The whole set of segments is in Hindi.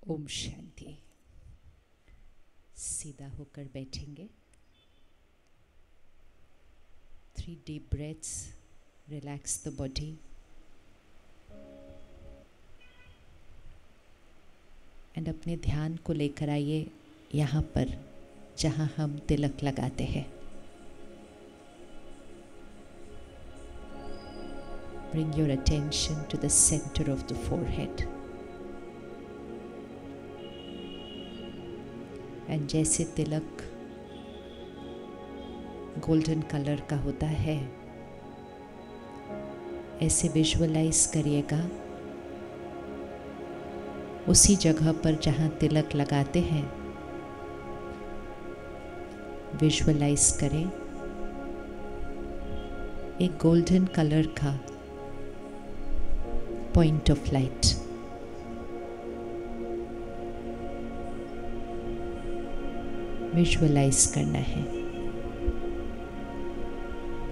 ओम शांति। सीधा होकर बैठेंगे। 3 deep breaths. Relax the body. And अपने ध्यान को लेकर आइए यहाँ पर जहाँ हम तिलक लगाते हैं। Bring your attention to the center of the forehead. And जैसे तिलक गोल्डन कलर का होता है, ऐसे विजुअलाइज करिएगा उसी जगह पर जहाँ तिलक लगाते हैं। विजुअलाइज करें एक गोल्डन कलर का पॉइंट ऑफ लाइट। विजुअलाइज करना है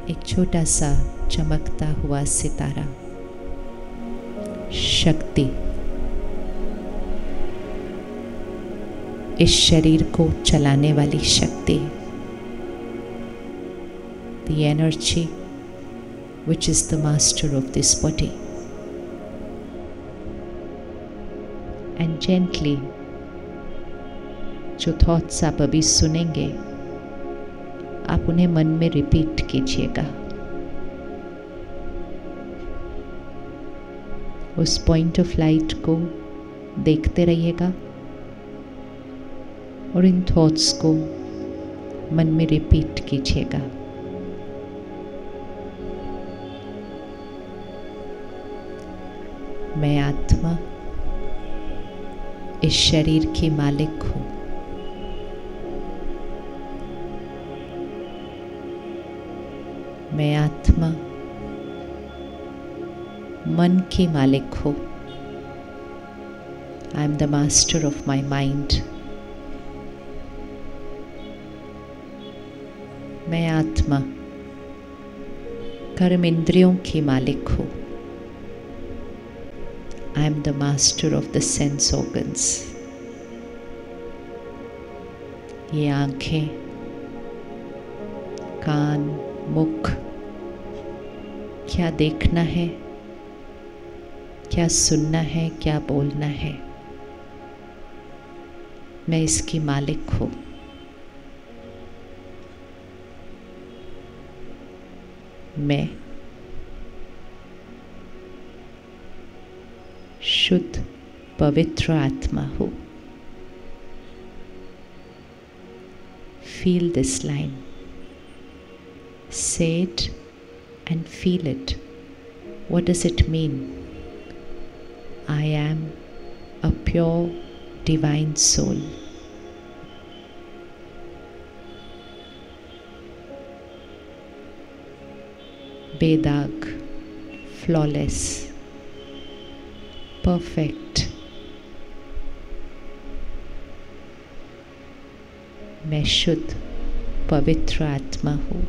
एक छोटा सा चमकता हुआ सितारा, शक्ति इस शरीर को चलाने वाली शक्ति, the energy which is the master of this body. And gently जो थॉट्स आप अभी सुनेंगे आप उन्हें मन में रिपीट कीजिएगा। उस पॉइंट ऑफ लाइट को देखते रहिएगा और इन थॉट्स को मन में रिपीट कीजिएगा। मैं आत्मा इस शरीर की मालिक हूँ। मैं आत्मा मन की मालिक हूँ। I am the master of my mind. मैं आत्मा कर्म इंद्रियों की मालिक हूँ। I am the master of the sense organs. ये आंखें, कान, मुख क्या देखना है, क्या सुनना है, क्या बोलना है, मैं इसकी मालिक हूँ। मैं शुद्ध पवित्र आत्मा हूँ। Feel this line, say it and feel it. What does it mean? I am a pure divine soul. बेदाग, flawless, perfect. मैं शुद्ध पवित्र आत्मा हूँ।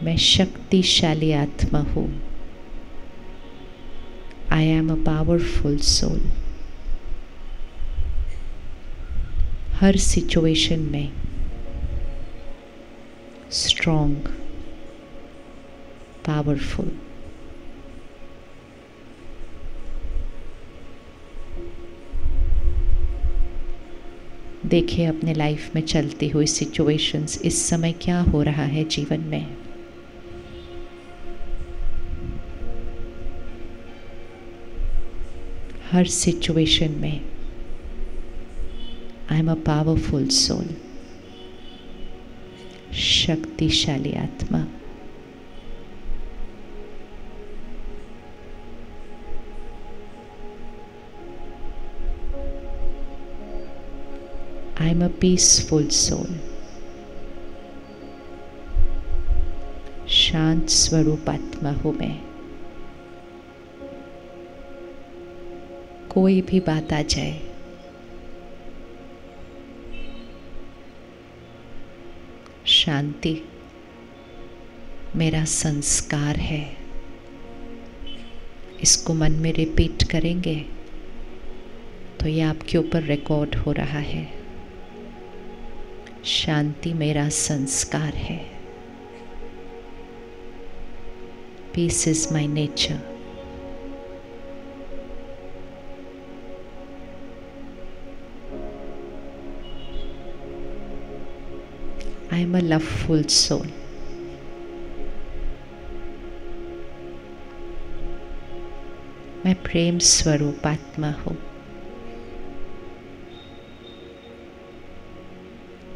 मैं शक्तिशाली आत्मा हूँ। I am a powerful soul. Her situation में स्ट्रॉन्ग, पावरफुल। देखिए अपने लाइफ में चलती हुई सिचुएशंस, इस समय क्या हो रहा है जीवन में। हर सिचुएशन में I am a powerful soul, शक्तिशाली आत्मा। I am a peaceful soul, शांत स्वरूप आत्मा हूँ मैं। कोई भी बात आ जाए, शांति मेरा संस्कार है। इसको मन में रिपीट करेंगे तो ये आपके ऊपर रिकॉर्ड हो रहा है। शांति मेरा संस्कार है। Peace is my nature. I am a loveful soul. मैं प्रेम स्वरूप आत्मा हूँ।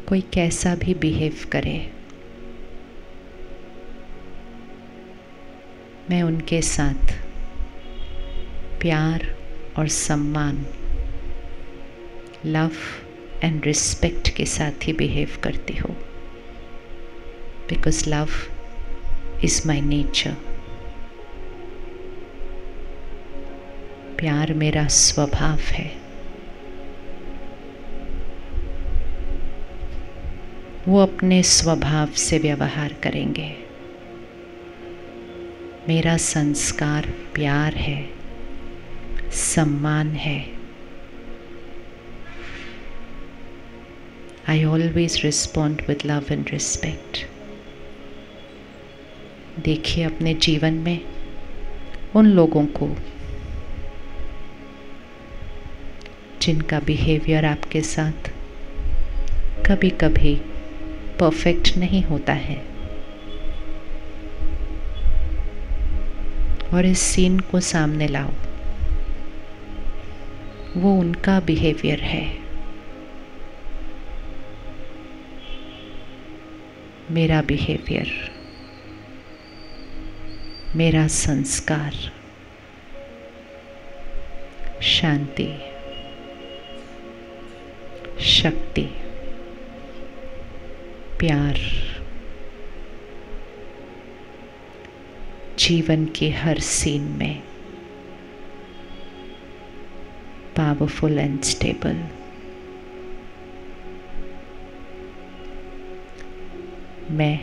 कोई कैसा भी बिहेव करे, मैं उनके साथ प्यार और सम्मान, लव एंड रिस्पेक्ट के साथ ही बिहेव करती हूँ। Because love is my nature. प्यार मेरा स्वभाव है। वो अपने स्वभाव से व्यवहार करेंगे। मेरा संस्कार प्यार है, सम्मान है। I always respond with love and respect. देखिए अपने जीवन में उन लोगों को जिनका बिहेवियर आपके साथ कभी कभी परफेक्ट नहीं होता है, और इस सीन को सामने लाओ। वो उनका बिहेवियर है, मेरा बिहेवियर, मेरा संस्कार, शांति, शक्ति, प्यार जीवन के हर सीन में पावरफुल एंड स्टेबल। मैं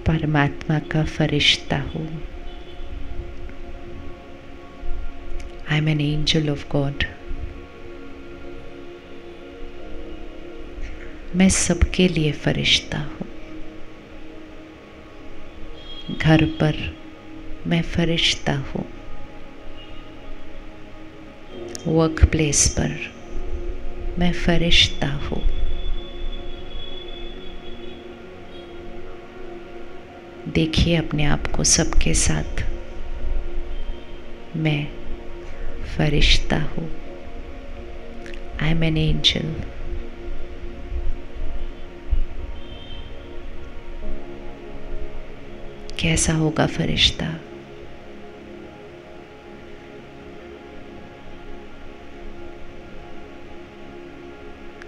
परमात्मा का फरिश्ता हूँ। I M an angel of God. मैं सबके लिए फरिश्ता हूँ। घर पर मैं फरिश्ता हूँ, वर्क प्लेस पर मैं फरिश्ता हूँ। देखिए अपने आप को सबके साथ, मैं फरिश्ता हूँ। I M an angel. कैसा होगा फरिश्ता?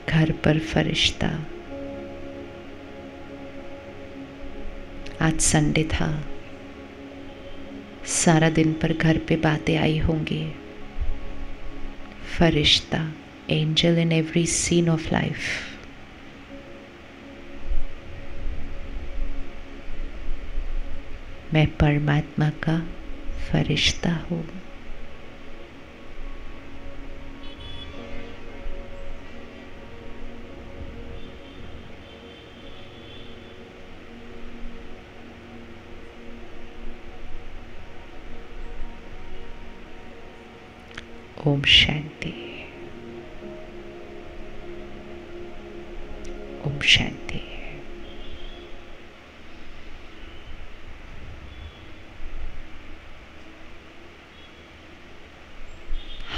घर पर फरिश्ता। आज संडे था, सारा दिन पर घर पे बातें आई होंगी। फरिश्ता, angel in every scene of life. मैं परमात्मा का फरिश्ता हूँ। ओम शांति। ओम शांति।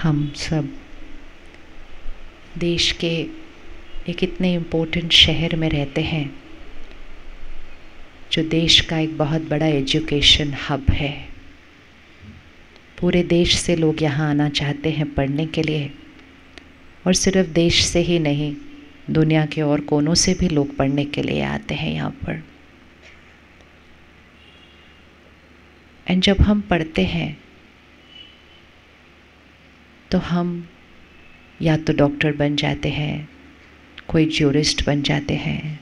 हम सब देश के एक इतने इम्पोर्टेंट शहर में रहते हैं जो देश का एक बहुत बड़ा एजुकेशन हब है। पूरे देश से लोग यहाँ आना चाहते हैं पढ़ने के लिए, और सिर्फ देश से ही नहीं, दुनिया के और कोनों से भी लोग पढ़ने के लिए आते हैं यहाँ पर। एंड जब हम पढ़ते हैं तो हम या तो डॉक्टर बन जाते हैं, कोई ज्यूरिस्ट बन जाते हैं,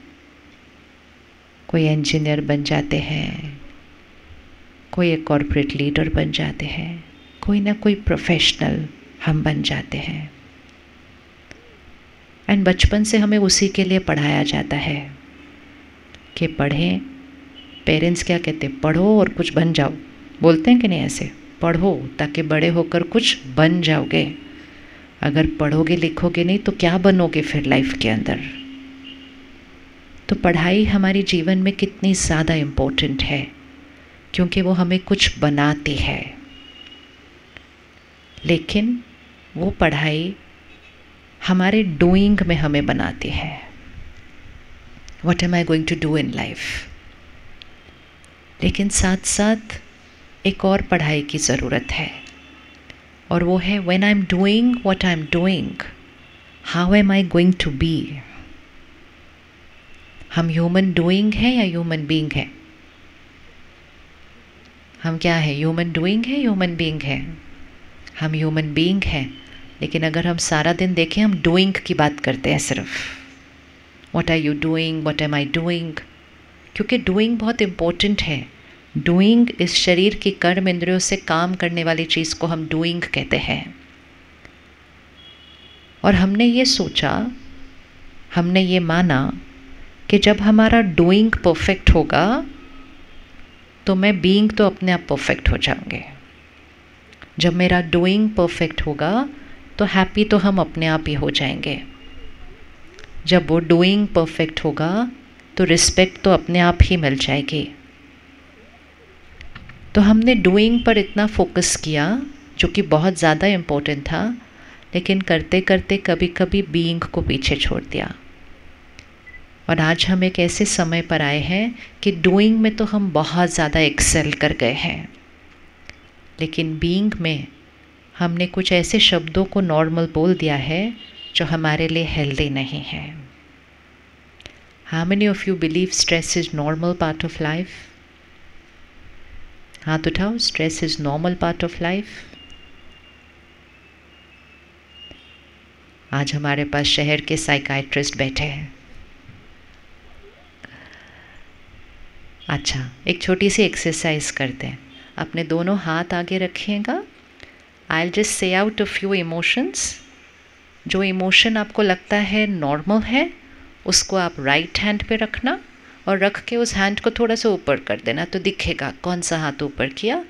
कोई इंजीनियर बन जाते हैं, कोई एक कॉर्पोरेट लीडर बन जाते हैं, कोई ना कोई प्रोफेशनल हम बन जाते हैं। एंड बचपन से हमें उसी के लिए पढ़ाया जाता है कि पढ़ें। पेरेंट्स क्या कहते हैं, पढ़ो और कुछ बन जाओ। बोलते हैं कि नहीं ऐसे, पढ़ो ताकि बड़े होकर कुछ बन जाओगे। अगर पढ़ोगे लिखोगे नहीं तो क्या बनोगे फिर लाइफ के अंदर। तो पढ़ाई हमारे जीवन में कितनी ज़्यादा इम्पोर्टेंट है, क्योंकि वो हमें कुछ बनाती है। लेकिन वो पढ़ाई हमारे डूइंग में हमें बनाती है। What am I going to do in life. लेकिन साथ साथ एक और पढ़ाई की ज़रूरत है, और वो है when I am doing what I am doing, how am I going to be. हम ह्यूमन डूइंग है या ह्यूमन बीइंग है? हम क्या है, ह्यूमन डूइंग है, ह्यूमन बीइंग है? हम ह्यूमन बीइंग है। लेकिन अगर हम सारा दिन देखें, हम डूइंग की बात करते हैं सिर्फ। What are you doing, what am I doing. क्योंकि डूइंग बहुत इम्पोर्टेंट है। डूइंग इस शरीर की कर्म इंद्रियों से काम करने वाली चीज़ को हम डूइंग कहते हैं। और हमने ये सोचा, हमने ये माना कि जब हमारा डूइंग परफेक्ट होगा तो मैं बीइंग तो अपने आप परफेक्ट हो जाऊंगे। जब मेरा डूइंग परफेक्ट होगा तो हैप्पी तो हम अपने आप ही हो जाएंगे। जब वो डूइंग परफेक्ट होगा तो रिस्पेक्ट तो अपने आप ही मिल जाएगी। तो हमने डूइंग पर इतना फोकस किया, जो कि बहुत ज़्यादा इम्पोर्टेंट था, लेकिन करते करते कभी कभी बीइंग को पीछे छोड़ दिया। और आज हम एक ऐसे समय पर आए हैं कि डूइंग में तो हम बहुत ज़्यादा एक्सेल कर गए हैं, लेकिन बीइंग में हमने कुछ ऐसे शब्दों को नॉर्मल बोल दिया है जो हमारे लिए हेल्दी नहीं है। How many of you believe stress is normal part of life? हाथ उठाओ, stress is normal part of life. आज हमारे पास शहर के साइकाइट्रिस्ट बैठे हैं। अच्छा, एक छोटी सी एक्सरसाइज करते हैं। अपने दोनों हाथ आगे रखिएगा। I will just say out a few emotions. जो इमोशन आपको लगता है नॉर्मल है, उसको आप राइट हैंड पे रखना, और रख के उस हैंड को थोड़ा सा ऊपर कर देना, तो दिखेगा कौन सा हाथ ऊपर किया।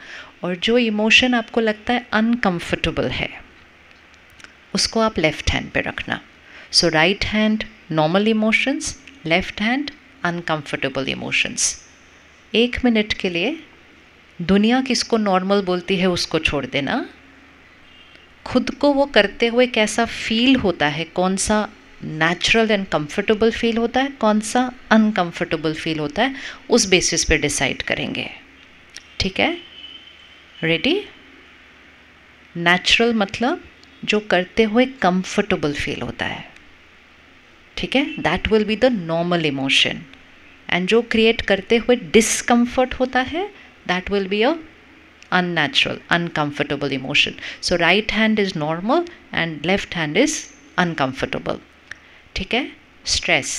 और जो इमोशन आपको लगता है अनकंफर्टेबल है, उसको आप लेफ्ट हैंड पे रखना। So right hand normal emotions, left hand uncomfortable emotions. 1 minute के लिए दुनिया किसको नॉर्मल बोलती है उसको छोड़ देना। खुद को वो करते हुए कैसा फील होता है, कौन सा नेचुरल एंड कंफर्टेबल फील होता है, कौन सा अनकंफर्टेबल फील होता है, उस बेसिस पे डिसाइड करेंगे। ठीक है, रेडी? नेचुरल मतलब जो करते हुए कंफर्टेबल फील होता है। ठीक है, that will be the normal emotion. And जो क्रिएट करते हुए डिस्कम्फर्ट होता है, that will be a unnatural, uncomfortable emotion. So right hand is normal and left hand is uncomfortable. ठीक है? स्ट्रेस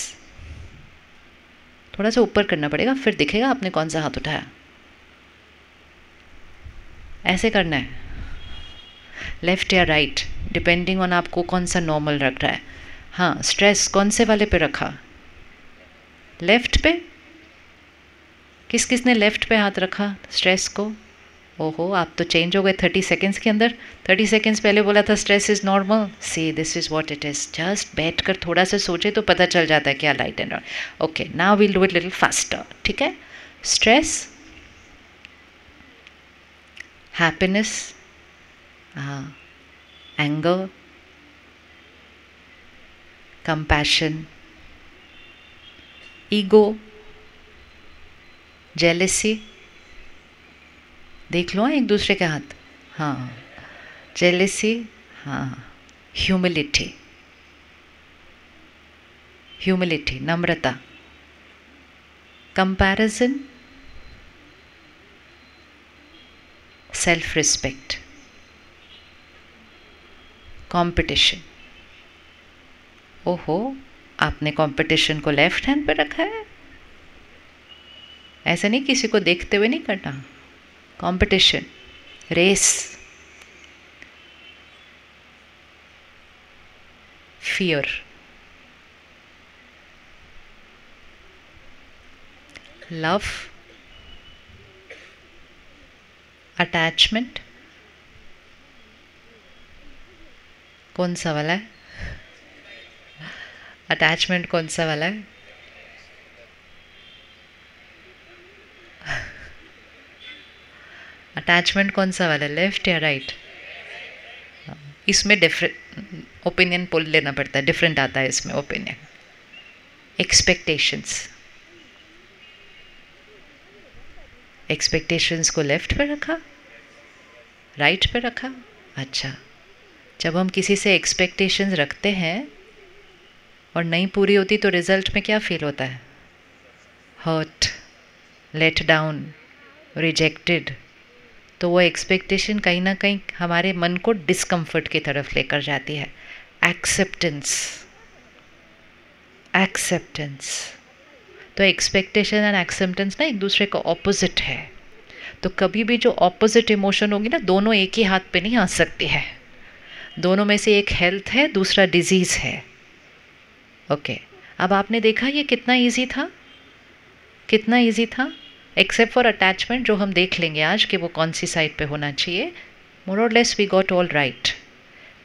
थोड़ा सा ऊपर करना पड़ेगा, फिर दिखेगा आपने कौन सा हाथ उठाया। ऐसे करना है, लेफ्ट या राइट, डिपेंडिंग ऑन आपको कौन सा नॉर्मल रख रहा है। हाँ, स्ट्रेस कौन से वाले पे रखा? लेफ्ट पे। किस किस ने लेफ्ट पे हाथ रखा स्ट्रेस को? ओहो, आप तो चेंज हो गए 30 सेकेंड्स के अंदर। 30 सेकेंड्स पहले बोला था stress is normal. See this is what it is. Just बैठ कर थोड़ा सा सोचे तो पता चल जाता है क्या light and okay. Now we'll do it little faster. ठीक है, stress, happiness, anger, compassion, ego, jealousy. देख लो एक दूसरे के हाथ। हाँ, जेलेसी, हाँ, ह्यूमिलिटी, ह्यूमिलिटी नम्रता, कंपैरिजन, सेल्फ रिस्पेक्ट, कंपटीशन। ओहो, आपने कंपटीशन को लेफ्ट हैंड पे रखा है। ऐसा नहीं, किसी को देखते हुए नहीं करना। Competition, race, fear, love, attachment, कौन सा वाला है? अटैचमेंट कौन सा वाला है? अटैचमेंट कौन सा वाला है, लेफ्ट या राइट? इसमें डिफरेंट ओपिनियन पोल लेना पड़ता है, डिफरेंट आता है इसमें ओपिनियन। एक्सपेक्टेशंस, एक्सपेक्टेशंस को लेफ्ट पे रखा, राइट पे रखा। अच्छा, जब हम किसी से एक्सपेक्टेशंस रखते हैं और नहीं पूरी होती तो रिजल्ट में क्या फील होता है? Hurt, let down, rejected. तो वो एक्सपेक्टेशन कहीं ना कहीं हमारे मन को डिस्कम्फर्ट की तरफ लेकर जाती है। Acceptance, acceptance. तो एक्सपेक्टेशन एंड एक्सेप्टेंस ना एक दूसरे का ऑपोजिट है। तो कभी भी जो ऑपोजिट इमोशन होगी ना, दोनों एक ही हाथ पे नहीं आ सकती है। दोनों में से एक हेल्थ है, दूसरा डिजीज़ है। ओके, अब आपने देखा ये कितना इजी था, कितना इजी था। एक्सेप्ट फॉर अटैचमेंट जो हम देख लेंगे आज कि वो कौन सी साइड पे होना चाहिए। More or less we got all right.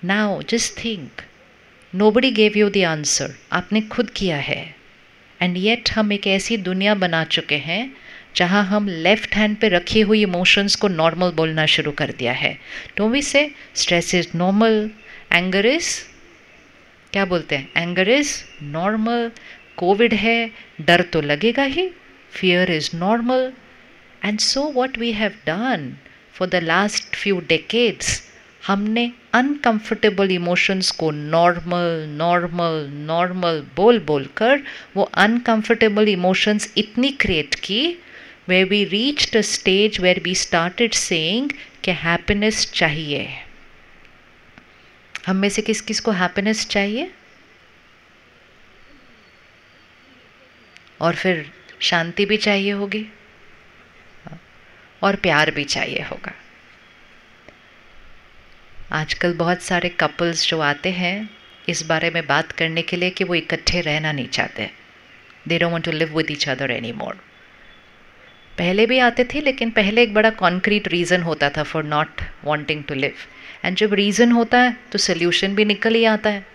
Now just think, nobody gave you the answer, आपने खुद किया है। एंड येट हम एक ऐसी दुनिया बना चुके हैं जहाँ हम लेफ्ट हैंड पे रखी हुई इमोशंस को नॉर्मल बोलना शुरू कर दिया है। डोंट वी से stress is normal, anger is, क्या बोलते हैं, एंगर इज नॉर्मल, कोविड है डर तो लगेगा ही, fear is normal. And so what we have done for the last few decades, हमने uncomfortable emotions को normal normal normal बोल बोल कर वो uncomfortable emotions इतनी create की where we reached a stage where we started saying कि happiness चाहिए। हम में से किस किस को happiness चाहिए? और फिर शांति भी चाहिए होगी और प्यार भी चाहिए होगा। आजकल बहुत सारे कपल्स जो आते हैं इस बारे में बात करने के लिए कि वो इकट्ठे रहना नहीं चाहते। They don't want to live with each other any more. पहले भी आते थे, लेकिन पहले एक बड़ा कॉन्क्रीट रीज़न होता था for not wanting to live. And जब रीज़न होता है तो सोल्यूशन भी निकल ही आता है।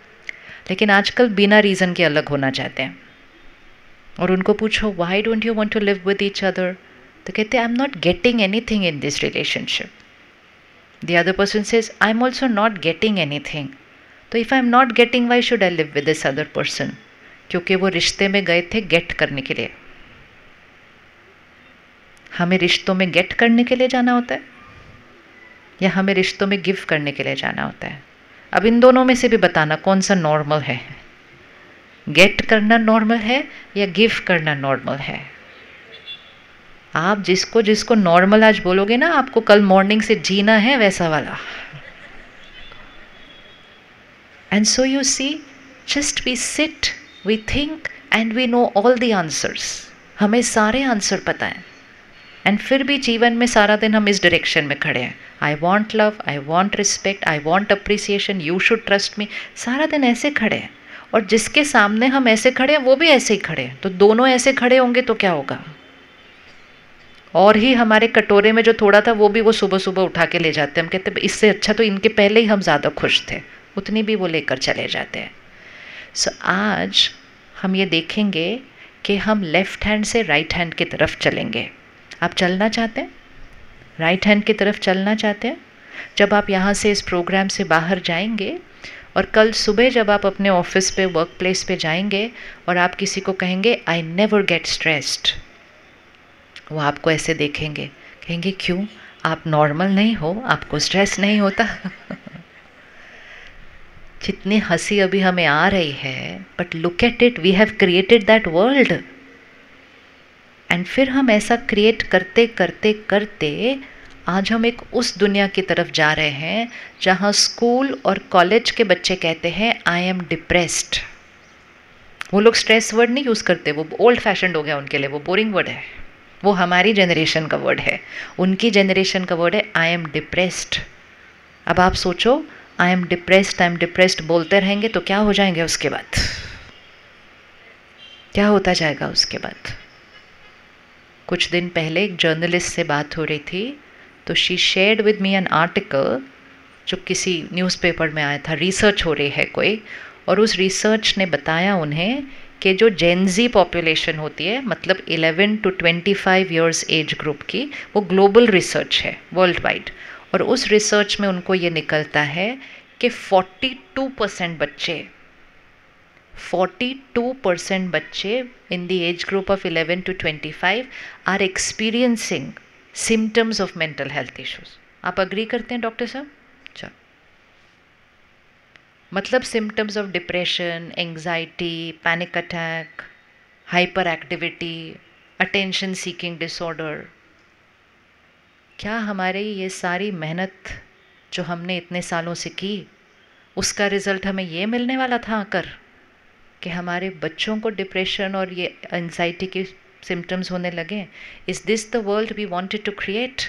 लेकिन आजकल बिना रीज़न के अलग होना चाहते हैं। और उनको पूछो why don't you want to live with each other, तो कहते हैं I am not getting anything in this relationship. The other person says I am also not getting anything. तो if I am not getting, why should I live with this other person? क्योंकि वो रिश्ते में गए थे गेट करने के लिए। हमें रिश्तों में गेट करने के लिए जाना होता है या हमें रिश्तों में गिव करने के लिए जाना होता है? अब इन दोनों में से भी बताना कौन सा नॉर्मल है। गेट करना नॉर्मल है या गिव करना नॉर्मल है? आप जिसको जिसको नॉर्मल आज बोलोगे ना, आपको कल मॉर्निंग से जीना है वैसा वाला। And so you see, just we sit, we think and we know all the answers. हमें सारे आंसर पता है। एंड फिर भी जीवन में सारा दिन हम इस डायरेक्शन में खड़े हैं। I want love, I want respect, I want appreciation, you should trust me. सारा दिन ऐसे खड़े हैं। और जिसके सामने हम ऐसे खड़े हैं वो भी ऐसे ही खड़े हैं। तो दोनों ऐसे खड़े होंगे तो क्या होगा? और ही हमारे कटोरे में जो थोड़ा था वो भी वो सुबह सुबह उठा के ले जाते हैं। हम कहते हैं इससे अच्छा तो इनके पहले ही हम ज़्यादा खुश थे, उतनी भी वो लेकर चले जाते हैं। सो आज हम ये देखेंगे कि हम लेफ़्ट हैंड से राइट हैंड की तरफ चलेंगे। आप चलना चाहते हैं? राइट हैंड की तरफ चलना चाहते हैं? जब आप यहाँ से इस प्रोग्राम से बाहर जाएंगे और कल सुबह जब आप अपने ऑफिस पे, वर्क प्लेस पे जाएंगे और आप किसी को कहेंगे आई नेवर गेट स्ट्रेस्ड, वो आपको ऐसे देखेंगे, कहेंगे क्यों, आप नॉर्मल नहीं हो, आपको स्ट्रेस नहीं होता? जितनी हंसी अभी हमें आ रही है, but look at it, we have created that world. And फिर हम ऐसा क्रिएट करते करते करते आज हम एक उस दुनिया की तरफ जा रहे हैं जहाँ स्कूल और कॉलेज के बच्चे कहते हैं आई एम डिप्रेस्ड। वो लोग स्ट्रेस वर्ड नहीं यूज़ करते, वो ओल्ड फैशन्ड हो गया उनके लिए, वो बोरिंग वर्ड है। वो हमारी जनरेशन का वर्ड है, उनकी जनरेशन का वर्ड है आई एम डिप्रेस्ड। अब आप सोचो, आई एम डिप्रेस्ड बोलते रहेंगे तो क्या हो जाएंगे उसके बाद, क्या होता जाएगा उसके बाद। कुछ दिन पहले एक जर्नलिस्ट से बात हो रही थी, तो she shared with me an article जो किसी न्यूज़पेपर में आया था, रिसर्च हो रही है कोई, और उस रिसर्च ने बताया उन्हें कि जो जेनजी पॉपुलेशन होती है, मतलब 11 to 25 ईयर्स एज ग्रुप की, वो ग्लोबल रिसर्च है वर्ल्ड वाइड, और उस रिसर्च में उनको ये निकलता है कि 42% बच्चे in the age group of 11 to 25 are experiencing symptoms of mental health issues. आप अग्री करते हैं डॉक्टर साहब? अच्छा, मतलब symptoms of depression, anxiety, panic attack, hyperactivity, attention seeking disorder. क्या हमारी ये सारी मेहनत जो हमने इतने सालों से की, उसका रिज़ल्ट हमें ये मिलने वाला था आकर कि हमारे बच्चों को डिप्रेशन और ये एंग्जाइटी के सिम्टम्स होने लगे? Is this the world we wanted to create?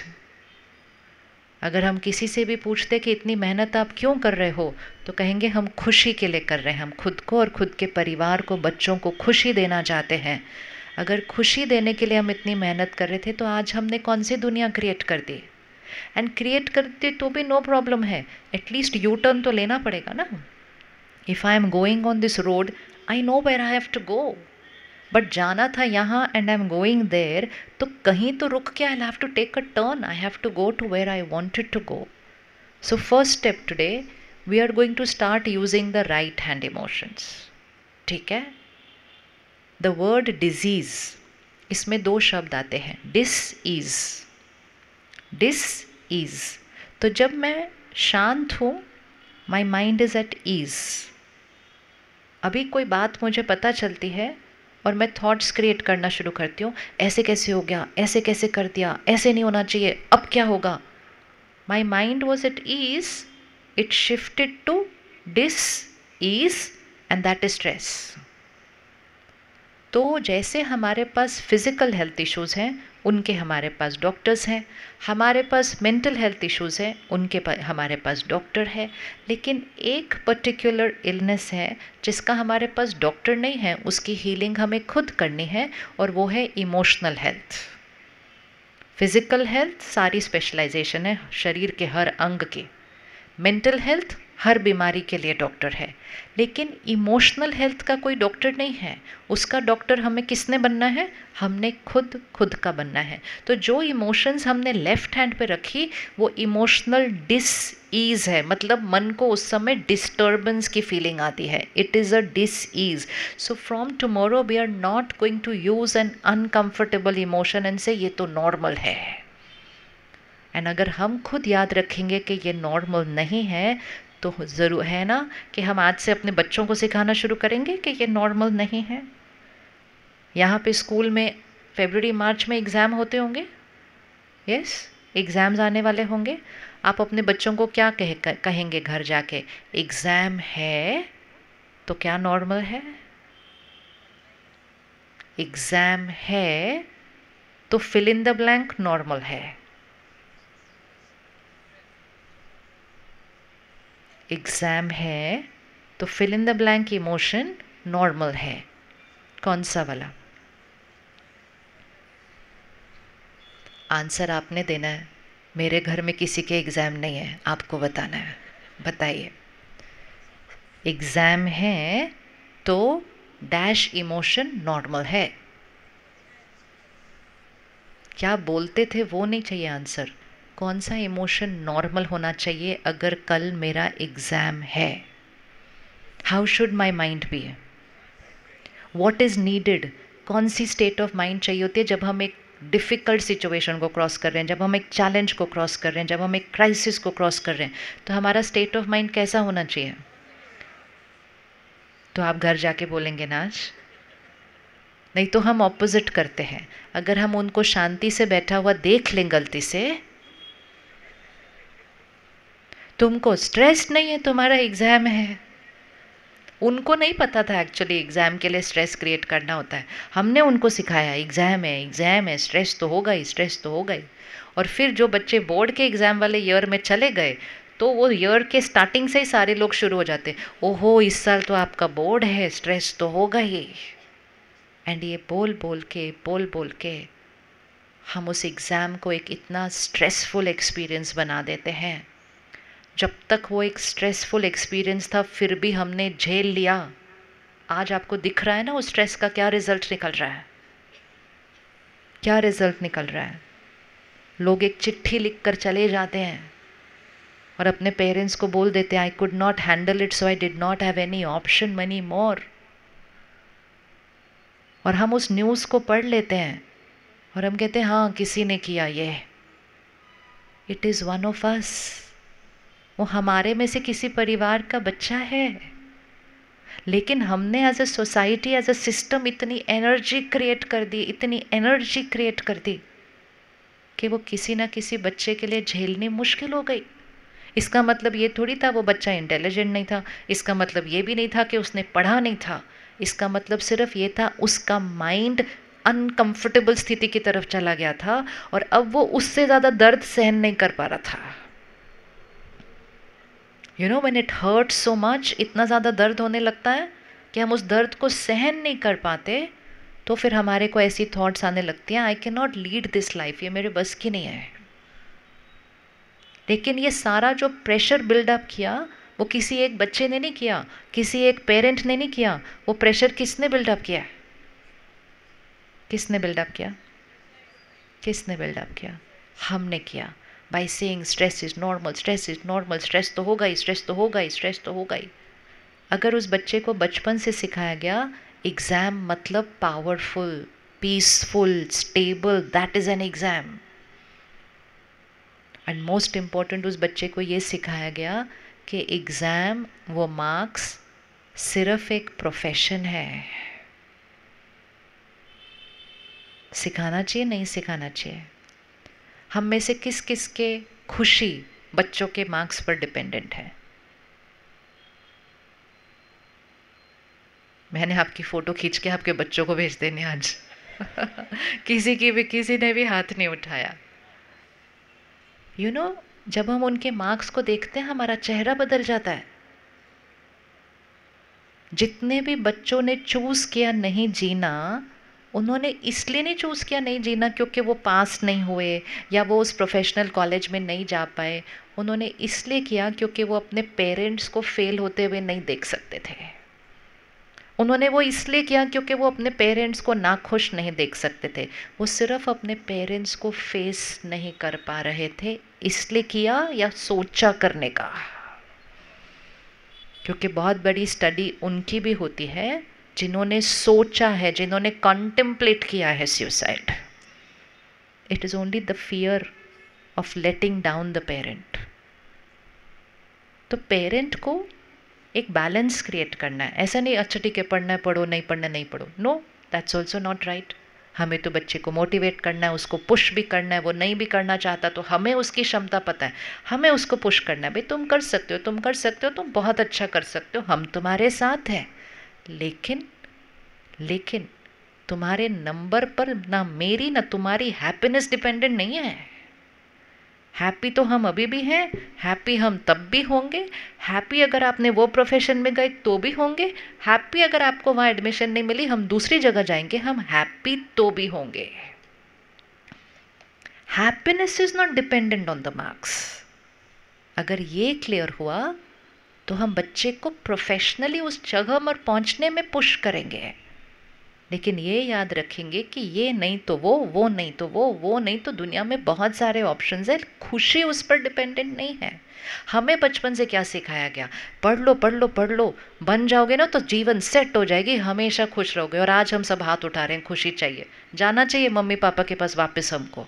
अगर हम किसी से भी पूछते कि इतनी मेहनत आप क्यों कर रहे हो, तो कहेंगे हम खुशी के लिए कर रहे हैं, हम खुद को और खुद के परिवार को, बच्चों को खुशी देना चाहते हैं। अगर खुशी देने के लिए हम इतनी मेहनत कर रहे थे, तो आज हमने कौन सी दुनिया क्रिएट कर दी? एंड क्रिएट करते तो भी नो प्रॉब्लम है, एटलीस्ट यू टर्न तो लेना पड़ेगा ना। If I am going on this road, I know where I have to go, but जाना था यहाँ and I am going there, तो कहीं तो रुक के I have to take a turn, I have to go to where I wanted to go. So first step today, we are going to start using the right hand emotions. ठीक है? द वर्ड डिजीज, इसमें दो शब्द आते हैं, डिस ईज। तो जब मैं शांत हूँ, my mind is at ease. अभी कोई बात मुझे पता चलती है और मैं थॉट्स क्रिएट करना शुरू करती हूँ, ऐसे कैसे हो गया, ऐसे कैसे कर दिया, ऐसे नहीं होना चाहिए, अब क्या होगा। My mind was at ease, it shifted to disease, and that is stress. तो जैसे हमारे पास फिज़िकल हेल्थ इश्यूज़ हैं, उनके हमारे पास डॉक्टर्स हैं, हमारे पास मेंटल हेल्थ इश्यूज़ हैं, उनके हमारे पास डॉक्टर है। लेकिन एक पर्टिकुलर इलनेस है जिसका हमारे पास डॉक्टर नहीं है, उसकी हीलिंग हमें खुद करनी है, और वो है इमोशनल हेल्थ। फिज़िकल हेल्थ सारी स्पेशलाइजेशन है शरीर के हर अंग की, मेंटल हेल्थ हर बीमारी के लिए डॉक्टर है, लेकिन इमोशनल हेल्थ का कोई डॉक्टर नहीं है। उसका डॉक्टर हमें किसने बनना है? हमने खुद का बनना है। तो जो इमोशंस हमने लेफ्ट हैंड पे रखी, वो इमोशनल डिस ईज है, मतलब मन को उस समय डिस्टर्बेंस की फीलिंग आती है, it is a disease. So from tomorrow we are not going to use an uncomfortable emotion and say ये तो नॉर्मल है। एंड अगर हम खुद याद रखेंगे कि ये नॉर्मल नहीं है, तो ज़रूर है ना कि हम आज से अपने बच्चों को सिखाना शुरू करेंगे कि ये नॉर्मल नहीं है। यहाँ पे स्कूल में फरवरी मार्च में एग्ज़ाम होते होंगे, यस, एग्ज़ाम्स आने वाले होंगे। आप अपने बच्चों को क्या कहेंगे घर जाके? एग्ज़ाम है तो क्या नॉर्मल है? एग्ज़ाम है तो fill in the blank normal है। एग्ज़ाम है तो fill in the blank emotion normal है। कौन सा वाला? आंसर आपने देना है। मेरे घर में किसी के एग्ज़ाम नहीं है, आपको बताना है। बताइए। एग्ज़ाम है तो डैश इमोशन नॉर्मल है। क्या बोलते थे वो नहीं चाहिए आंसर, कौन सा इमोशन नॉर्मल होना चाहिए अगर कल मेरा एग्ज़ाम है? How should my mind be? What is needed? कौन सी स्टेट ऑफ माइंड चाहिए होती है जब हम एक डिफ़िकल्ट सिचुएशन को क्रॉस कर रहे हैं, जब हम एक चैलेंज को क्रॉस कर रहे हैं, जब हम एक क्राइसिस को क्रॉस कर रहे हैं, तो हमारा स्टेट ऑफ माइंड कैसा होना चाहिए? तो आप घर जाके बोलेंगे ना आज? नहीं तो हम ऑपोजिट करते हैं। अगर हम उनको शांति से बैठा हुआ देख लें गलती से, तुमको स्ट्रेस नहीं है, तुम्हारा एग्ज़ाम है, उनको नहीं पता था एक्चुअली एग्ज़ाम के लिए स्ट्रेस क्रिएट करना होता है। हमने उनको सिखाया एग्ज़ाम है, स्ट्रेस तो होगा ही, स्ट्रेस तो होगा ही। और फिर जो बच्चे बोर्ड के एग्ज़ाम वाले ईयर में चले गए, तो वो ईयर के स्टार्टिंग से ही सारे लोग शुरू हो जाते, ओहो इस साल तो आपका बोर्ड है, स्ट्रेस तो होगा ही। एंड ये बोल बोल के हम उस एग्ज़ाम को एक इतना स्ट्रेसफुल एक्सपीरियंस बना देते हैं। जब तक वो एक स्ट्रेसफुल एक्सपीरियंस था फिर भी हमने झेल लिया। आज आपको दिख रहा है ना उस स्ट्रेस का क्या रिजल्ट निकल रहा है, क्या रिजल्ट निकल रहा है। लोग एक चिट्ठी लिख कर चले जाते हैं और अपने पेरेंट्स को बोल देते हैं I could not handle it so I did not have any option money मोर। और हम उस न्यूज़ को पढ़ लेते हैं और हम कहते हैं हाँ किसी ने किया ये, it is one of us. वो हमारे में से किसी परिवार का बच्चा है, लेकिन हमने as a society as a system इतनी एनर्जी क्रिएट कर दी, इतनी एनर्जी क्रिएट कर दी कि वो किसी ना किसी बच्चे के लिए झेलनी मुश्किल हो गई। इसका मतलब ये थोड़ी था वो बच्चा इंटेलिजेंट नहीं था, इसका मतलब ये भी नहीं था कि उसने पढ़ा नहीं था, इसका मतलब सिर्फ ये था उसका माइंड अनकंफर्टेबल स्थिति की तरफ चला गया था और अब वो उससे ज़्यादा दर्द सहन नहीं कर पा रहा था। You know when it hurt so much, इतना ज़्यादा दर्द होने लगता है कि हम उस दर्द को सहन नहीं कर पाते, तो फिर हमारे को ऐसी थॉट्स आने लगती हैं I can not lead this life, ये मेरे बस की नहीं है। लेकिन ये सारा जो प्रेशर बिल्डअप किया वो किसी एक बच्चे ने नहीं किया, किसी एक पेरेंट ने नहीं किया, वो प्रेशर किसने बिल्डअप किया, किसने बिल्डअप किया, किसने बिल्डअप किया, हमने किया। By saying stress is normal, stress is normal, stress तो होगा ही, स्ट्रेस तो होगा ही, स्ट्रेस तो होगा ही। अगर उस बच्चे को बचपन से सिखाया गया एग्ज़ाम मतलब powerful, peaceful, stable, that is an exam. And most important उस बच्चे को ये सिखाया गया कि एग्ज़ाम वो मार्क्स सिर्फ एक प्रोफेशन है। सिखाना चाहिए नहीं सिखाना चाहिए? हम में से किस किस के खुशी बच्चों के मार्क्स पर डिपेंडेंट है? मैंने आपकी फ़ोटो खींच के आपके बच्चों को भेज देने आज किसी ने भी हाथ नहीं उठाया। यू नो जब हम उनके मार्क्स को देखते हैं हमारा चेहरा बदल जाता है। जितने भी बच्चों ने चूज़ किया नहीं जीना, उन्होंने इसलिए नहीं चूज़ किया नहीं जीना क्योंकि वो पास नहीं हुए या वो उस प्रोफेशनल कॉलेज में नहीं जा पाए, उन्होंने इसलिए किया क्योंकि वो अपने पेरेंट्स को फेल होते हुए नहीं देख सकते थे। उन्होंने वो इसलिए किया क्योंकि वो अपने पेरेंट्स को नाखुश नहीं देख सकते थे, वो सिर्फ अपने पेरेंट्स को फेस नहीं कर पा रहे थे इसलिए किया या सोचा करने का। क्योंकि बहुत बड़ी स्टडी उनकी भी होती है जिन्होंने सोचा है, जिन्होंने कॉन्टेम्पलेट किया है suicide. It is only the fear of letting down the parent. तो पेरेंट को एक बैलेंस क्रिएट करना है। ऐसा नहीं अच्छा ठीक है पढ़ना है पढ़ो, नहीं पढ़ना नहीं पढ़ो, no, that's also not right. हमें तो बच्चे को मोटिवेट करना है, उसको पुश भी करना है। वो नहीं भी करना चाहता तो हमें उसकी क्षमता पता है, हमें उसको पुश करना है, भाई तुम कर सकते हो, तुम कर सकते हो, तुम बहुत अच्छा कर सकते हो, हम तुम्हारे साथ हैं। लेकिन तुम्हारे नंबर पर ना मेरी ना तुम्हारी हैप्पीनेस डिपेंडेंट नहीं है। हैप्पी तो हम अभी भी हैं, हैप्पी हम तब भी होंगे, हैप्पी अगर आपने वो प्रोफेशन में गए तो भी होंगे, हैप्पी अगर आपको वहाँ एडमिशन नहीं मिली हम दूसरी जगह जाएंगे, हम हैप्पी तो भी होंगे। Happiness is not dependent on the marks. अगर ये क्लियर हुआ तो हम बच्चे को प्रोफेशनली उस जगह पर पहुंचने में पुश करेंगे। लेकिन ये याद रखेंगे कि ये नहीं तो वो नहीं तो वो नहीं तो दुनिया में बहुत सारे ऑप्शंस हैं। खुशी उस पर डिपेंडेंट नहीं है। हमें बचपन से क्या सिखाया गया, पढ़ लो पढ़ लो पढ़ लो, बन जाओगे ना तो जीवन सेट हो जाएगी, हमेशा खुश रहोगे। और आज हम सब हाथ उठा रहे हैं, खुशी चाहिए, जाना चाहिए मम्मी पापा के पास वापस हमको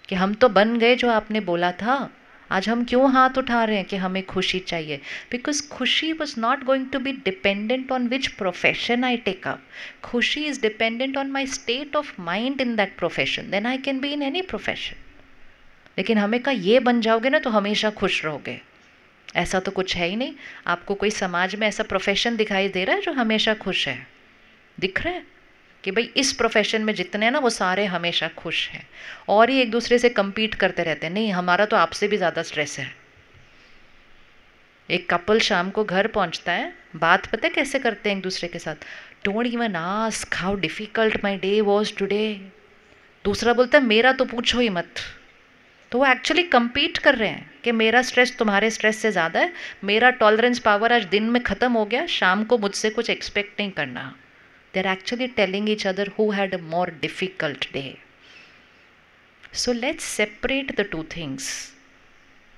कि हम तो बन गए जो आपने बोला था। आज हम क्यों हाथ उठा रहे हैं कि हमें खुशी चाहिए? बिकॉज खुशी was not going to be dependent on which profession I take up. खुशी is dependent on my state of mind in that profession, then I can be in any profession. लेकिन हमें कहा ये बन जाओगे ना तो हमेशा खुश रहोगे। ऐसा तो कुछ है ही नहीं। आपको कोई समाज में ऐसा प्रोफेशन दिखाई दे रहा है जो हमेशा खुश है? दिख रहा है कि भाई इस प्रोफेशन में जितने हैं ना वो सारे हमेशा खुश हैं, और ही एक दूसरे से compete करते रहते हैं? नहीं, हमारा तो आपसे भी ज़्यादा स्ट्रेस है। एक कपल शाम को घर पहुंचता है, बात पता है कैसे करते हैं एक दूसरे के साथ? Don't even ask how difficult my day was today. दूसरा बोलता है मेरा तो पूछो ही मत। तो वो एक्चुअली compete कर रहे हैं कि मेरा स्ट्रेस तुम्हारे स्ट्रेस से ज़्यादा है, मेरा टॉलरेंस पावर आज दिन में ख़त्म हो गया, शाम को मुझसे कुछ एक्सपेक्ट नहीं करना। They are actually telling each other who had a more difficult day. So let's separate the two things.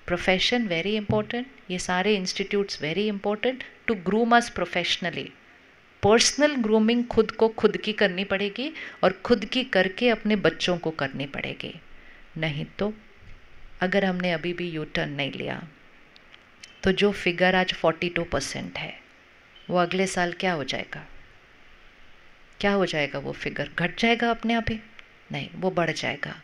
Profession very important, ये सारे institutes very important to groom us professionally. Personal grooming खुद को खुद की करनी पड़ेगी, और खुद की करके अपने बच्चों को करनी पड़ेगी। नहीं तो अगर हमने अभी भी यू टर्न नहीं लिया तो जो फिगर आज 42% है वो अगले साल क्या हो जाएगा? क्या हो जाएगा? वो फिगर घट जाएगा अपने आप ही? नहीं, वो बढ़ जाएगा।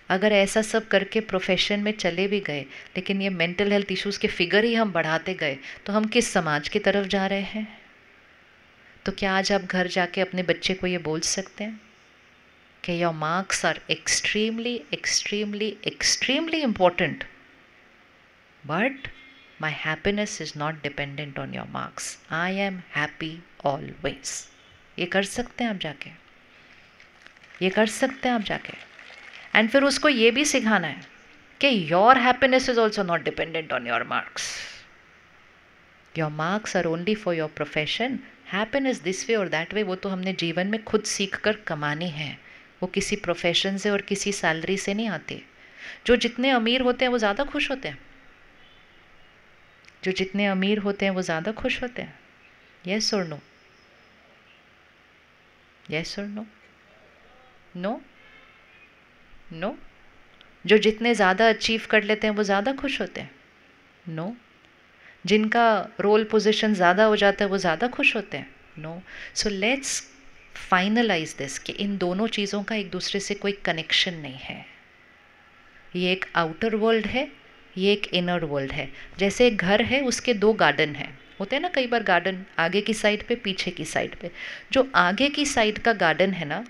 अगर ऐसा सब करके प्रोफेशन में चले भी गए, लेकिन ये मेंटल हेल्थ इश्यूज़ के फिगर ही हम बढ़ाते गए, तो हम किस समाज की तरफ जा रहे हैं? तो क्या आज आप घर जाके अपने बच्चे को ये बोल सकते हैं कि your marks are extremely extremely extremely important, but my happiness is not dependent on your marks, I am happy always? ये कर सकते हैं आप जाके? ये कर सकते हैं आप जाके? एंड फिर उसको ये भी सिखाना है कि your happiness is also not dependent on your marks. Your marks are only for your profession, happiness this way और दैट वे वो तो हमने जीवन में खुद सीख कर कमानी है, वो किसी प्रोफेशन से और किसी सैलरी से नहीं आती। जो जितने अमीर होते हैं वो ज़्यादा खुश होते हैं, जो जितने अमीर होते हैं वो ज़्यादा खुश होते हैं। यस और नो? यस और नो? नो? नो? जो जितने ज़्यादा अचीव कर लेते हैं वो ज़्यादा खुश होते हैं? नो? जिनका रोल पोजीशन ज़्यादा हो जाता है वो ज़्यादा खुश होते हैं? No? So let's finalise this कि इन दोनों चीज़ों का एक दूसरे से कोई कनेक्शन नहीं है। ये एक आउटर वर्ल्ड है, ये एक इनर वर्ल्ड है। जैसे एक घर है, उसके दो गार्डन हैं, होते हैं ना कई बार गार्डन, आगे की साइड पे, पीछे की साइड पे। जो आगे की साइड का गार्डन है ना,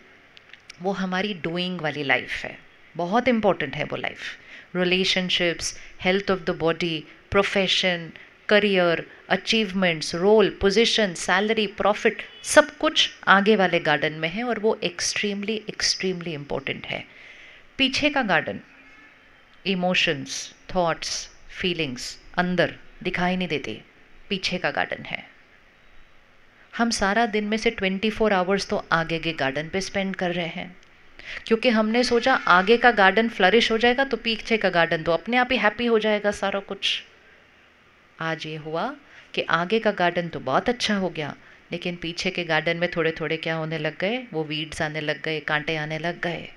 वो हमारी डूइंग वाली लाइफ है, बहुत इंपॉर्टेंट है वो life. Relationships, health of the body, profession, career, achievements, role, position, salary, profit, सब कुछ आगे वाले गार्डन में है, और वो एक्सट्रीमली एक्सट्रीमली इम्पोर्टेंट है। पीछे का गार्डन, इमोशंस, थॉट्स, फीलिंग्स, अंदर दिखाई नहीं देती, पीछे का गार्डन है। हम सारा दिन में से 24 आवर्स तो आगे के गार्डन पे स्पेंड कर रहे हैं, क्योंकि हमने सोचा आगे का गार्डन फ्लरिश हो जाएगा तो पीछे का गार्डन तो अपने आप ही हैप्पी हो जाएगा सारा कुछ। आज ये हुआ कि आगे का गार्डन तो बहुत अच्छा हो गया, लेकिन पीछे के गार्डन में थोड़े थोड़े क्या होने लग गए? वो वीड्स आने लग गए, कांटे आने लग गए।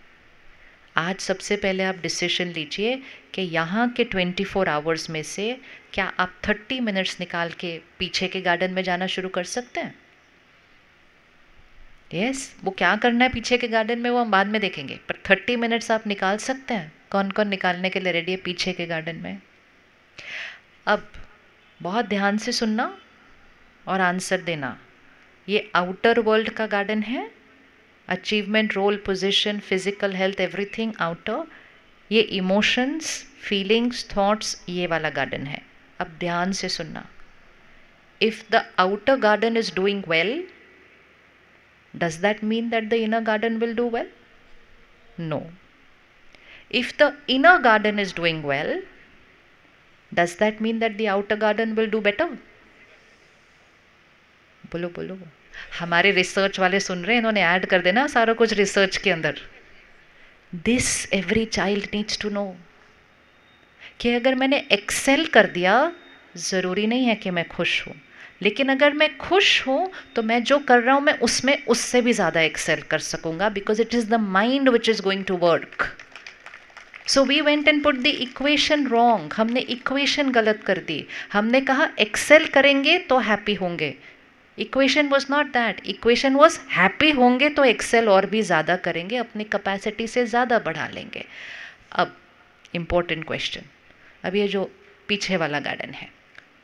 आज सबसे पहले आप डिसीजन लीजिए कि यहाँ के 24 आवर्स में से क्या आप 30 मिनट्स निकाल के पीछे के गार्डन में जाना शुरू कर सकते हैं? यस, वो क्या करना है पीछे के गार्डन में वो हम बाद में देखेंगे, पर 30 मिनट्स आप निकाल सकते हैं। कौन कौन निकालने के लिए रेडी है पीछे के गार्डन में? अब बहुत ध्यान से सुनना और आंसर देना। ये आउटर वर्ल्ड का गार्डन है, achievement, role, position, physical health, everything outer. ये इमोशंस, फीलिंग्स, थॉट्स, ये वाला गार्डन है। अब ध्यान से सुनना। If the outer garden is doing well, does that mean that the inner garden will do well? No. If the inner garden is doing well, does that mean that the outer garden will do better? बोलो बोलो। हमारे रिसर्च वाले सुन रहे हैं, इन्होंने ऐड कर देना सारा कुछ रिसर्च के अंदर। This every child needs to know कि अगर मैंने एक्सेल कर दिया, ज़रूरी नहीं है कि मैं खुश हूँ, लेकिन अगर मैं खुश हूँ तो मैं जो कर रहा हूँ मैं उसमें उससे भी ज़्यादा एक्सेल कर सकूँगा, because it is the mind which is going to work. So we went and put the equation wrong. हमने इक्वेशन गलत कर दी। हमने कहा एक्सेल करेंगे तो हैप्पी होंगे। Equation was not that. Equation was happy होंगे तो एक्सेल और भी ज़्यादा करेंगे, अपनी कैपेसिटी से ज़्यादा बढ़ा लेंगे। अब इम्पोर्टेंट क्वेश्चन, अब ये जो पीछे वाला गार्डन है।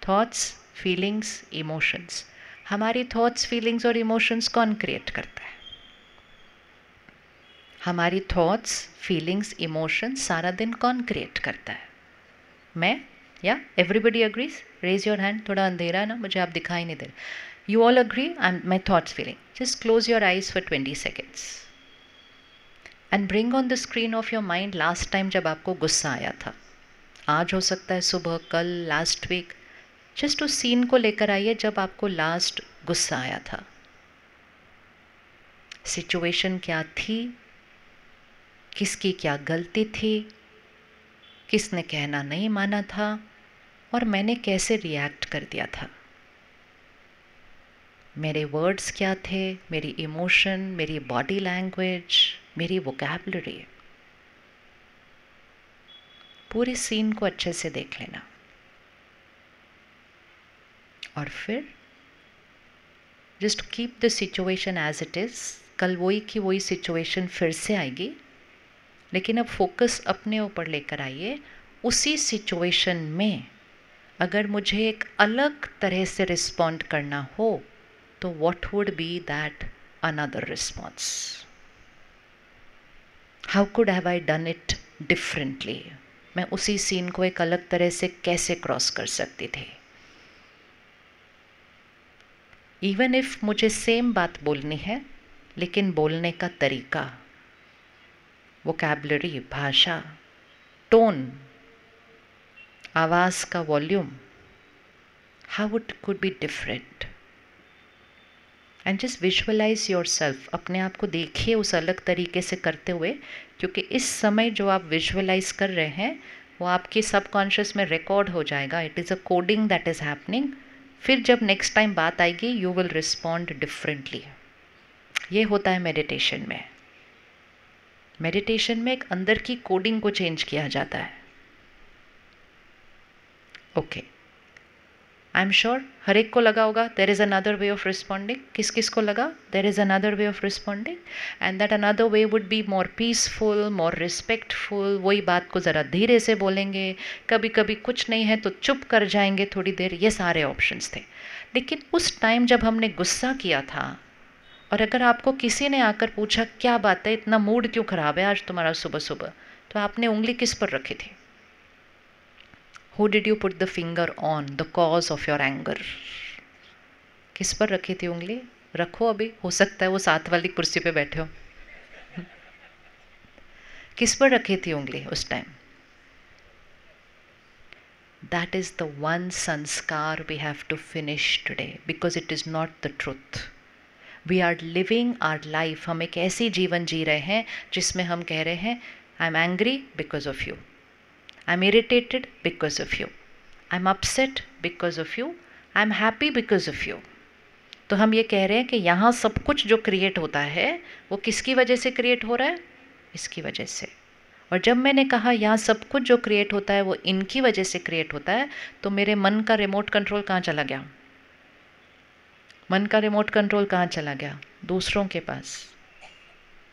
Thoughts, feelings, emotions. हमारी थॉट्स, फीलिंग्स और इमोशंस कौन क्रिएट करता है? हमारी थॉट्स, फीलिंग्स, इमोशंस सारा दिन कौन क्रिएट करता है? मैं या everybody agrees? Raise your hand. थोड़ा अंधेरा है ना, मुझे आप दिखाई नहीं दे रहे। You all agree? I am my thoughts, feeling. Just close your eyes for 20 seconds and bring on the screen of your mind last time जब आपको गुस्सा आया था। आज हो सकता है सुबह, कल, लास्ट वीक। जस्ट उस सीन को लेकर आइए जब आपको लास्ट गुस्सा आया था। सिचुएशन क्या थी, किसकी क्या गलती थी, किसने कहना नहीं माना था और मैंने कैसे रिएक्ट कर दिया था। मेरे वर्ड्स क्या थे, मेरी इमोशन, मेरी बॉडी लैंग्वेज, मेरी वोकैबुलरी। पूरे सीन को अच्छे से देख लेना और फिर just keep the situation as it is. कल वही की वही सिचुएशन फिर से आएगी, लेकिन अब फोकस अपने ऊपर लेकर आइए। उसी सिचुएशन में अगर मुझे एक अलग तरह से रिस्पॉन्ड करना हो तो what would be that another response? How could have I done it differently? मैं उसी सीन को एक अलग तरह से कैसे क्रॉस कर सकती थी? इवन इफ मुझे सेम बात बोलनी है, लेकिन बोलने का तरीका, वोकैबुलरी, भाषा, टोन, आवाज़ का volume, how it could be different. And just visualise yourself. अपने आप को देखिए उस अलग तरीके से करते हुए, क्योंकि इस समय जो आप विजुअलाइज कर रहे हैं वो आपकी सबकॉन्शियस में रिकॉर्ड हो जाएगा। It is a coding that is happening. फिर जब नेक्स्ट टाइम बात आएगी यू विल रिस्पॉन्ड डिफरेंटली। ये होता है मेडिटेशन में। मेडिटेशन में एक अंदर की कोडिंग को चेंज किया जाता है। ओके, आई एम श्योर हर एक को लगा होगा there is another way of responding. किस किस को लगा there is another way of responding? And that another way would be more peaceful, more respectful. वही बात को ज़रा धीरे से बोलेंगे, कभी कभी कुछ नहीं है तो चुप कर जाएंगे थोड़ी देर। ये सारे ऑप्शंस थे। लेकिन उस टाइम जब हमने गुस्सा किया था, और अगर आपको किसी ने आकर पूछा क्या बात है, इतना मूड क्यों ख़राब है आज तुम्हारा सुबह सुबह, तो आपने उंगली किस पर रखी थी? Who did you put the finger on, the cause of your anger? किस पर रखी थी उंगली? रखो अभी, हो सकता है वो साथ वाली कुर्सी पे बैठे हो। किस पर रखी थी उंगली उस time? That is the one sanskar we have to finish today, because it is not the truth. We are living our life. हम एक ऐसी जीवन जी रहे हैं जिसमें हम कह रहे हैं I am angry because of you. I'm irritated because of you. I'm upset because of you. I'm happy because of you. तो हम ये कह रहे हैं कि यहाँ सब कुछ जो क्रिएट होता है वो किसकी वजह से क्रिएट हो रहा है? इसकी वजह से। और जब मैंने कहा यहाँ सब कुछ जो क्रिएट होता है वो इनकी वजह से क्रिएट होता है, तो मेरे मन का रिमोट कंट्रोल कहाँ चला गया? मन का रिमोट कंट्रोल कहाँ चला गया? दूसरों के पास।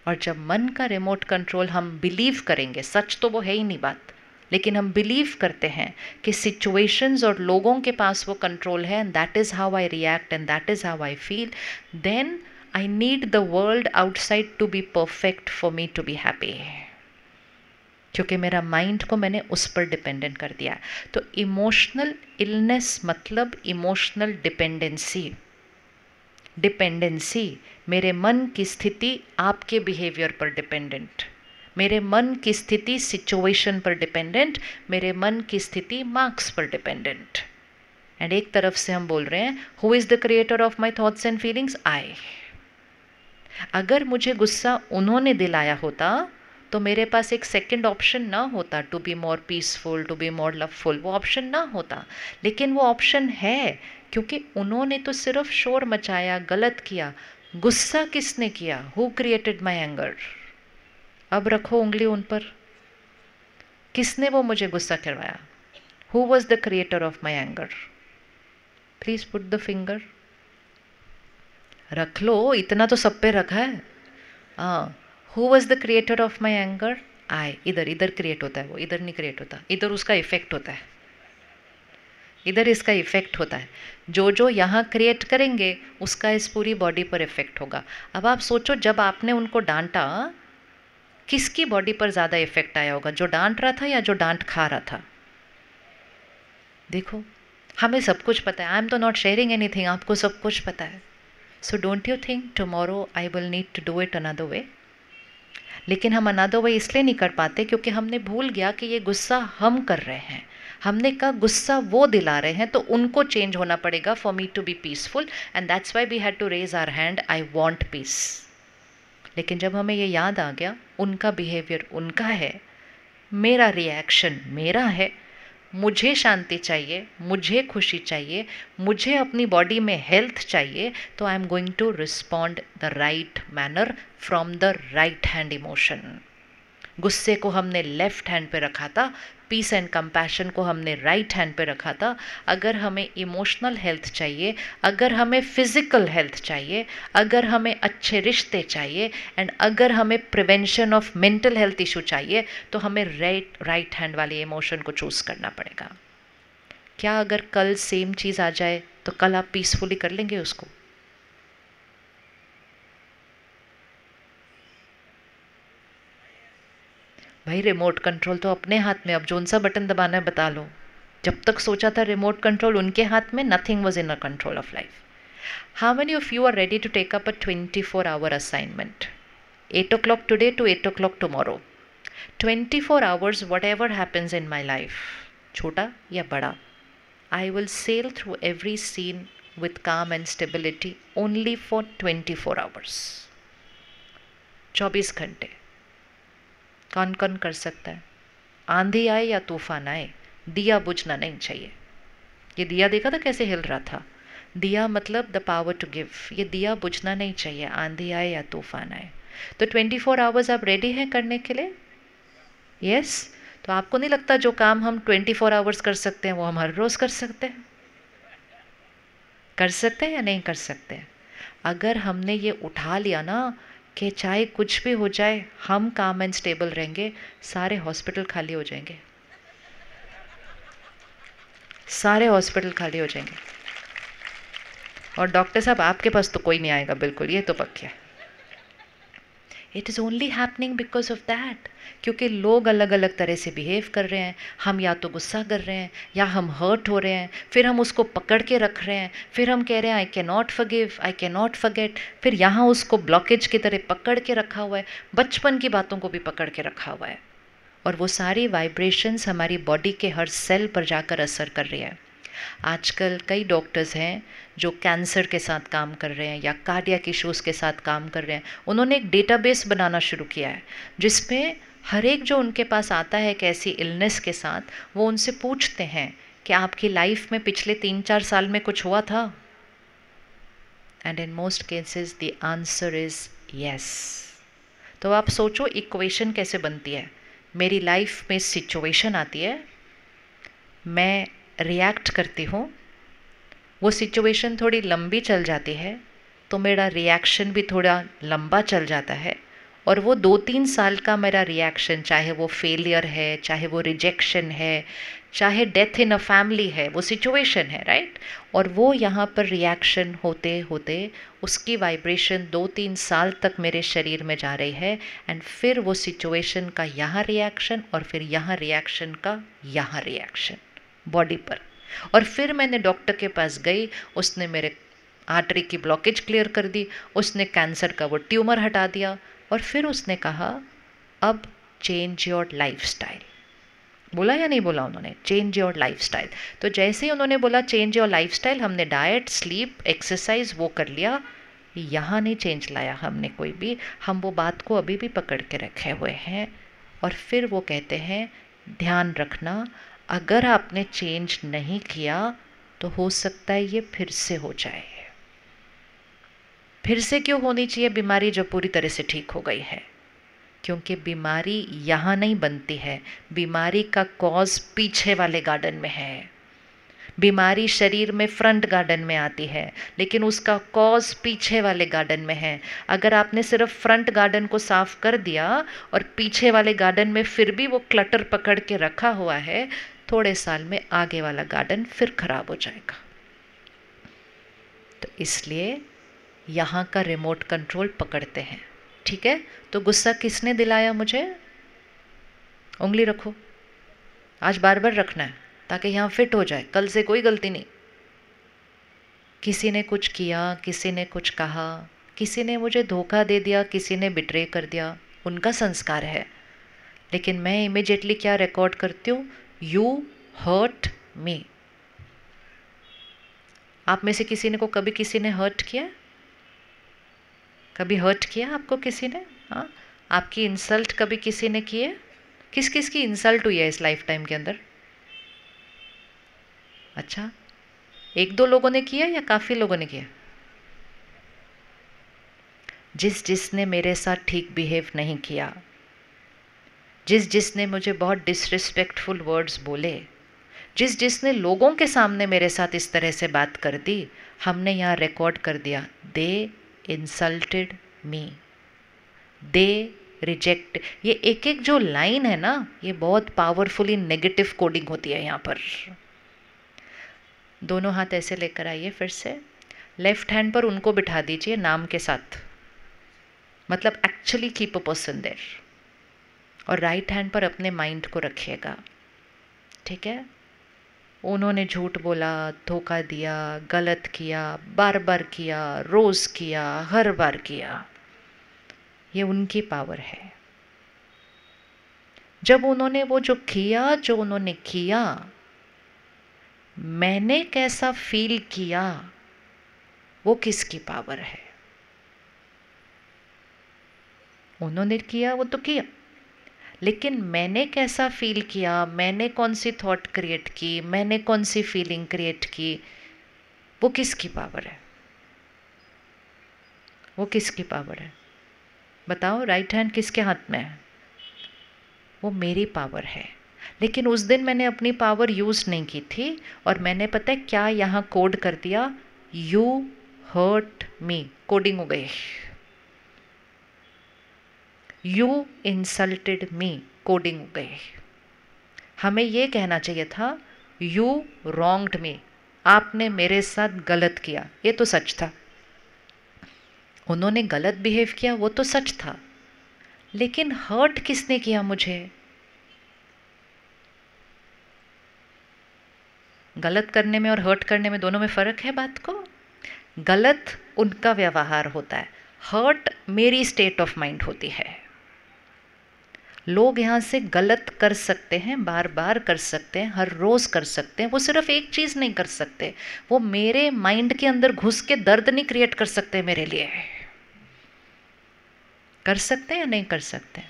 और जब मन का रिमोट कंट्रोल हम बिलीव करेंगे, सच तो वो है ही नहीं बात, लेकिन हम बिलीव करते हैं कि सिचुएशंस और लोगों के पास वो कंट्रोल है, and that is how I react and that is how I feel, then I need the world outside to be perfect for me to be happy. क्योंकि मेरा माइंड को मैंने उस पर डिपेंडेंट कर दिया। तो इमोशनल इलनेस मतलब इमोशनल डिपेंडेंसी। डिपेंडेंसी, मेरे मन की स्थिति आपके बिहेवियर पर डिपेंडेंट, मेरे मन की स्थिति सिचुएशन पर डिपेंडेंट, मेरे मन की स्थिति मार्क्स पर डिपेंडेंट। एंड एक तरफ से हम बोल रहे हैं who is the creator of my thoughts and feelings? I. अगर मुझे गुस्सा उन्होंने दिलाया होता तो मेरे पास एक सेकंड ऑप्शन ना होता, to be more peaceful, to be more loveful. वो ऑप्शन ना होता, लेकिन वो ऑप्शन है क्योंकि उन्होंने तो सिर्फ शोर मचाया, गलत किया। गुस्सा किसने किया? Who created my anger? अब रखो उंगली उन पर। किसने वो मुझे गुस्सा करवाया? Who was the creator of my anger? Please put the finger. रख लो, इतना तो सब पे रखा है। हाँ, who was the creator of my anger? I. इधर इधर क्रिएट होता है वो, इधर नहीं क्रिएट होता, इधर उसका इफेक्ट होता है। इधर इसका इफ़ेक्ट होता है। जो जो यहाँ क्रिएट करेंगे उसका इस पूरी बॉडी पर इफ़ेक्ट होगा। अब आप सोचो, जब आपने उनको डांटा, किसकी बॉडी पर ज़्यादा इफ़ेक्ट आया होगा, जो डांट रहा था या जो डांट खा रहा था? देखो, हमें सब कुछ पता है। आई एम तो नॉट शेयरिंग एनीथिंग, आपको सब कुछ पता है। So don't you think tomorrow I will need to do it another way? लेकिन हम अनदर वे इसलिए नहीं कर पाते क्योंकि हमने भूल गया कि ये गुस्सा हम कर रहे हैं। हमने कहा गुस्सा वो दिला रहे हैं तो उनको चेंज होना पड़ेगा for me to be peaceful, and that's why we had to raise our hand, I want peace. लेकिन जब हमें ये याद आ गया उनका बिहेवियर उनका है, मेरा रिएक्शन मेरा है, मुझे शांति चाहिए, मुझे खुशी चाहिए, मुझे अपनी बॉडी में हेल्थ चाहिए, तो I am going to respond the right manner from the right hand emotion. गुस्से को हमने लेफ्ट हैंड पे रखा था, पीस एंड कंपैशन को हमने राइट हैंड पे रखा था। अगर हमें इमोशनल हेल्थ चाहिए, अगर हमें फिजिकल हेल्थ चाहिए, अगर हमें अच्छे रिश्ते चाहिए, एंड अगर हमें prevention of mental health issue चाहिए, तो हमें राइट हैंड वाले इमोशन को चूज़ करना पड़ेगा। क्या अगर कल सेम चीज़ आ जाए तो कल आप पीसफुली कर लेंगे उसको? भाई रिमोट कंट्रोल तो अपने हाथ में, अब जोन सा बटन दबाना है बता लो। जब तक सोचा था रिमोट कंट्रोल उनके हाथ में, nothing was in a control of life. How many of you are ready to take up a 24 hour assignment? 8 o'clock today to 8 o'clock tomorrow, 24 hours, whatever happens in my life, छोटा या बड़ा, I will sail through every scene with calm and stability only for 24 hours. 24 घंटे। कौन कौन कर सकता है? आंधी आए या तूफान आए, दिया बुझना नहीं चाहिए। ये दिया देखा था कैसे हिल रहा था? दिया मतलब द पावर टू गिव। ये दिया बुझना नहीं चाहिए, आंधी आए या तूफान आए। तो 24 hours आप रेडी हैं करने के लिए? यस। तो आपको नहीं लगता जो काम हम 24 hours कर सकते हैं वो हम हर रोज़ कर सकते हैं? कर सकते हैं या नहीं कर सकते? अगर हमने ये उठा लिया ना कि चाहे कुछ भी हो जाए हम काम एंड स्टेबल रहेंगे, सारे हॉस्पिटल खाली हो जाएंगे। सारे हॉस्पिटल खाली हो जाएंगे और डॉक्टर साहब आपके पास तो कोई नहीं आएगा, बिल्कुल, ये तो पक्का है। It is only happening because of that, क्योंकि लोग अलग अलग तरह से बिहेव कर रहे हैं। हम या तो गुस्सा कर रहे हैं या हम हर्ट हो रहे हैं, फिर हम उसको पकड़ के रख रहे हैं, फिर हम कह रहे हैं I can not forgive, I can not forget, फिर यहाँ उसको ब्लॉकेज की तरह पकड़ के रखा हुआ है, बचपन की बातों को भी पकड़ के रखा हुआ है, और वो सारी वाइब्रेशंस हमारी बॉडी के हर सेल पर जाकर असर कर रही है। आजकल कई डॉक्टर्स हैं जो कैंसर के साथ काम कर रहे हैं या कार्डियक इश्यूज़ के साथ काम कर रहे हैं। उन्होंने एक डेटाबेस बनाना शुरू किया है जिसमें हर एक जो उनके पास आता है एक ऐसी इलनेस के साथ, वो उनसे पूछते हैं कि आपकी लाइफ में पिछले 3-4 साल में कुछ हुआ था? And in most cases the answer is yes. तो आप सोचो इक्वेशन कैसे बनती है। मेरी लाइफ में सिचुएशन आती है, मैं रिएक्ट करती हूँ, वो सिचुएशन थोड़ी लंबी चल जाती है तो मेरा रिएक्शन भी थोड़ा लंबा चल जाता है, और वो 2-3 साल का मेरा रिएक्शन, चाहे वो फेलियर है, चाहे वो रिजेक्शन है, चाहे डेथ इन अ फैमिली है, वो सिचुएशन है, राइट। और वो यहाँ पर रिएक्शन होते होते उसकी वाइब्रेशन 2-3 साल तक मेरे शरीर में जा रही है, एंड फिर वो सिचुएशन का यहाँ रिएक्शन और फिर यहाँ रिएक्शन का यहाँ रिएक्शन बॉडी पर। और फिर मैंने डॉक्टर के पास गई, उसने मेरे आर्टरी की ब्लॉकेज क्लियर कर दी, उसने कैंसर का वो ट्यूमर हटा दिया, और फिर उसने कहा अब चेंज योर लाइफस्टाइल। बोला या नहीं बोला उन्होंने? Change your lifestyle. तो जैसे ही उन्होंने बोला चेंज योर लाइफस्टाइल, हमने डाइट, स्लीप, एक्सरसाइज वो कर लिया। यहाँ नहीं चेंज लाया हमने कोई भी, हम वो बात को अभी भी पकड़ के रखे हुए हैं। और फिर वो कहते हैं ध्यान रखना, अगर आपने चेंज नहीं किया तो हो सकता है ये फिर से हो जाए। फिर से क्यों होनी चाहिए बीमारी जो पूरी तरह से ठीक हो गई है? क्योंकि बीमारी यहाँ नहीं बनती है, बीमारी का कॉज पीछे वाले गार्डन में है। बीमारी शरीर में फ्रंट गार्डन में आती है, लेकिन उसका कॉज पीछे वाले गार्डन में है। अगर आपने सिर्फ फ्रंट गार्डन को साफ कर दिया और पीछे वाले गार्डन में फिर भी वो क्लटर पकड़ के रखा हुआ है, थोड़े साल में आगे वाला गार्डन फिर खराब हो जाएगा। तो इसलिए यहाँ का रिमोट कंट्रोल पकड़ते हैं। ठीक है, तो गुस्सा किसने दिलाया मुझे? उंगली रखो, आज बार बार रखना है ताकि यहाँ फिट हो जाए, कल से कोई गलती नहीं। किसी ने कुछ किया, किसी ने कुछ कहा, किसी ने मुझे धोखा दे दिया, किसी ने बिट्रे कर दिया, उनका संस्कार है। लेकिन मैं इमिजिएटली क्या रिकॉर्ड करती हूँ? You hurt me. आप में से किसी ने को कभी किसी ने हर्ट किया? कभी हर्ट किया आपको किसी ने? हाँ, आपकी इंसल्ट कभी किसी ने की है? किस किस की इंसल्ट हुई है इस लाइफ टाइम के अंदर? अच्छा, एक दो लोगों ने किया या काफ़ी लोगों ने किया? जिसने मेरे साथ ठीक बिहेव नहीं किया, जिसने मुझे बहुत डिसरिस्पेक्टफुल वर्ड्स बोले, जिसने लोगों के सामने मेरे साथ इस तरह से बात कर दी, हमने यहाँ रिकॉर्ड कर दिया, दे इंसल्टेड मी, दे रिजेक्ट। ये एक एक जो लाइन है ना, ये बहुत पावरफुली नेगेटिव कोडिंग होती है यहाँ पर। दोनों हाथ ऐसे लेकर आइए, फिर से लेफ्ट हैंड पर उनको बिठा दीजिए नाम के साथ, मतलब actually keep a person there, और राइट हैंड पर अपने माइंड को रखिएगा। ठीक है, उन्होंने झूठ बोला, धोखा दिया, गलत किया, बार बार किया, रोज़ किया, हर बार किया, ये उनकी पावर है। जब उन्होंने वो जो किया, जो उन्होंने किया, मैंने कैसा फील किया, वो किसकी पावर है? उन्होंने किया वो तो किया, लेकिन मैंने कैसा फील किया, मैंने कौन सी थॉट क्रिएट की, मैंने कौन सी फीलिंग क्रिएट की, वो किसकी पावर है? वो किसकी पावर है? बताओ, राइट हैंड किसके हाथ में है? वो मेरी पावर है। लेकिन उस दिन मैंने अपनी पावर यूज़ नहीं की थी, और मैंने पता है क्या यहाँ कोड कर दिया? यू हर्ट मी, कोडिंग हो गई। यू इंसल्टेड मी, कोडिंग हो गई। हमें ये कहना चाहिए था, यू रॉन्ग्ड मी, आपने मेरे साथ गलत किया। ये तो सच था, उन्होंने गलत बिहेव किया, वो तो सच था, लेकिन हर्ट किसने किया मुझे? गलत करने में और हर्ट करने में दोनों में फ़र्क है बात को। गलत उनका व्यवहार होता है, हर्ट मेरी स्टेट ऑफ माइंड होती है। लोग यहाँ से गलत कर सकते हैं, बार बार कर सकते हैं, हर रोज़ कर सकते हैं, वो सिर्फ एक चीज़ नहीं कर सकते, वो मेरे माइंड के अंदर घुस के दर्द नहीं क्रिएट कर सकते मेरे लिए। कर सकते हैं या नहीं कर सकते?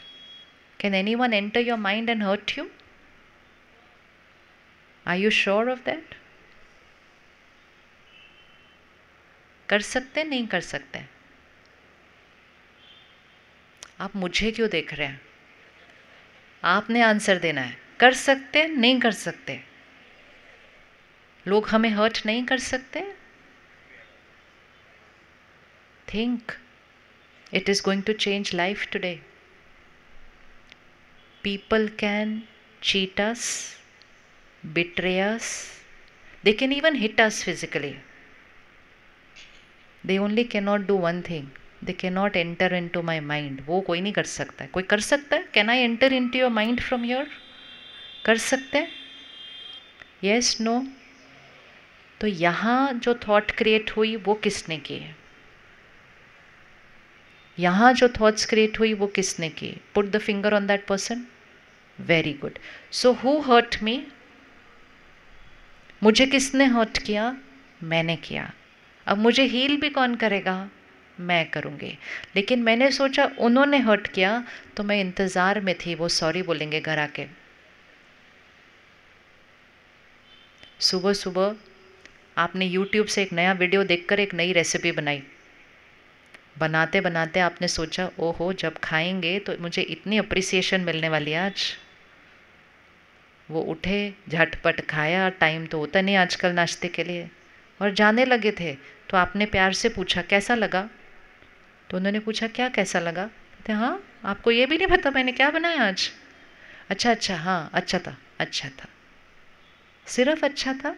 Can anyone enter your mind and hurt you? Are you sure of that? कर सकते हैं, नहीं कर सकते? आप मुझे क्यों देख रहे हैं? आपने आंसर देना है। कर सकते हैं, नहीं कर सकते? लोग हमें हर्ट नहीं कर सकते? Think, it is going to change life today. People can cheat us, betray us, they can even hit us physically. They only cannot do one thing, they cannot enter into my mind. वो कोई नहीं कर सकता है। कोई कर सकता है? Can I enter into your mind from here? कर सकते हैं? Yes, no? तो यहाँ जो थॉट क्रिएट हुई वो किसने की है? यहाँ जो थॉट्स क्रिएट हुई वो किसने की? Put the finger on that person. Very good. So who hurt me? मुझे किसने हर्ट किया? मैंने किया। अब मुझे हील भी कौन करेगा? मैं करूँगी। लेकिन मैंने सोचा उन्होंने हर्ट किया, तो मैं इंतज़ार में थी वो सॉरी बोलेंगे घर आके। सुबह सुबह आपने YouTube से एक नया वीडियो देखकर एक नई रेसिपी बनाई, बनाते बनाते आपने सोचा ओहो जब खाएंगे तो मुझे इतनी अप्रिसिएशन मिलने वाली है आज। वो उठे, झटपट खाया, टाइम तो होता नहीं आजकल नाश्ते के लिए, और जाने लगे थे। तो आपने प्यार से पूछा कैसा लगा? तो उन्होंने पूछा क्या कैसा लगा? कहते हाँ, आपको ये भी नहीं पता मैंने क्या बनाया आज? अच्छा अच्छा, हाँ अच्छा था, अच्छा था। सिर्फ अच्छा था?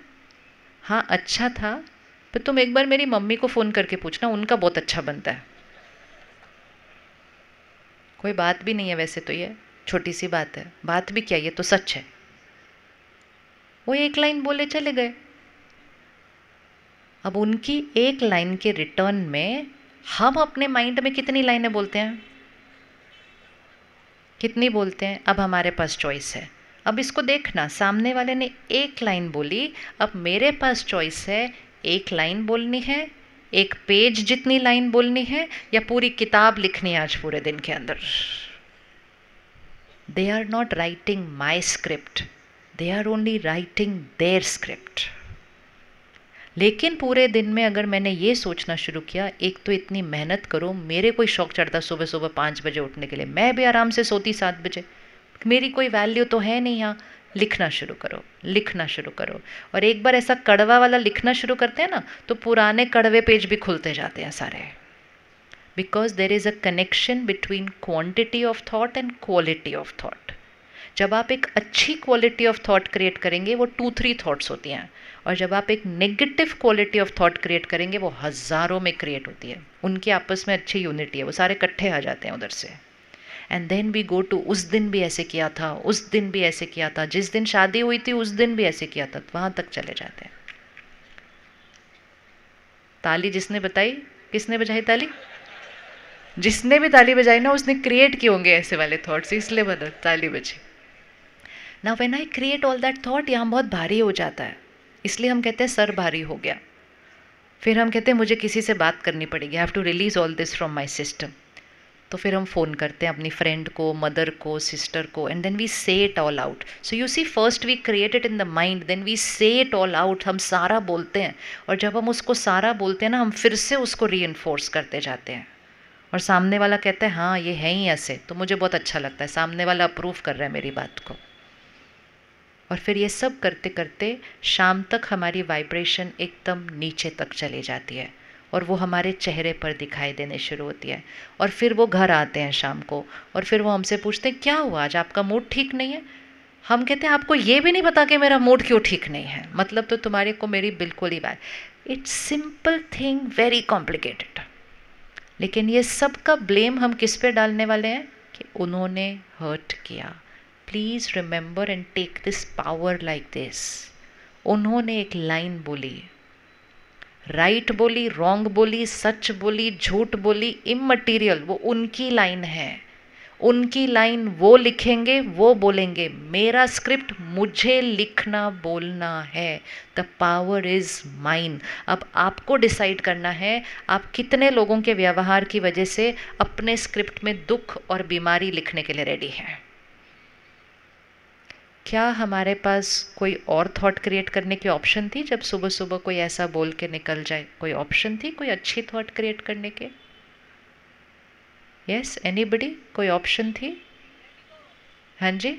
हाँ अच्छा था, पर तुम एक बार मेरी मम्मी को फ़ोन करके पूछना, उनका बहुत अच्छा बनता है। कोई बात भी नहीं है वैसे तो, ये छोटी सी बात है, बात भी क्या, ये तो सच है। वो एक लाइन बोले चले गए। अब उनकी एक लाइन के रिटर्न में हम अपने माइंड में कितनी लाइनें बोलते हैं, कितनी बोलते हैं? अब हमारे पास चॉइस है। अब इसको देखना, सामने वाले ने एक लाइन बोली, अब मेरे पास चॉइस है, एक लाइन बोलनी है, एक पेज जितनी लाइन बोलनी है, या पूरी किताब लिखनी है आज पूरे दिन के अंदर। They are not writing my script, they are only writing their script. लेकिन पूरे दिन में अगर मैंने ये सोचना शुरू किया, एक तो इतनी मेहनत करो, मेरे कोई शौक चढ़ता सुबह सुबह 5 बजे उठने के लिए, मैं भी आराम से सोती 7 बजे, मेरी कोई वैल्यू तो है नहीं यहाँ। लिखना शुरू करो, लिखना शुरू करो। और एक बार ऐसा कड़वा वाला लिखना शुरू करते हैं ना, तो पुराने कड़वे पेज भी खुलते जाते हैं सारे। Because there is a connection between quantity of thought and quality of thought. जब आप एक अच्छी क्वालिटी ऑफ थॉट क्रिएट करेंगे, वो 2-3 थॉट्स होती हैं, और जब आप एक negative quality of thought create करेंगे, वो हज़ारों में क्रिएट होती है। उनकी आपस में अच्छी यूनिटी है, वो सारे इकट्ठे आ जाते हैं उधर से। And then we go to, उस दिन भी ऐसे किया था, उस दिन भी ऐसे किया था, जिस दिन शादी हुई थी उस दिन भी ऐसे किया था, वहाँ तक चले जाते हैं। ताली जिसने बताई, किसने बजाई ताली? जिसने भी ताली बजाई ना, उसने क्रिएट किए होंगे ऐसे वाले थॉट्स, इसलिए बता ताली बजी। Now when I create all that thought, यहाँ बहुत भारी हो जाता है, इसलिए हम कहते हैं सर भारी हो गया। फिर हम कहते हैं मुझे किसी से बात करनी पड़ेगी, I have to release all this from my system. तो फिर हम फ़ोन करते हैं अपनी फ्रेंड को, मदर को, सिस्टर को, and then we say it all out. So you see, first we create it in the mind, then we say it all out. हम सारा बोलते हैं, और जब हम उसको सारा बोलते हैं ना, हम फिर से उसको री इन्फोर्स करते जाते हैं। और सामने वाला कहता है हाँ ये है ही ऐसे, तो मुझे बहुत अच्छा लगता है, सामने वाला अप्रूव कर रहा है मेरी बात को। और फिर ये सब करते करते शाम तक हमारी वाइब्रेशन एकदम नीचे तक चली जाती है, और वो हमारे चेहरे पर दिखाई देने शुरू होती है। और फिर वो घर आते हैं शाम को, और फिर वो हमसे पूछते हैं क्या हुआ, आज आपका मूड ठीक नहीं है? हम कहते हैं आपको ये भी नहीं पता कि मेरा मूड क्यों ठीक नहीं है, मतलब तो तुम्हारे को मेरी बिल्कुल ही बात। It's simple thing, very complicated. लेकिन ये सब का ब्लेम हम किस पे डालने वाले हैं कि उन्होंने हर्ट किया। Please remember and take this power like this. उन्होंने एक लाइन बोली, राइट बोली, रॉन्ग बोली, सच बोली, झूठ बोली, इममटीरियल, वो उनकी लाइन है, उनकी लाइन वो लिखेंगे, वो बोलेंगे। मेरा स्क्रिप्ट मुझे लिखना बोलना है। The power is mine. अब आपको डिसाइड करना है आप कितने लोगों के व्यवहार की वजह से अपने स्क्रिप्ट में दुख और बीमारी लिखने के लिए रेडी हैं। क्या हमारे पास कोई और थॉट क्रिएट करने की ऑप्शन थी जब सुबह सुबह कोई ऐसा बोल के निकल जाए? कोई ऑप्शन थी कोई अच्छी थॉट क्रिएट करने के? Yes, anybody? कोई ऑप्शन थी? हाँ जी,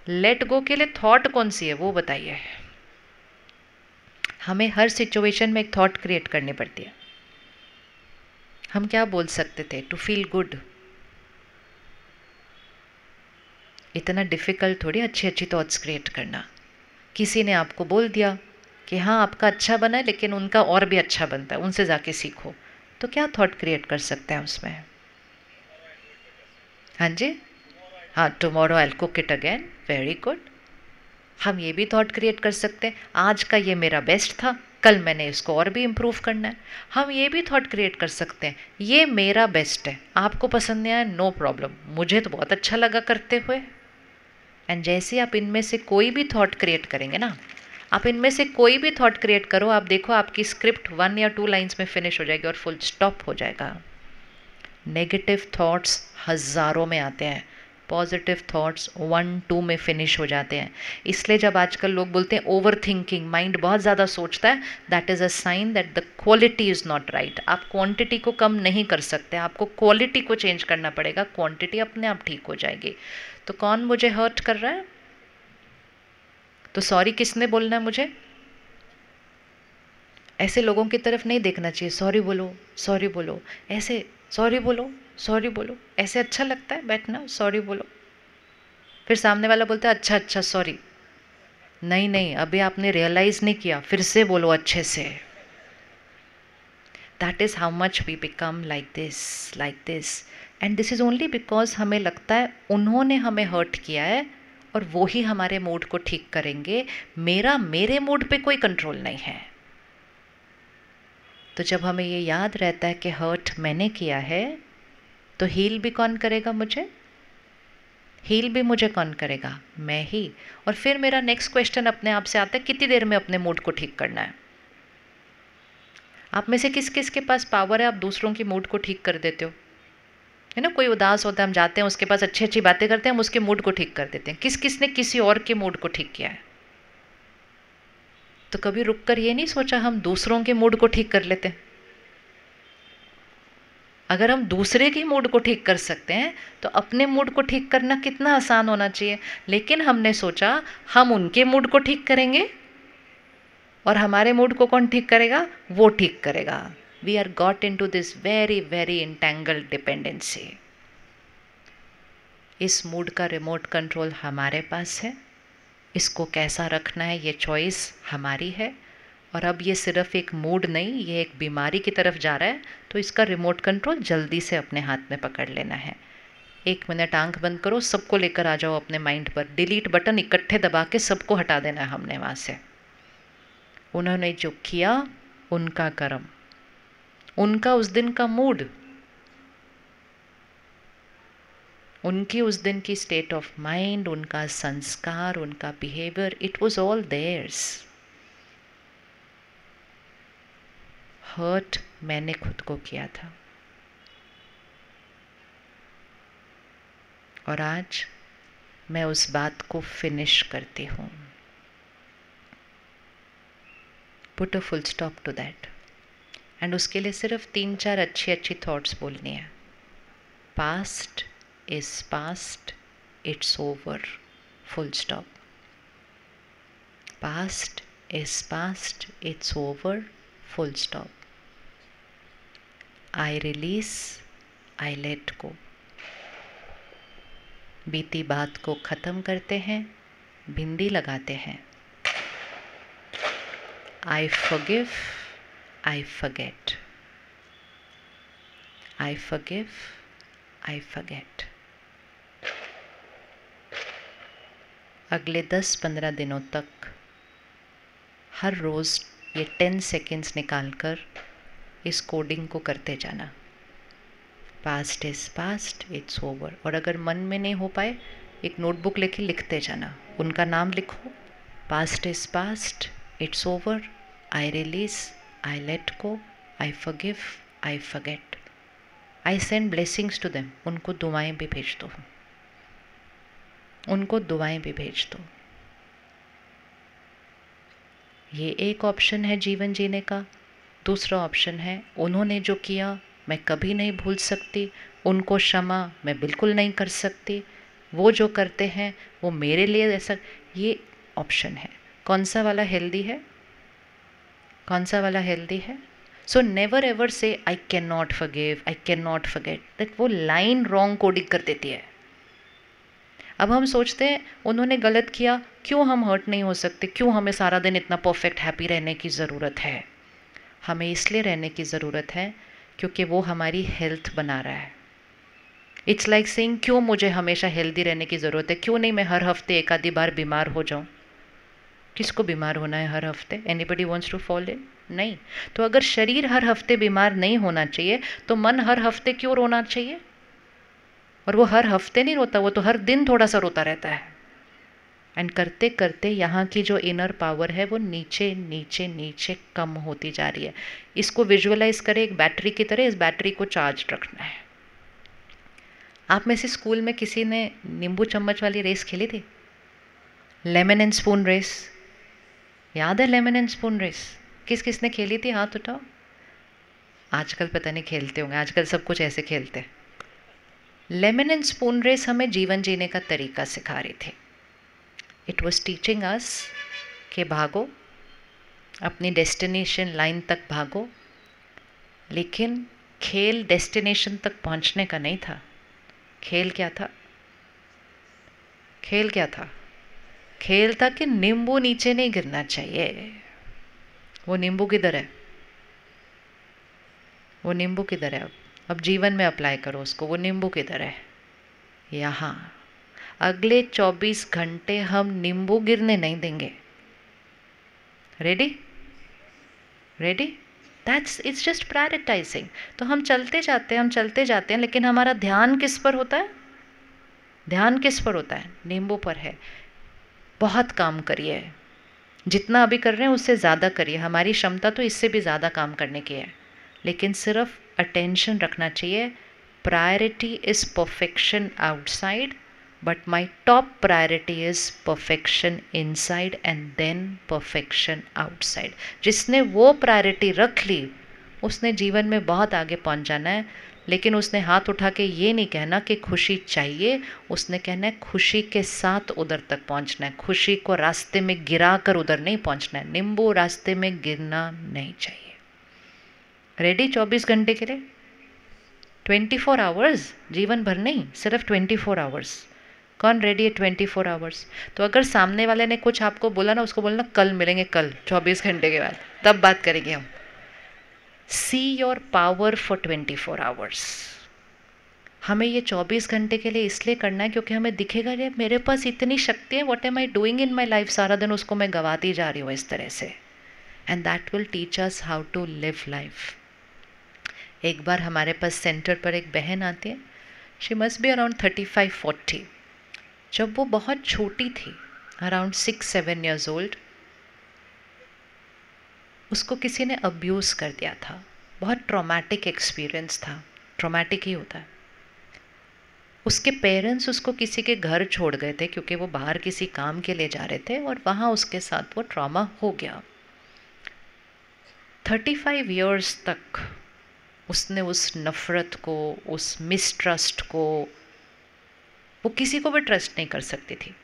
लेट गो के लिए थॉट कौन सी है वो बताइए। हमें हर सिचुएशन में एक थॉट क्रिएट करनी पड़ती है। हम क्या बोल सकते थे? To feel good. इतना डिफ़िकल्ट थोड़ी अच्छी अच्छी थॉट्स क्रिएट करना। किसी ने आपको बोल दिया कि हाँ आपका अच्छा बना है, लेकिन उनका और भी अच्छा बनता है, उनसे जाके सीखो, तो क्या थॉट क्रिएट कर सकते हैं उसमें? हाँ जी, हाँ, tomorrow I will cook it again, very good. हम ये भी थॉट क्रिएट कर सकते हैं, आज का ये मेरा बेस्ट था, कल मैंने इसको और भी इम्प्रूव करना है। हम ये भी थॉट क्रिएट कर सकते हैं, ये मेरा बेस्ट है, आपको पसंद नहीं आया नो प्रॉब्लम, मुझे तो बहुत अच्छा लगा करते हुए। एंड जैसे आप इनमें से कोई भी थॉट क्रिएट करेंगे ना, आप इनमें से कोई भी थॉट क्रिएट करो, आप देखो आपकी स्क्रिप्ट 1 या 2 लाइन्स में फिनिश हो जाएगी और फुल स्टॉप हो जाएगा। नेगेटिव थॉट्स हज़ारों में आते हैं, पॉजिटिव थॉट्स 1-2 में फिनिश हो जाते हैं। इसलिए जब आजकल लोग बोलते हैं ओवर थिंकिंग, माइंड बहुत ज़्यादा सोचता है, that is a sign that the quality is not right. आप क्वांटिटी को कम नहीं कर सकते, आपको क्वालिटी को चेंज करना पड़ेगा, क्वांटिटी अपने आप ठीक हो जाएगी। तो कौन मुझे हर्ट कर रहा है, तो सॉरी किसने बोलना है मुझे? ऐसे लोगों की तरफ नहीं देखना चाहिए, सॉरी बोलो, सॉरी बोलो, ऐसे सॉरी बोलो, सॉरी बोलो, ऐसे अच्छा लगता है बैठना, सॉरी बोलो। फिर सामने वाला बोलता है अच्छा अच्छा सॉरी, नहीं नहीं, अभी आपने रियलाइज नहीं किया, फिर से बोलो अच्छे से। That is how much we become like this and this is only because हमें लगता है उन्होंने हमें हर्ट किया है और वो ही हमारे मूड को ठीक करेंगे, मेरे मूड पे कोई कंट्रोल नहीं है। तो जब हमें ये याद रहता है कि हर्ट मैंने किया है, तो हील भी कौन करेगा मुझे? हील भी मुझे कौन करेगा? मैं ही। और फिर मेरा नेक्स्ट क्वेश्चन अपने आप से आता है, कितनी देर में अपने मूड को ठीक करना है? आप में से किस किस के पास पावर है आप दूसरों की मूड को ठीक कर देते हो? है ना, कोई उदास होता है, हम जाते हैं उसके पास, अच्छी अच्छी बातें करते हैं, हम उसके मूड को ठीक कर देते हैं। किस किस ने किसी और के मूड को ठीक किया है? तो कभी रुक कर ये नहीं सोचा हम दूसरों के मूड को ठीक कर लेते हैं? अगर हम दूसरे की मूड को ठीक कर सकते हैं तो अपने मूड को ठीक करना कितना आसान होना चाहिए। लेकिन हमने सोचा हम उनके मूड को ठीक करेंगे और हमारे मूड को कौन ठीक करेगा? वो ठीक करेगा। We are got into this very very entangled dependency. इस मूड का रिमोट कंट्रोल हमारे पास है, इसको कैसा रखना है ये चॉइस हमारी है। और अब ये सिर्फ एक मूड नहीं, ये एक बीमारी की तरफ जा रहा है, तो इसका रिमोट कंट्रोल जल्दी से अपने हाथ में पकड़ लेना है। 1 मिनट आंख बंद करो, सबको लेकर आ जाओ अपने माइंड पर, डिलीट बटन इकट्ठे दबा के सबको हटा देना है हमने वहाँ से। उन्होंने जो किया उनका कर्म, उनका उस दिन का मूड, उनकी उस दिन की स्टेट ऑफ माइंड, उनका संस्कार, उनका behaviour, it was all theirs. Hurt मैंने खुद को किया था। और आज मैं उस बात को फिनिश करती हूँ। Put a full stop to that. And उसके लिए सिर्फ 3-4 अच्छी अच्छी थॉट्स बोलनी है। Past is past, it's over, full stop. Past is past, it's over, full stop. I release, I let go. बीती बात को ख़त्म करते हैं, बिंदी लगाते हैं। I forgive, I forget. I forgive, I forget. अगले 10-15 दिनों तक हर रोज़ ये 10 सेकेंड्स निकाल कर इस कोडिंग को करते जाना। Past is past, it's over. और अगर मन में नहीं हो पाए, एक नोटबुक लेके लिखते जाना, उनका नाम लिखो। Past is past, it's over, I release, I let go, I forgive, I forget. I send blessings to them. उनको दुआएं भी भेज दो, उनको दुआएं भी भेज दो। ये एक ऑप्शन है जीवन जीने का। दूसरा ऑप्शन है, उन्होंने जो किया मैं कभी नहीं भूल सकती, उनको क्षमा मैं बिल्कुल नहीं कर सकती, वो जो करते हैं वो मेरे लिए ऐसा। ये ऑप्शन है। कौन सा वाला हेल्दी है? कौन सा वाला हेल्दी है? सो नेवर एवर से I can not forgive, I can not forget. That वो लाइन रॉन्ग कोडिंग कर देती है। अब हम सोचते हैं उन्होंने गलत किया, क्यों हम हर्ट नहीं हो सकते? क्यों हमें सारा दिन इतना परफेक्ट हैप्पी रहने की ज़रूरत है? हमें इसलिए रहने की ज़रूरत है क्योंकि वो हमारी हेल्थ बना रहा है। इट्स लाइक सेइंग, क्यों मुझे हमेशा हेल्दी रहने की ज़रूरत है? क्यों नहीं मैं हर हफ्ते एक आधी बार बीमार हो जाऊँ? किसको बीमार होना है हर हफ्ते? Anybody wants to fall in? नहीं। तो अगर शरीर हर हफ्ते बीमार नहीं होना चाहिए, तो मन हर हफ्ते क्यों रोना चाहिए? और वो हर हफ्ते नहीं रोता, वो तो हर दिन थोड़ा सा रोता रहता है। एंड करते करते यहाँ की जो इनर पावर है वो नीचे नीचे नीचे कम होती जा रही है। इसको विजुअलाइज करें एक बैटरी की तरह, इस बैटरी को चार्ज रखना है। आप में से स्कूल में किसी ने नींबू चम्मच वाली रेस खेली थी? लेमन एंड स्पून रेस, याद है? लेमन एंड स्पून रेस किस किस ने खेली थी? हाथ उठाओ। आजकल पता नहीं खेलते होंगे, आजकल सब कुछ ऐसे खेलते हैं। लेमन एंड स्पून रेस हमें जीवन जीने का तरीका सिखा रही थी। इट वॉज टीचिंग अस कि भागो, अपनी डेस्टिनेशन लाइन तक भागो, लेकिन खेल डेस्टिनेशन तक पहुंचने का नहीं था। खेल क्या था? खेल क्या था? खेल था कि नींबू नीचे नहीं गिरना चाहिए। वो नींबू किधर है? वो नींबू किधर है? अब जीवन में अप्लाई करो उसको। वो नींबू किधर है? यहाँ। अगले 24 घंटे हम नींबू गिरने नहीं देंगे। Ready? Ready? That's it's just prioritising. तो हम चलते जाते हैं, हम चलते जाते हैं, लेकिन हमारा ध्यान किस पर होता है? ध्यान किस पर होता है? नींबू पर है। बहुत काम करिए, जितना अभी कर रहे हैं उससे ज़्यादा करिए। हमारी क्षमता तो इससे भी ज़्यादा काम करने की है, लेकिन सिर्फ अटेंशन रखना चाहिए। Priority is perfection outside, but my top priority is perfection inside and than perfection outside. जिसने वो प्रायोरिटी रख ली उसने जीवन में बहुत आगे पहुंच जाना है। लेकिन उसने हाथ उठा के ये नहीं कहना कि खुशी चाहिए, उसने कहना है खुशी के साथ उधर तक पहुंचना है। खुशी को रास्ते में गिरा कर उधर नहीं पहुंचना है। नींबू रास्ते में गिरना नहीं चाहिए। रेडी 24 घंटे के लिए? 24 आवर्स, जीवन भर नहीं, सिर्फ 24 आवर्स। कौन रेडी है 24 आवर्स? तो अगर सामने वाले ने कुछ आपको बोला ना, उसको बोलना कल मिलेंगे, कल 24 घंटे के बाद, तब बात करेंगे हम। See your power for 24 hours. हमें ये 24 घंटे के लिए इसलिए करना है क्योंकि हमें दिखेगा ये मेरे पास इतनी शक्ति है, what am I doing in my life, सारा दिन उसको मैं गवाती जा रही हूँ इस तरह से। And that will teach us how to live life. एक बार हमारे पास सेंटर पर एक बहन आती है, शी मस्ट बी अराउंड 35-40। जब वो बहुत छोटी थी, अराउंड 6-7 ईयर्स ओल्ड, उसको किसी ने अब्यूज़ कर दिया था। बहुत ट्रॉमेटिक एक्सपीरियंस था, ट्रॉमेटिक ही होता है। उसके पेरेंट्स उसको किसी के घर छोड़ गए थे क्योंकि वो बाहर किसी काम के लिए जा रहे थे, और वहाँ उसके साथ वो ट्रॉमा हो गया। 35 इयर्स तक उसने उस नफ़रत को, उस मिसट्रस्ट को, वो किसी को भी ट्रस्ट नहीं कर सकती थी।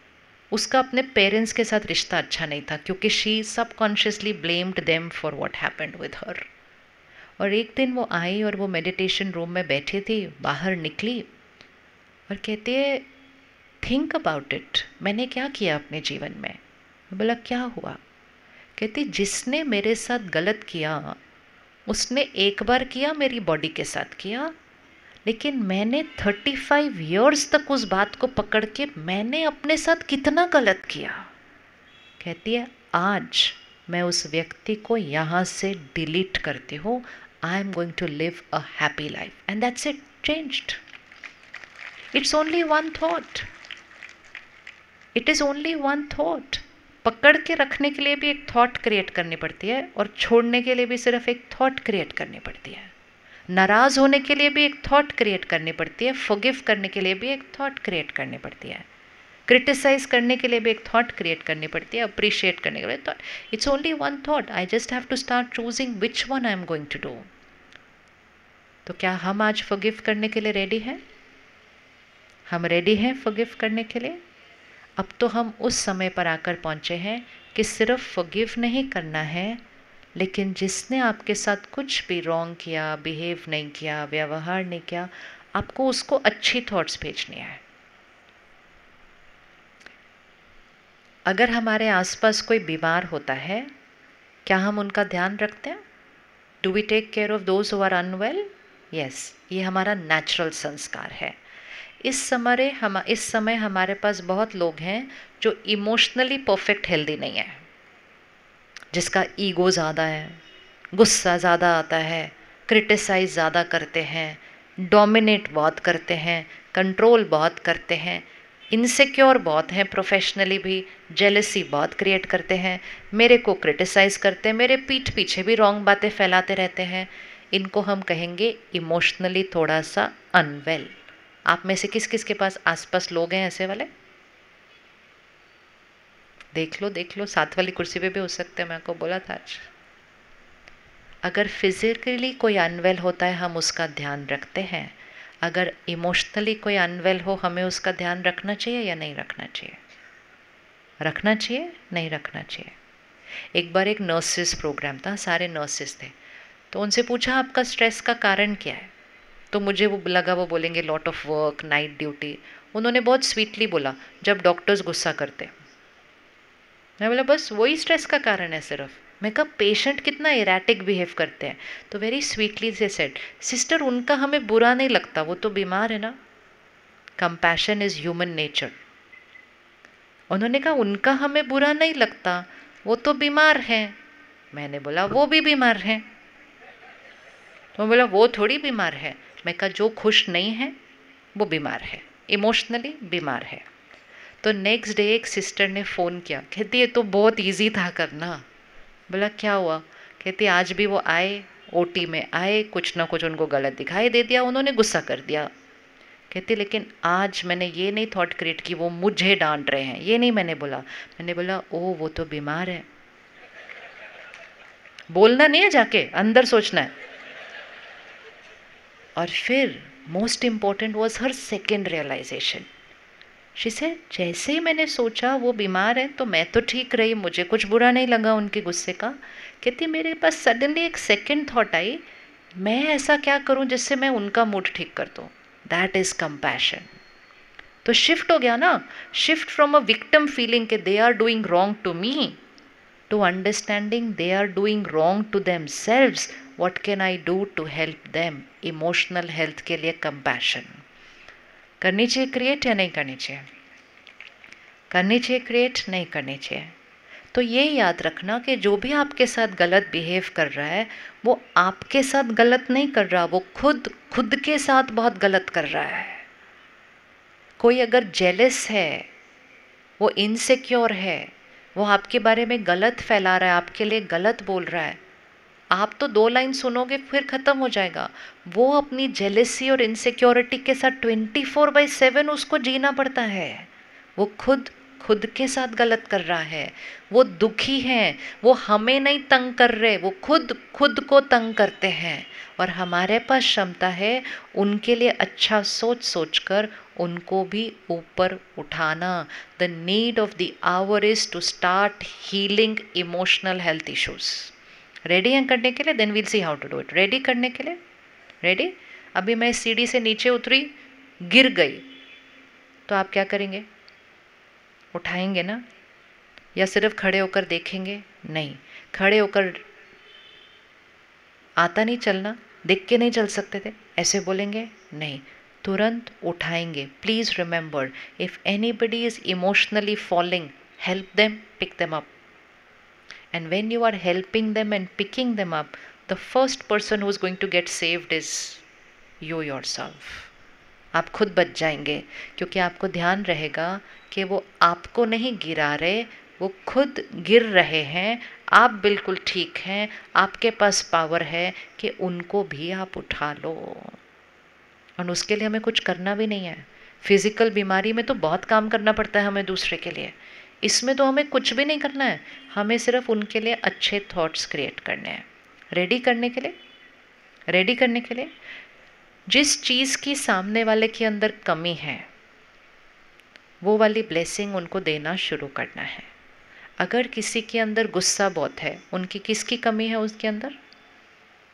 उसका अपने पेरेंट्स के साथ रिश्ता अच्छा नहीं था क्योंकि she subconsciously blamed them for what happened with her. और एक दिन वो आई और वो मेडिटेशन रूम में बैठी थी, बाहर निकली और कहती है थिंक अबाउट इट, मैंने क्या किया अपने जीवन में? मैं बोला क्या हुआ? कहती जिसने मेरे साथ गलत किया उसने एक बार किया, मेरी बॉडी के साथ किया, लेकिन मैंने 35 इयर्स तक उस बात को पकड़ के मैंने अपने साथ कितना गलत किया। कहती है आज मैं उस व्यक्ति को यहाँ से डिलीट करती हूँ। I am going to live a happy life and that's it, changed. It's only one thought, it is only one thought. पकड़ के रखने के लिए भी एक थॉट क्रिएट करनी पड़ती है और छोड़ने के लिए भी सिर्फ एक थॉट क्रिएट करनी पड़ती है। नाराज़ होने के लिए भी एक थॉट क्रिएट करनी पड़ती है, फॉरगिव करने के लिए भी एक थॉट क्रिएट करनी पड़ती है, क्रिटिसाइज करने के लिए भी एक थॉट क्रिएट करनी पड़ती है, अप्रिशिएट करने के लिए thought. It's only one thought, I just have to start choosing which one I am going to do. तो क्या हम आज फॉरगिव करने के लिए रेडी हैं? हम रेडी हैं फॉरगिव करने के लिए? अब तो हम उस समय पर आकर पहुँचे हैं कि सिर्फ फॉरगिव नहीं करना है, लेकिन जिसने आपके साथ कुछ भी रॉन्ग किया, बिहेव नहीं किया, व्यवहार नहीं किया, आपको उसको अच्छी थॉट्स भेजनी है। अगर हमारे आसपास कोई बीमार होता है, क्या हम उनका ध्यान रखते हैं? Do we take care of those who are unwell? Yes, ये हमारा नेचुरल संस्कार है। इस समय हमारे पास बहुत लोग हैं जो इमोशनली परफेक्ट हेल्दी नहीं है, जिसका ईगो ज़्यादा है, गुस्सा ज़्यादा आता है, क्रिटिसाइज़ ज़्यादा करते हैं, डोमिनेट बहुत करते हैं, कंट्रोल बहुत करते हैं, इनसिक्योर बहुत हैं, प्रोफेशनली भी जेलसी बहुत क्रिएट करते हैं, मेरे को क्रिटिसाइज़ करते हैं, मेरे पीठ पीछे भी रॉन्ग बातें फैलाते रहते हैं। इनको हम कहेंगे इमोशनली थोड़ा सा अनवेल। आप में से किस किस के पास आसपास लोग हैं ऐसे वाले? देख लो, साथ वाली कुर्सी पे भी हो सकते हैं, मैं आपको बोला था आज। अगर फिजिकली कोई अनवेल होता है हम उसका ध्यान रखते हैं, अगर इमोशनली कोई अनवेल हो हमें उसका ध्यान रखना चाहिए या नहीं रखना चाहिए? रखना चाहिए, नहीं रखना चाहिए? एक बार एक नर्सेस प्रोग्राम था, सारे नर्सेस थे, तो उनसे पूछा आपका स्ट्रेस का कारण क्या है? तो मुझे वो लगा वो बोलेंगे lot of work, night duty. उन्होंने बहुत स्वीटली बोला जब डॉक्टर्स गुस्सा करते। मैं बोला बस वही स्ट्रेस का कारण है सिर्फ। मैं कहा पेशेंट कितना इरेटिक बिहेव करते हैं, तो वेरी स्वीटली से सेड, सिस्टर उनका हमें बुरा नहीं लगता, वो तो बीमार है ना, कंपैशन इज ह्यूमन नेचर। उन्होंने कहा उनका हमें बुरा नहीं लगता, वो तो बीमार हैं। मैंने बोला वो भी बीमार हैं। तो बोला वो थोड़ी बीमार है। मैं कहा जो खुश नहीं है वो बीमार है, इमोशनली बीमार है। तो नेक्स्ट डे एक सिस्टर ने फ़ोन किया, कहती ये तो बहुत इजी था करना। बोला क्या हुआ? कहती आज भी वो आए, ओटी में आए, कुछ ना कुछ उनको गलत दिखाई दे दिया, उन्होंने गुस्सा कर दिया। कहती लेकिन आज मैंने ये नहीं थॉट क्रिएट की वो मुझे डांट रहे हैं, ये नहीं मैंने बोला। मैंने बोला ओ वो तो बीमार है। बोलना नहीं है, जाके अंदर सोचना है। और फिर most important was her second realization. She said जैसे ही मैंने सोचा वो बीमार है तो मैं तो ठीक रही, मुझे कुछ बुरा नहीं लगा उनके गुस्से का। कहती मेरे पास सडनली एक सेकेंड थॉट आई, मैं ऐसा क्या करूं जिससे मैं उनका मूड ठीक कर दूं। That is compassion. तो शिफ्ट हो गया ना, shift from a victim feeling के they are doing wrong to me to understanding they are doing wrong to themselves, what can I do to help them. Emotional health के लिए कंपैशन करनी चाहिए क्रिएट या नहीं करनी चाहिए? करनी चाहिए क्रिएट, नहीं करनी चाहिए। तो ये याद रखना कि जो भी आपके साथ गलत बिहेव कर रहा है वो आपके साथ गलत नहीं कर रहा, वो खुद के साथ बहुत गलत कर रहा है। कोई अगर जेलस है, वो इनसिक्योर है, वो आपके बारे में गलत फैला रहा है, आपके लिए गलत बोल रहा है, आप तो 2 लाइन सुनोगे फिर ख़त्म हो जाएगा। वो अपनी जेलेसी और इनसिक्योरिटी के साथ 24/7 उसको जीना पड़ता है। वो खुद के साथ गलत कर रहा है, वो दुखी हैं, वो हमें नहीं तंग कर रहे, वो खुद को तंग करते हैं। और हमारे पास क्षमता है उनके लिए अच्छा सोच कर उनको भी ऊपर उठाना। The need of the hour is to start healing emotional health issues. Ready हैं करने के लिए? Then we'll see how to do it. Ready करने के लिए? रेडी? अभी मैं सीढ़ी से नीचे उतरी, गिर गई, तो आप क्या करेंगे? उठाएंगे ना? या सिर्फ खड़े होकर देखेंगे? नहीं, खड़े होकर आता नहीं चलना, देख के नहीं चल सकते थे, ऐसे बोलेंगे? नहीं, तुरंत उठाएंगे। Please remember, if anybody is emotionally falling, help them, pick them up. And when you are helping them and picking them up, the first person who is going to get saved is you yourself. आप खुद बच जाएंगे, क्योंकि आपको ध्यान रहेगा कि वो आपको नहीं गिरा रहे, वो खुद गिर रहे हैं। आप बिल्कुल ठीक हैं, आपके पास पावर है कि उनको भी आप उठा लो। और उसके लिए हमें कुछ करना भी नहीं है। फिज़िकल बीमारी में तो बहुत काम करना पड़ता है हमें दूसरे के लिए, इसमें तो हमें कुछ भी नहीं करना है, हमें सिर्फ उनके लिए अच्छे थॉट्स क्रिएट करने हैं। रेडी करने के लिए? रेडी करने के लिए जिस चीज़ की सामने वाले के अंदर कमी है वो वाली ब्लेसिंग उनको देना शुरू करना है। अगर किसी के अंदर गुस्सा बहुत है, उनकी किसकी कमी है उसके अंदर?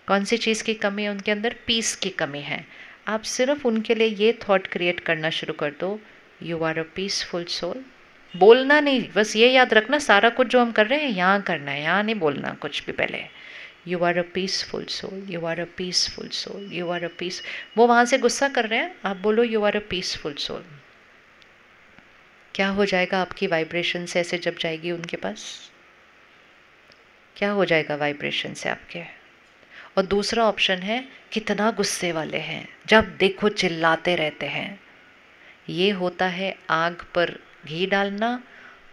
कौन सी चीज़ की कमी है उनके अंदर? पीस की कमी है। आप सिर्फ उनके लिए ये थॉट क्रिएट करना शुरू कर दो, you are a peaceful soul. बोलना नहीं, बस ये याद रखना सारा कुछ जो हम कर रहे हैं यहाँ करना है, यहाँ नहीं बोलना कुछ भी पहले। You are a peaceful soul, you are a peaceful soul, you are a peace. वो वहाँ से गुस्सा कर रहे हैं, आप बोलो you are a peaceful soul. क्या हो जाएगा आपकी वाइब्रेशन से ऐसे जब जाएगी उनके पास? क्या हो जाएगा वाइब्रेशन से आपके? और दूसरा ऑप्शन है, कितना गुस्से वाले हैं, जब देखो चिल्लाते रहते हैं। ये होता है आग पर घी डालना,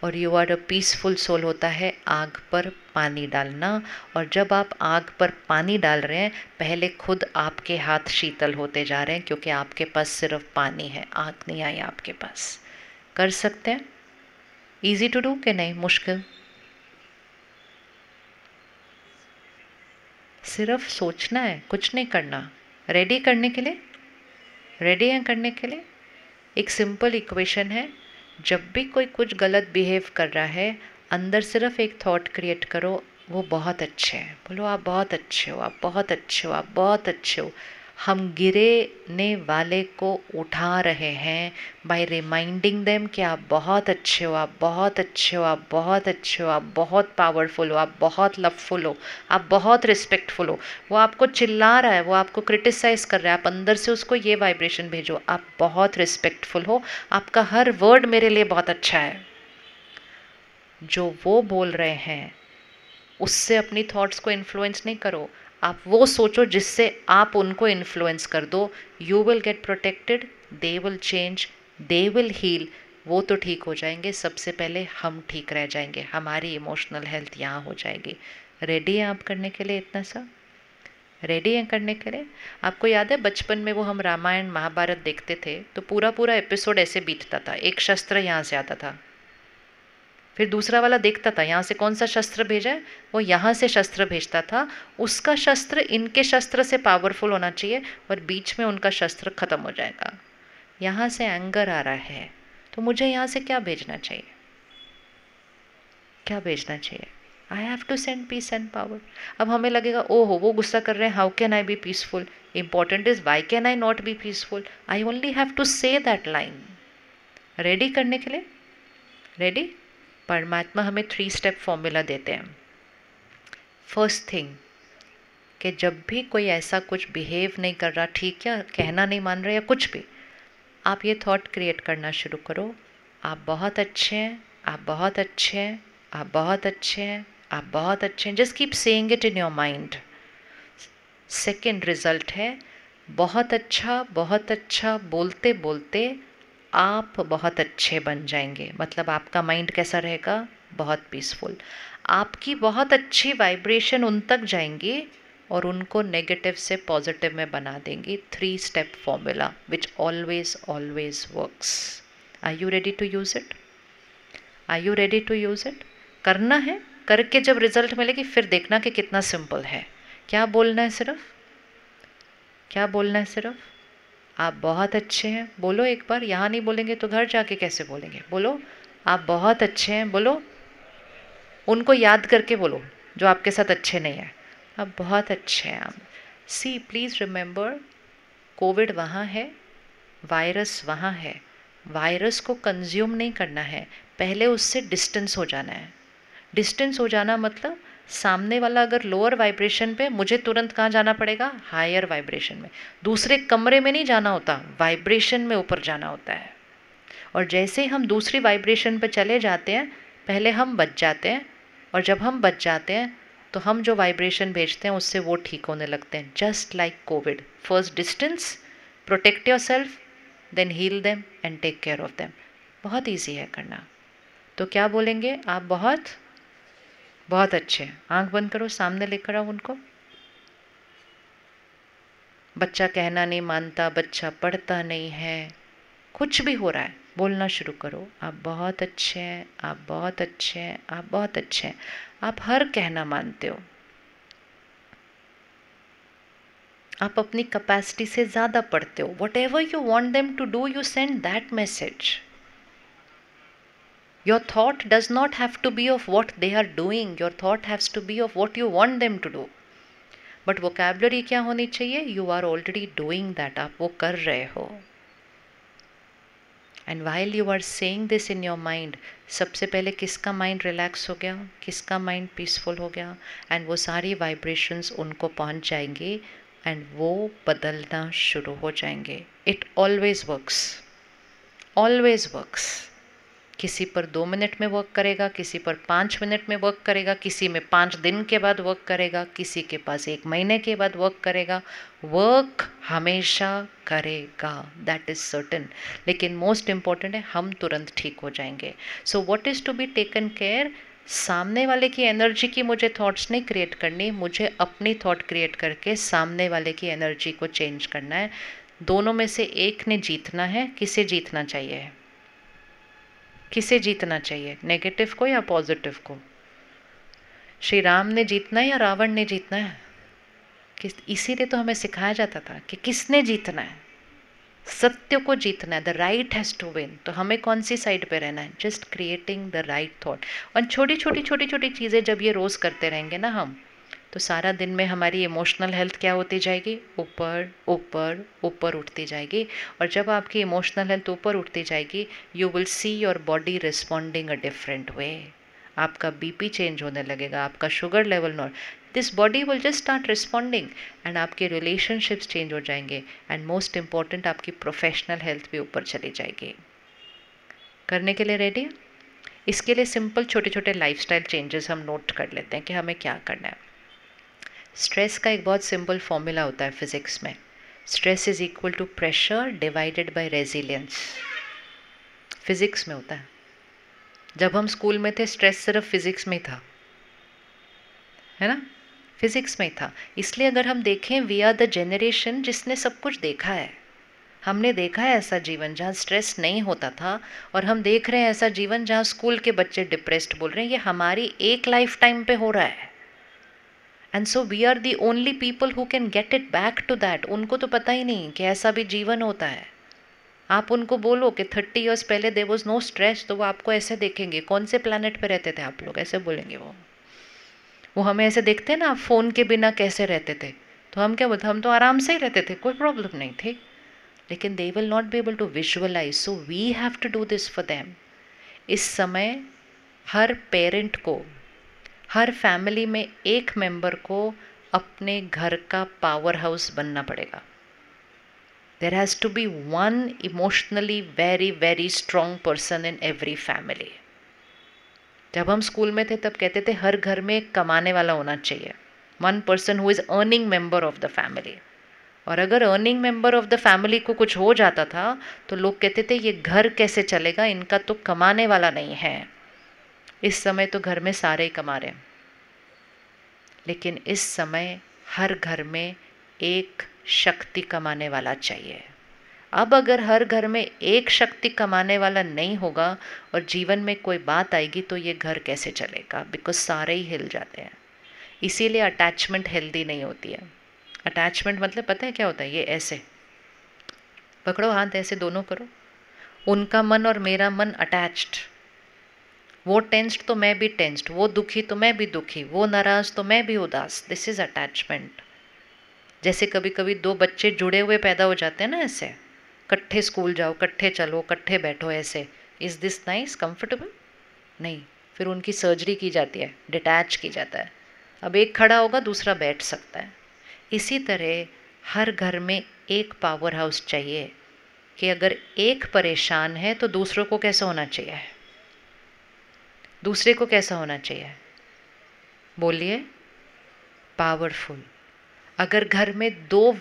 और you are a peaceful soul होता है आग पर पानी डालना। और जब आप आग पर पानी डाल रहे हैं, पहले खुद आपके हाथ शीतल होते जा रहे हैं, क्योंकि आपके पास सिर्फ पानी है, आग नहीं आई आपके पास। कर सकते हैं? इजी टू डू कि नहीं? मुश्किल? सिर्फ सोचना है, कुछ नहीं करना। रेडी करने के लिए? रेडी हैं करने के लिए? एक सिंपल इक्वेशन है, जब भी कोई कुछ गलत बिहेव कर रहा है, अंदर सिर्फ एक थॉट क्रिएट करो, वो बहुत अच्छे हैं। बोलो आप बहुत अच्छे हो, आप बहुत अच्छे हो, आप बहुत अच्छे हो। हम गिरने वाले को उठा रहे हैं बाय रिमाइंडिंग देम कि आप बहुत अच्छे हो, आप बहुत अच्छे हो, आप बहुत अच्छे हो, आप बहुत पावरफुल हो, आप बहुत लवफुल हो, आप बहुत रिस्पेक्टफुल हो। वो आपको चिल्ला रहा है, वो आपको क्रिटिसाइज कर रहा है, आप अंदर से उसको ये वाइब्रेशन भेजो, आप बहुत रिस्पेक्टफुल हो, आपका हर वर्ड मेरे लिए बहुत अच्छा है। जो वो बोल रहे हैं उससे अपनी थॉट्स को इन्फ्लुएंस नहीं करो, आप वो सोचो जिससे आप उनको इन्फ्लुएंस कर दो। You will get protected, they will change, they will heal. वो तो ठीक हो जाएंगे, सबसे पहले हम ठीक रह जाएंगे, हमारी इमोशनल हेल्थ यहाँ हो जाएगी। रेडी हैं आप करने के लिए इतना सा? रेडी हैं करने के लिए? आपको याद है बचपन में वो हम रामायण महाभारत देखते थे तो पूरा पूरा एपिसोड ऐसे बीतता था, एक शस्त्र यहाँ से आता था, फिर दूसरा वाला देखता था यहाँ से कौन सा शस्त्र भेजा है, वो यहाँ से शस्त्र भेजता था, उसका शस्त्र इनके शस्त्र से पावरफुल होना चाहिए और बीच में उनका शस्त्र खत्म हो जाएगा। यहाँ से एंगर आ रहा है तो मुझे यहाँ से क्या भेजना चाहिए, क्या भेजना चाहिए? I have to send peace and power. अब हमें लगेगा ओहो वो गुस्सा कर रहे हैं, how can I be peaceful? Important is why can I not be peaceful? I only have to say that line. Ready करने के लिए? रेडी? परमात्मा हमें 3 स्टेप फॉर्मूला देते हैं। फर्स्ट थिंग कि जब भी कोई ऐसा कुछ बिहेव नहीं कर रहा, ठीक है, कहना नहीं मान रहा या कुछ भी, आप ये थॉट क्रिएट करना शुरू करो, आप बहुत अच्छे हैं, आप बहुत अच्छे हैं, आप बहुत अच्छे हैं, आप बहुत अच्छे हैं। Just keep saying it in your mind. Second result है बहुत अच्छा बोलते बोलते आप बहुत अच्छे बन जाएंगे। मतलब आपका माइंड कैसा रहेगा? बहुत पीसफुल। आपकी बहुत अच्छी वाइब्रेशन उन तक जाएंगी और उनको नेगेटिव से पॉजिटिव में बना देंगी। 3 step formula which always always works. Are you ready to use it? Are you ready to use it? करना है, करके जब रिजल्ट मिलेगी फिर देखना कि कितना सिंपल है। क्या बोलना है सिर्फ? क्या बोलना है सिर्फ? आप बहुत अच्छे हैं बोलो एक बार। यहाँ नहीं बोलेंगे तो घर जाके कैसे बोलेंगे? बोलो आप बहुत अच्छे हैं, बोलो। उनको याद करके बोलो जो आपके साथ अच्छे नहीं हैं। आप बहुत अच्छे हैं। आप सी प्लीज़ रिमेंबर, कोविड वहाँ है, वायरस वहाँ है। वायरस को कंज्यूम नहीं करना है, पहले उससे डिस्टेंस हो जाना है। डिस्टेंस हो जाना मतलब सामने वाला अगर लोअर वाइब्रेशन पे, मुझे तुरंत कहाँ जाना पड़ेगा? हायर वाइब्रेशन में। दूसरे कमरे में नहीं जाना होता, वाइब्रेशन में ऊपर जाना होता है। और जैसे ही हम दूसरी वाइब्रेशन पे चले जाते हैं, पहले हम बच जाते हैं, और जब हम बच जाते हैं तो हम जो वाइब्रेशन भेजते हैं उससे वो ठीक होने लगते हैं। Just like Covid, first distance, protect yourself, then heal them and take care of them. बहुत ईजी है करना। तो क्या बोलेंगे? आप बहुत बहुत अच्छे हैं। आंख बंद करो, सामने लेकर आओ उनको। बच्चा कहना नहीं मानता, बच्चा पढ़ता नहीं है, कुछ भी हो रहा है, बोलना शुरू करो, आप बहुत अच्छे हैं, आप बहुत अच्छे हैं, आप बहुत अच्छे हैं। आप हर कहना मानते हो, आप अपनी कैपेसिटी से ज़्यादा पढ़ते हो। Whatever you want them to do, you send that message. Your thought does not have to be of what they are doing. Your thought has to be of what you want them to do. But vocabulary क्या होनी चाहिए? You are already doing that. आप वो कर रहे हो. And while you are saying this in your mind, सबसे पहले किसका mind relax हो गया? किसका mind peaceful हो गया? And वो सारी vibrations उनको पहुंच जाएंगी and वो बदलना शुरू हो जाएंगे. It always works. Always works. किसी पर 2 मिनट में वर्क करेगा, किसी पर 5 मिनट में वर्क करेगा, किसी में 5 दिन के बाद वर्क करेगा, किसी के पास 1 महीने के बाद वर्क करेगा। वर्क हमेशा करेगा, दैट इज़ सर्टेन। लेकिन मोस्ट इम्पॉर्टेंट है हम तुरंत ठीक हो जाएंगे। So what is to be taken care? सामने वाले की एनर्जी की मुझे थॉट्स नहीं क्रिएट करनी, मुझे अपनी थॉट क्रिएट करके सामने वाले की एनर्जी को चेंज करना है। दोनों में से एक ने जीतना है। किसे जीतना चाहिए? किसे जीतना चाहिए? नेगेटिव को या पॉजिटिव को? श्री राम ने जीतना है या रावण ने जीतना है? इसीलिए तो हमें सिखाया जाता था कि किसने जीतना है? सत्य को जीतना है। The right has to win. तो हमें कौन सी साइड पे रहना है? Just creating the right thought. और छोटी छोटी चीज़ें जब ये रोज़ करते रहेंगे ना हम, तो सारा दिन में हमारी इमोशनल हेल्थ क्या होती जाएगी, ऊपर ऊपर ऊपर उठती जाएगी। और जब आपकी इमोशनल हेल्थ ऊपर उठती जाएगी, you will see your body responding a different way. आपका बीपी चेंज होने लगेगा, आपका sugar level normal, this body will just start responding, and आपके रिलेशनशिप्स चेंज हो जाएंगे, एंड मोस्ट इम्पॉर्टेंट आपकी प्रोफेशनल हेल्थ भी ऊपर चली जाएगी। करने के लिए रेडी? इसके लिए सिंपल छोटे छोटे लाइफस्टाइल चेंजेस हम नोट कर लेते हैं कि हमें क्या करना है। स्ट्रेस का एक बहुत सिंपल फॉर्मूला होता है फिजिक्स में, stress is equal to pressure divided by resilience. Physics में होता है। जब हम स्कूल में थे स्ट्रेस सिर्फ फिजिक्स में था, है ना, फिजिक्स में था। इसलिए अगर हम देखें, वी आर द जनरेशन जिसने सब कुछ देखा है। हमने देखा है ऐसा जीवन जहाँ स्ट्रेस नहीं होता था, और हम देख रहे हैं ऐसा जीवन जहाँ स्कूल के बच्चे डिप्रेस्ड बोल रहे हैं। ये हमारी एक लाइफ टाइम पे हो रहा है, and so we are the only people who can get it back to that. उनको तो पता ही नहीं कि ऐसा भी जीवन होता है। आप उनको बोलो कि 30 ईयर्स पहले देयर वाज नो स्ट्रेस, तो वो आपको ऐसे देखेंगे, कौन से प्लैनेट पे रहते थे आप लोग, ऐसे बोलेंगे वो हमें ऐसे देखते हैं ना, आप फ़ोन के बिना कैसे रहते थे, तो हम क्या बोलते, हम तो आराम से ही रहते थे, कोई प्रॉब्लम नहीं थी। लेकिन they will not be able to visualize, so we have to do this for them. इस समय हर पेरेंट को, हर फैमिली में एक मेंबर को अपने घर का पावर हाउस बनना पड़ेगा। There has to be one emotionally very very strong person in every family. जब हम स्कूल में थे तब कहते थे हर घर में एक कमाने वाला होना चाहिए, one person who is earning member of the family. और अगर earning member of the family को कुछ हो जाता था तो लोग कहते थे ये घर कैसे चलेगा, इनका तो कमाने वाला नहीं है। इस समय तो घर में सारे ही कमा रहे हैं, लेकिन इस समय हर घर में एक शक्ति कमाने वाला चाहिए। अब अगर हर घर में एक शक्ति कमाने वाला नहीं होगा और जीवन में कोई बात आएगी तो ये घर कैसे चलेगा, बिकॉज सारे ही हिल जाते हैं। इसीलिए अटैचमेंट हेल्दी नहीं होती है। अटैचमेंट मतलब पता है क्या होता है, ये ऐसे पकड़ो हाथ, ऐसे दोनों करो, उनका मन और मेरा मन अटैच्ड, वो टेंस्ड तो मैं भी टेंस्ड, वो दुखी तो मैं भी दुखी, वो नाराज तो मैं भी उदास, दिस इज अटैचमेंट। जैसे कभी कभी दो बच्चे जुड़े हुए पैदा हो जाते हैं ना, ऐसे कट्ठे स्कूल जाओ, कट्ठे चलो, कट्ठे बैठो, ऐसे, इज दिस नाइस, कंफर्टेबल? नहीं, फिर उनकी सर्जरी की जाती है, डिटैच की जाता है। अब एक खड़ा होगा, दूसरा बैठ सकता है। इसी तरह हर घर में एक पावर हाउस चाहिए कि अगर एक परेशान है तो दूसरों को कैसा होना चाहिए, दूसरे को कैसा होना चाहिए, बोलिए, पावरफुल। अगर घर में दो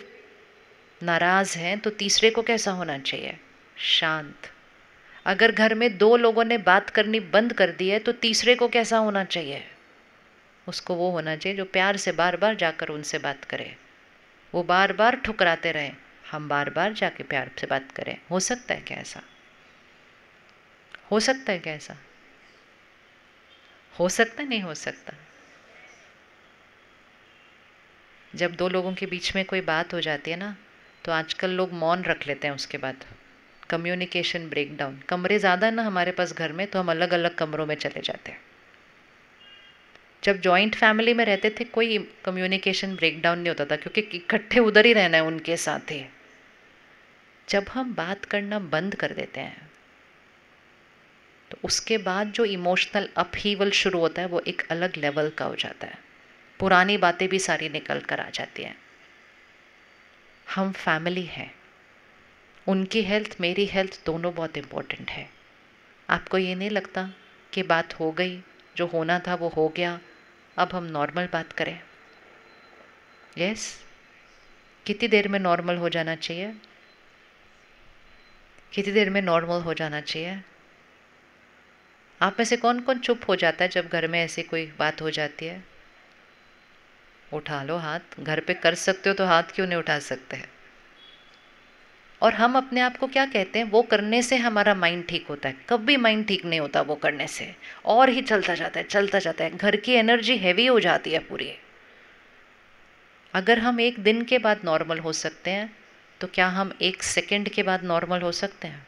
नाराज़ हैं तो तीसरे को कैसा होना चाहिए, शांत। अगर घर में दो लोगों ने बात करनी बंद कर दी है तो तीसरे को कैसा होना चाहिए, उसको वो होना चाहिए जो प्यार से बार बार जाकर उनसे बात करे। वो बार बार ठुकराते रहें, हम बार बार जाके प्यार से बात करें। हो सकता है क्या ऐसा? हो सकता है क्या ऐसा? हो सकता, नहीं हो सकता? जब दो लोगों के बीच में कोई बात हो जाती है ना, तो आजकल लोग मौन रख लेते हैं, उसके बाद कम्युनिकेशन ब्रेकडाउन। कमरे ज़्यादा ना हमारे पास घर में, तो हम अलग अलग कमरों में चले जाते हैं। जब जॉइंट फैमिली में रहते थे कोई कम्युनिकेशन ब्रेकडाउन नहीं होता था, क्योंकि इकट्ठे उधर ही रहना है उनके साथ ही। जब हम बात करना बंद कर देते हैं तो उसके बाद जो इमोशनल अपहीवल शुरू होता है वो एक अलग लेवल का हो जाता है। पुरानी बातें भी सारी निकल कर आ जाती हैं। हम फैमिली हैं, उनकी हेल्थ मेरी हेल्थ दोनों बहुत इम्पोर्टेंट है। आपको ये नहीं लगता कि बात हो गई, जो होना था वो हो गया, अब हम नॉर्मल बात करें? यस? कितनी देर में नॉर्मल हो जाना चाहिए? कितनी देर में नॉर्मल हो जाना चाहिए? आप में से कौन कौन चुप हो जाता है जब घर में ऐसी कोई बात हो जाती है? उठा लो हाथ, घर पे कर सकते हो तो हाथ क्यों नहीं उठा सकते हैं? और हम अपने आप को क्या कहते हैं, वो करने से हमारा माइंड ठीक होता है। कभी माइंड ठीक नहीं होता वो करने से, और ही चलता जाता है, चलता जाता है। घर की एनर्जी हैवी हो जाती है पूरी। अगर हम एक दिन के बाद नॉर्मल हो सकते हैं तो क्या हम एक सेकंड के बाद नॉर्मल हो सकते हैं?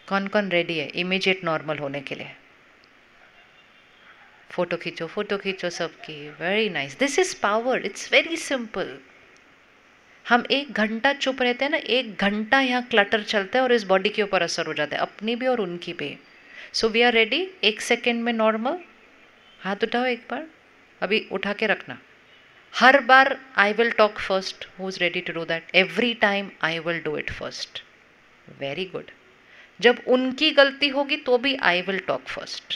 कौन कौन रेडी है इमीडिएट नॉर्मल होने के लिए? फोटो खींचो सबकी, very nice, this is power, it's very simple. हम 1 घंटा चुप रहते हैं ना, 1 घंटा यहाँ क्लटर चलता है और इस बॉडी के ऊपर असर हो जाता है, अपनी भी और उनकी भी। So we are ready, 1 second में नॉर्मल, हाथ उठाओ एक बार, अभी उठा के रखना। हर बार I will talk first, who is ready to do that? Every time I will do it first. Very good. जब उनकी गलती होगी तो भी आई विल टॉक फर्स्ट।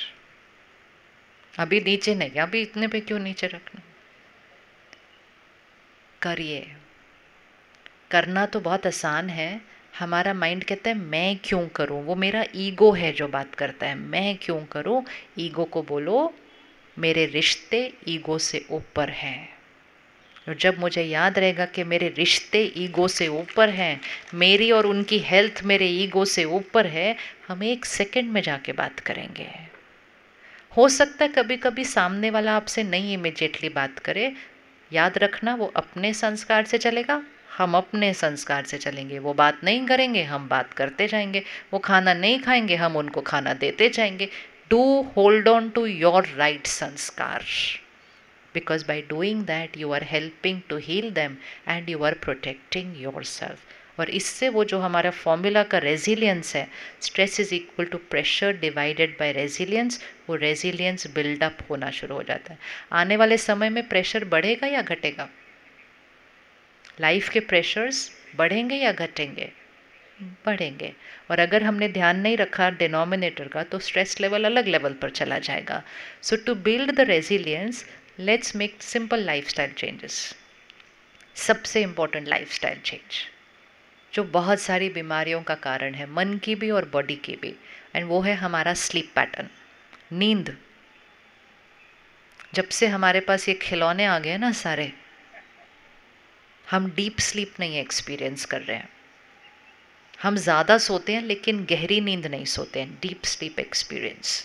अभी नीचे नहीं, अभी इतने पे क्यों नीचे रखना? करिए। करना तो बहुत आसान है, हमारा माइंड कहता है मैं क्यों करूं, वो मेरा ईगो है जो बात करता है, मैं क्यों करूं। ईगो को बोलो मेरे रिश्ते ईगो से ऊपर हैं। और जब मुझे याद रहेगा कि मेरे रिश्ते ईगो से ऊपर हैं, मेरी और उनकी हेल्थ मेरे ईगो से ऊपर है, हम 1 सेकेंड में जाके बात करेंगे। हो सकता है कभी कभी सामने वाला आपसे नहीं इमिजिएटली बात करे, याद रखना वो अपने संस्कार से चलेगा, हम अपने संस्कार से चलेंगे। वो बात नहीं करेंगे, हम बात करते जाएंगे। वो खाना नहीं खाएंगे, हम उनको खाना देते जाएंगे। Do hold on to your right sanskar, because by doing that you are helping to heal them and you are protecting yourself। और इससे वो जो हमारा फॉर्मूला का रेजिलियंस है, stress is equal to pressure divided by resilience, वो रेजिलियंस बिल्डअप होना शुरू हो जाता है। आने वाले समय में प्रेशर बढ़ेगा या घटेगा? लाइफ के प्रेशर्स बढ़ेंगे या घटेंगे? बढ़ेंगे। और अगर हमने ध्यान नहीं रखा डिनोमिनेटर का, तो स्ट्रेस लेवल अलग लेवल पर चला जाएगा। So to build the resilience, let's make simple lifestyle changes. सबसे इम्पोर्टेंट लाइफस्टाइल चेंज जो बहुत सारी बीमारियों का कारण है, मन की भी और बॉडी की भी, एंड वो है हमारा स्लीप पैटर्न, नींद। जब से हमारे पास ये खिलौने आ गए ना सारे, हम डीप स्लीप नहीं एक्सपीरियंस कर रहे हैं। हम ज़्यादा सोते हैं लेकिन गहरी नींद नहीं सोते हैं, deep sleep experience.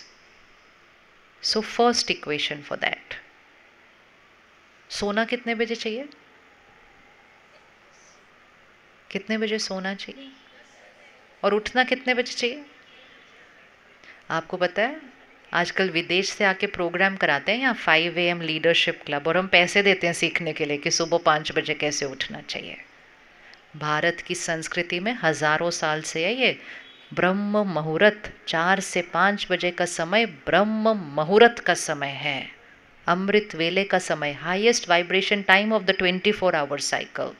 So first equation for that, सोना कितने बजे चाहिए? कितने बजे सोना चाहिए? और उठना कितने बजे चाहिए? आपको पता है आजकल विदेश से आके प्रोग्राम कराते हैं यहाँ 5 AM लीडरशिप क्लब, और हम पैसे देते हैं सीखने के लिए कि सुबह 5 बजे कैसे उठना चाहिए। भारत की संस्कृति में हजारों साल से है ये ब्रह्म मुहूर्त, 4 से 5 बजे का समय ब्रह्म मुहूर्त का समय है, अमृत वेले का समय, highest vibration time of the 24 hour cycle.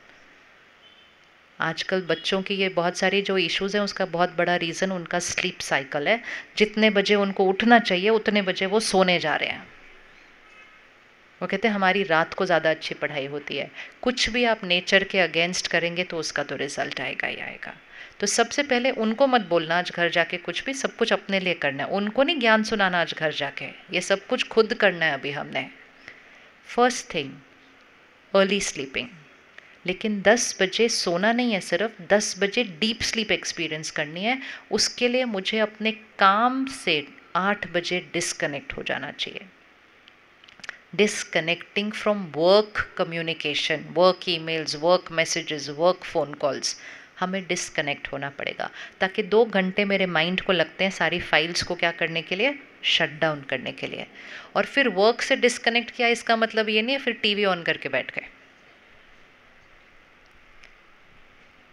आजकल बच्चों की ये बहुत सारी जो इश्यूज़ हैं उसका बहुत बड़ा रीज़न उनका स्लीप साइकिल है। जितने बजे उनको उठना चाहिए उतने बजे वो सोने जा रहे हैं। वो कहते हैं हमारी रात को ज़्यादा अच्छी पढ़ाई होती है। कुछ भी आप नेचर के अगेंस्ट करेंगे तो उसका तो रिजल्ट आएगा ही आएगा। तो सबसे पहले उनको मत बोलना आज घर जाके कुछ भी, सब कुछ अपने लिए करना है। उनको नहीं ज्ञान सुनाना आज घर जाके, ये सब कुछ खुद करना है अभी हमने। First thing, early sleeping. लेकिन 10 बजे सोना नहीं है, सिर्फ 10 बजे डीप स्लीप एक्सपीरियंस करनी है। उसके लिए मुझे अपने काम से 8 बजे डिस्कनेक्ट हो जाना चाहिए। Disconnecting from work communication, work emails, work messages, work phone calls, हमें डिस्कनेक्ट होना पड़ेगा ताकि 2 घंटे मेरे माइंड को लगते हैं सारी फाइल्स को क्या करने के लिए, शट डाउन करने के लिए। और फिर वर्क से डिस्कनेक्ट किया इसका मतलब ये नहीं है फिर टीवी ऑन करके बैठ गए।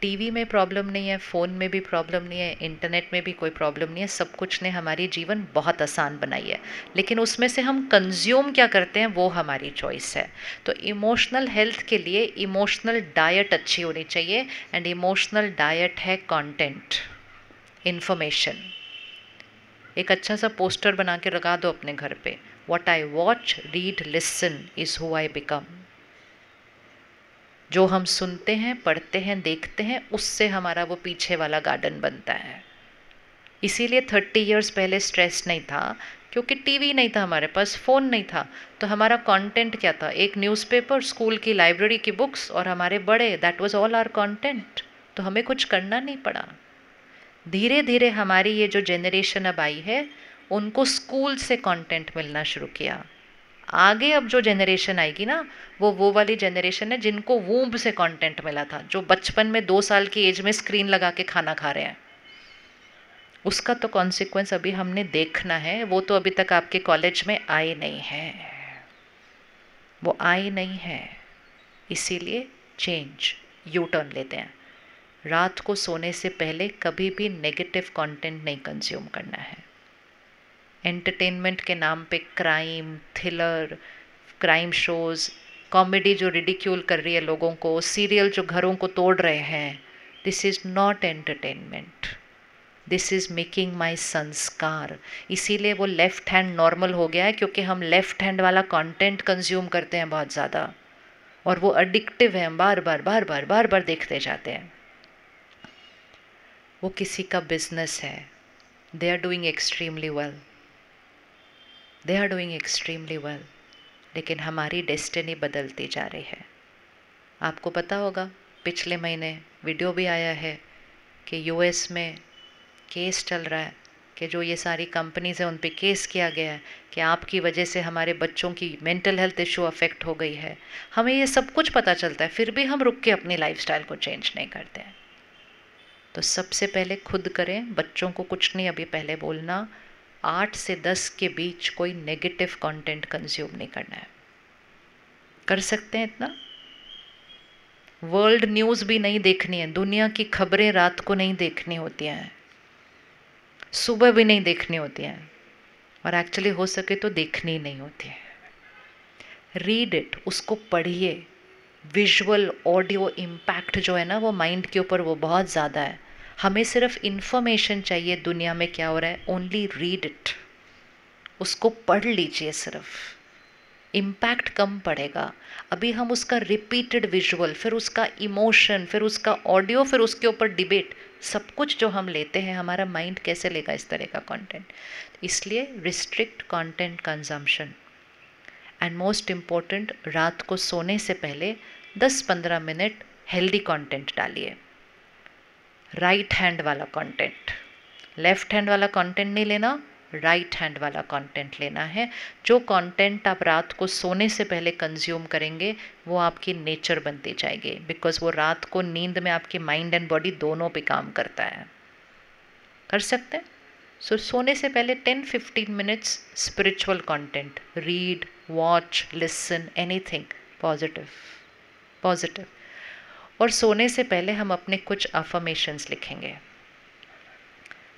टीवी में प्रॉब्लम नहीं है, फ़ोन में भी प्रॉब्लम नहीं है, इंटरनेट में भी कोई प्रॉब्लम नहीं है। सब कुछ ने हमारी जीवन बहुत आसान बनाई है, लेकिन उसमें से हम कंज्यूम क्या करते हैं वो हमारी चॉइस है। तो इमोशनल हेल्थ के लिए इमोशनल डाइट अच्छी होनी चाहिए, एंड इमोशनल डाइट है कंटेंट, इन्फॉर्मेशन। एक अच्छा सा पोस्टर बना के लगा दो अपने घर पे, what I watch, read, listen is who I become. जो हम सुनते हैं, पढ़ते हैं, देखते हैं, उससे हमारा वो पीछे वाला गार्डन बनता है। इसीलिए 30 इयर्स पहले स्ट्रेस नहीं था, क्योंकि टीवी नहीं था हमारे पास, फ़ोन नहीं था। तो हमारा कंटेंट क्या था, एक न्यूज़पेपर, स्कूल की लाइब्रेरी की बुक्स और हमारे बड़े, that was all our content. तो हमें कुछ करना नहीं पड़ा। धीरे धीरे हमारी ये जो जनरेशन अब आई है उनको स्कूल से कंटेंट मिलना शुरू किया। आगे अब जो जनरेशन आएगी ना, वो वाली जनरेशन है जिनको वूम्ब से कंटेंट मिला था, जो बचपन में 2 साल की एज में स्क्रीन लगा के खाना खा रहे हैं। उसका तो कॉन्सिक्वेंस अभी हमने देखना है, वो तो अभी तक आपके कॉलेज में आई नहीं है, वो आई नहीं है। इसीलिए चेंज, यू टर्न लेते हैं। रात को सोने से पहले कभी भी नेगेटिव कंटेंट नहीं कंज्यूम करना है। एंटरटेनमेंट के नाम पे crime thriller, crime shows, comedy जो रिडिक्यूल कर रही है लोगों को, सीरियल जो घरों को तोड़ रहे हैं, this is not entertainment, this is making my संस्कार। इसीलिए वो लेफ़्ट हैंड नॉर्मल हो गया है, क्योंकि हम लेफ़्ट हैंड वाला कंटेंट कंज्यूम करते हैं बहुत ज़्यादा, और वो अडिक्टिव है, हम बार बार बार बार बार बार देखते जाते हैं। वो किसी का बिजनेस है, they are doing extremely well, they are doing extremely well, लेकिन हमारी डेस्टिनी बदलती जा रही है। आपको पता होगा पिछले महीने वीडियो भी आया है कि यूएस में केस चल रहा है, कि जो ये सारी कंपनीज हैं उन पे केस किया गया है कि आपकी वजह से हमारे बच्चों की मेंटल हेल्थ इशू अफेक्ट हो गई है। हमें ये सब कुछ पता चलता है, फिर भी हम रुक के अपनी लाइफस्टाइल को चेंज नहीं करते हैं। तो सबसे पहले खुद करें, बच्चों को कुछ नहीं अभी पहले बोलना, 8 से 10 के बीच कोई नेगेटिव कंटेंट कंज्यूम नहीं करना है। कर सकते हैं इतना? वर्ल्ड न्यूज़ भी नहीं देखनी है, दुनिया की खबरें रात को नहीं देखनी होती हैं, सुबह भी नहीं देखनी होती हैं, और एक्चुअली हो सके तो देखनी ही नहीं होती है। रीड इट, उसको पढ़िए। विजुअल ऑडियो इम्पैक्ट जो है ना वो माइंड के ऊपर वो बहुत ज़्यादा है। हमें सिर्फ इन्फॉर्मेशन चाहिए दुनिया में क्या हो रहा है, ओनली रीड इट, उसको पढ़ लीजिए सिर्फ, इम्पैक्ट कम पड़ेगा। अभी हम उसका रिपीटेड विजुअल, फिर उसका इमोशन, फिर उसका ऑडियो, फिर उसके ऊपर डिबेट, सब कुछ जो हम लेते हैं, हमारा माइंड कैसे लेगा इस तरह का कंटेंट। इसलिए restrict content consumption. And most important, रात को सोने से पहले 10-15 मिनट हेल्दी कंटेंट डालिए। राइट हैंड वाला कंटेंट, लेफ्ट हैंड वाला कंटेंट नहीं लेना, राइट हैंड वाला कंटेंट लेना है। जो कंटेंट आप रात को सोने से पहले कंज्यूम करेंगे वो आपकी नेचर बनती जाएगी, बिकॉज वो रात को नींद में आपके माइंड एंड बॉडी दोनों पे काम करता है। कर सकते हैं? सो सोने से पहले 10-15 minutes spiritual content, read, watch, listen, anything positive positive. और सोने से पहले हम अपने कुछ अफर्मेशंस लिखेंगे।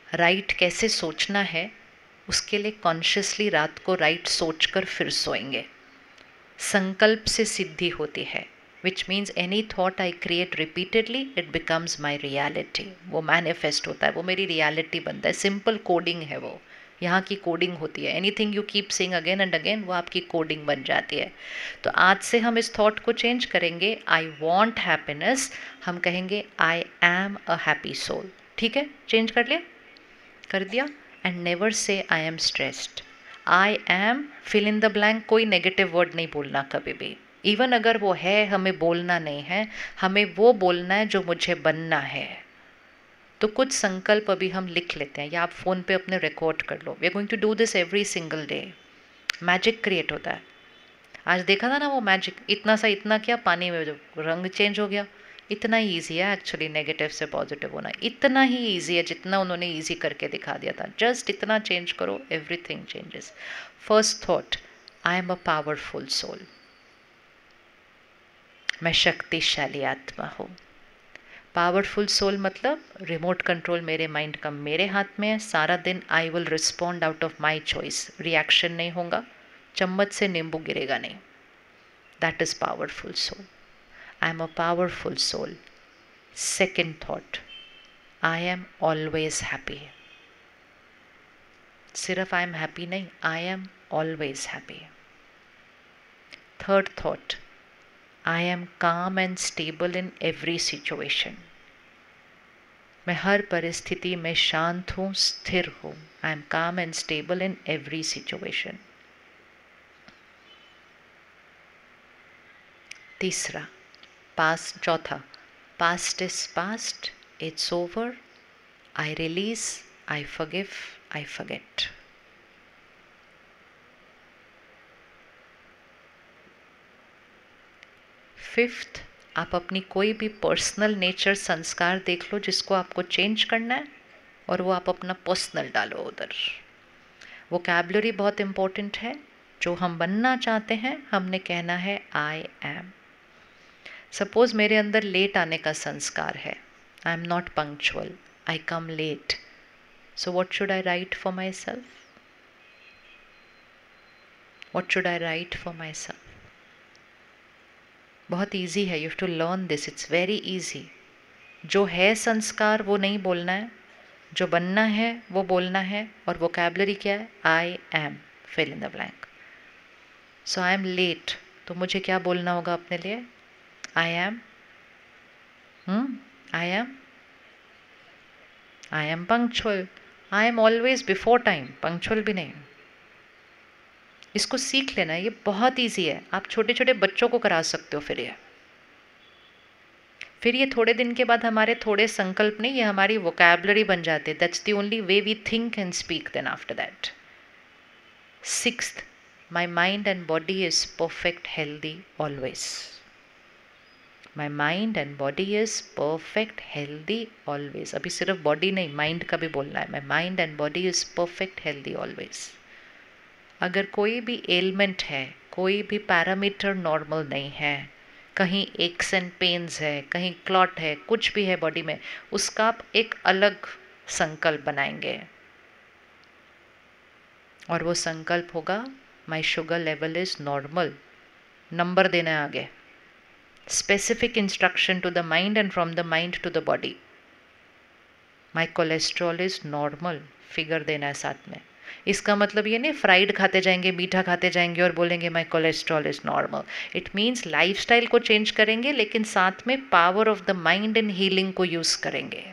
राइट कैसे सोचना है उसके लिए कॉन्शियसली रात को राइट सोचकर फिर सोएंगे। संकल्प से सिद्धि होती है, which means any thought I create repeatedly it becomes my reality. वो मैनिफेस्ट होता है, वो मेरी रियलिटी बनता है। सिंपल कोडिंग है वो, यहाँ की कोडिंग होती है। Anything you keep saying again and again, वो आपकी कोडिंग बन जाती है। तो आज से हम इस थॉट को चेंज करेंगे। आई वॉन्ट हैप्पीनेस, हम कहेंगे I am a happy soul. ठीक है, चेंज कर लिया, कर दिया। And never say I am stressed, I am fill in the blank. कोई नेगेटिव वर्ड नहीं बोलना कभी भी, इवन अगर वो है हमें बोलना नहीं है, हमें वो बोलना है जो मुझे बनना है। तो कुछ संकल्प अभी हम लिख लेते हैं, या आप फ़ोन पे अपने रिकॉर्ड कर लो। We are going to do this every single day. Magic create होता है। आज देखा था ना वो मैजिक, इतना सा इतना क्या, पानी में जो रंग चेंज हो गया। इतना ही ईजी है एक्चुअली नेगेटिव से पॉजिटिव होना, इतना ही ईजी है जितना उन्होंने ईजी करके दिखा दिया था। जस्ट इतना चेंज करो, everything changes. First thought, I am a powerful soul, मैं शक्तिशाली आत्मा हूँ। पावरफुल सोल मतलब रिमोट कंट्रोल मेरे माइंड का मेरे हाथ में है। सारा दिन I will respond out of my choice, reaction नहीं होगा, चम्मच से नींबू गिरेगा नहीं। That is powerful soul. I am a powerful soul. Second thought, I am always happy. सिर्फ आई एम हैप्पी नहीं, I am always happy. Third thought, I M काम and stable in every situation, मैं हर परिस्थिति में शांत हूँ, स्थिर हूँ। आई एम काम and stable in every situation. तीसरा, पास्ट, चौथा, past is past, it's over, I release, I forgive, I forget. Fifth, आप अपनी कोई भी पर्सनल नेचर संस्कार देख लो जिसको आपको चेंज करना है, और वो आप अपना पर्सनल डालो उधर। वोकैबुलरी बहुत इम्पोर्टेंट है। जो हम बनना चाहते हैं हमने कहना है आई एम। सपोज मेरे अंदर लेट आने का संस्कार है, I am not punctual, I come late, so what should I write for myself? What should I write for myself? बहुत ईजी है, you have to learn this, it's very easy. जो है संस्कार वो नहीं बोलना है, जो बनना है वो बोलना है। और वोकैबुलरी क्या है? I am, fill in the blank. So I am late, तो मुझे क्या बोलना होगा अपने लिए? I am I am punctual, I am always before time, punctual भी नहीं। इसको सीख लेना, ये बहुत ईजी है, आप छोटे छोटे बच्चों को करा सकते हो। फिर ये थोड़े दिन के बाद हमारे थोड़े संकल्प नहीं, ये हमारी वोकैबुलरी बन जाते। That's the only way we think and speak then after that. Sixth, my mind and body is perfect healthy always. My mind and body is perfect healthy always. अभी सिर्फ बॉडी नहीं, माइंड का भी बोलना है। My mind and body is perfect healthy always. अगर कोई भी एलिमेंट है, कोई भी पैरामीटर नॉर्मल नहीं है, कहीं एक्स एंड पेन्स है, कहीं क्लॉट है, कुछ भी है बॉडी में, उसका आप एक अलग संकल्प बनाएंगे। और वो संकल्प होगा my sugar level is normal. Number देना है आगे, specific instruction to the mind and from the mind to the body. My cholesterol is normal, figure देना है साथ में। इसका मतलब ये नहीं फ्राइड खाते जाएंगे, मीठा खाते जाएंगे और बोलेंगे my cholesterol is normal. It means lifestyle को चेंज करेंगे, लेकिन साथ में power of the mind in healing को यूज करेंगे।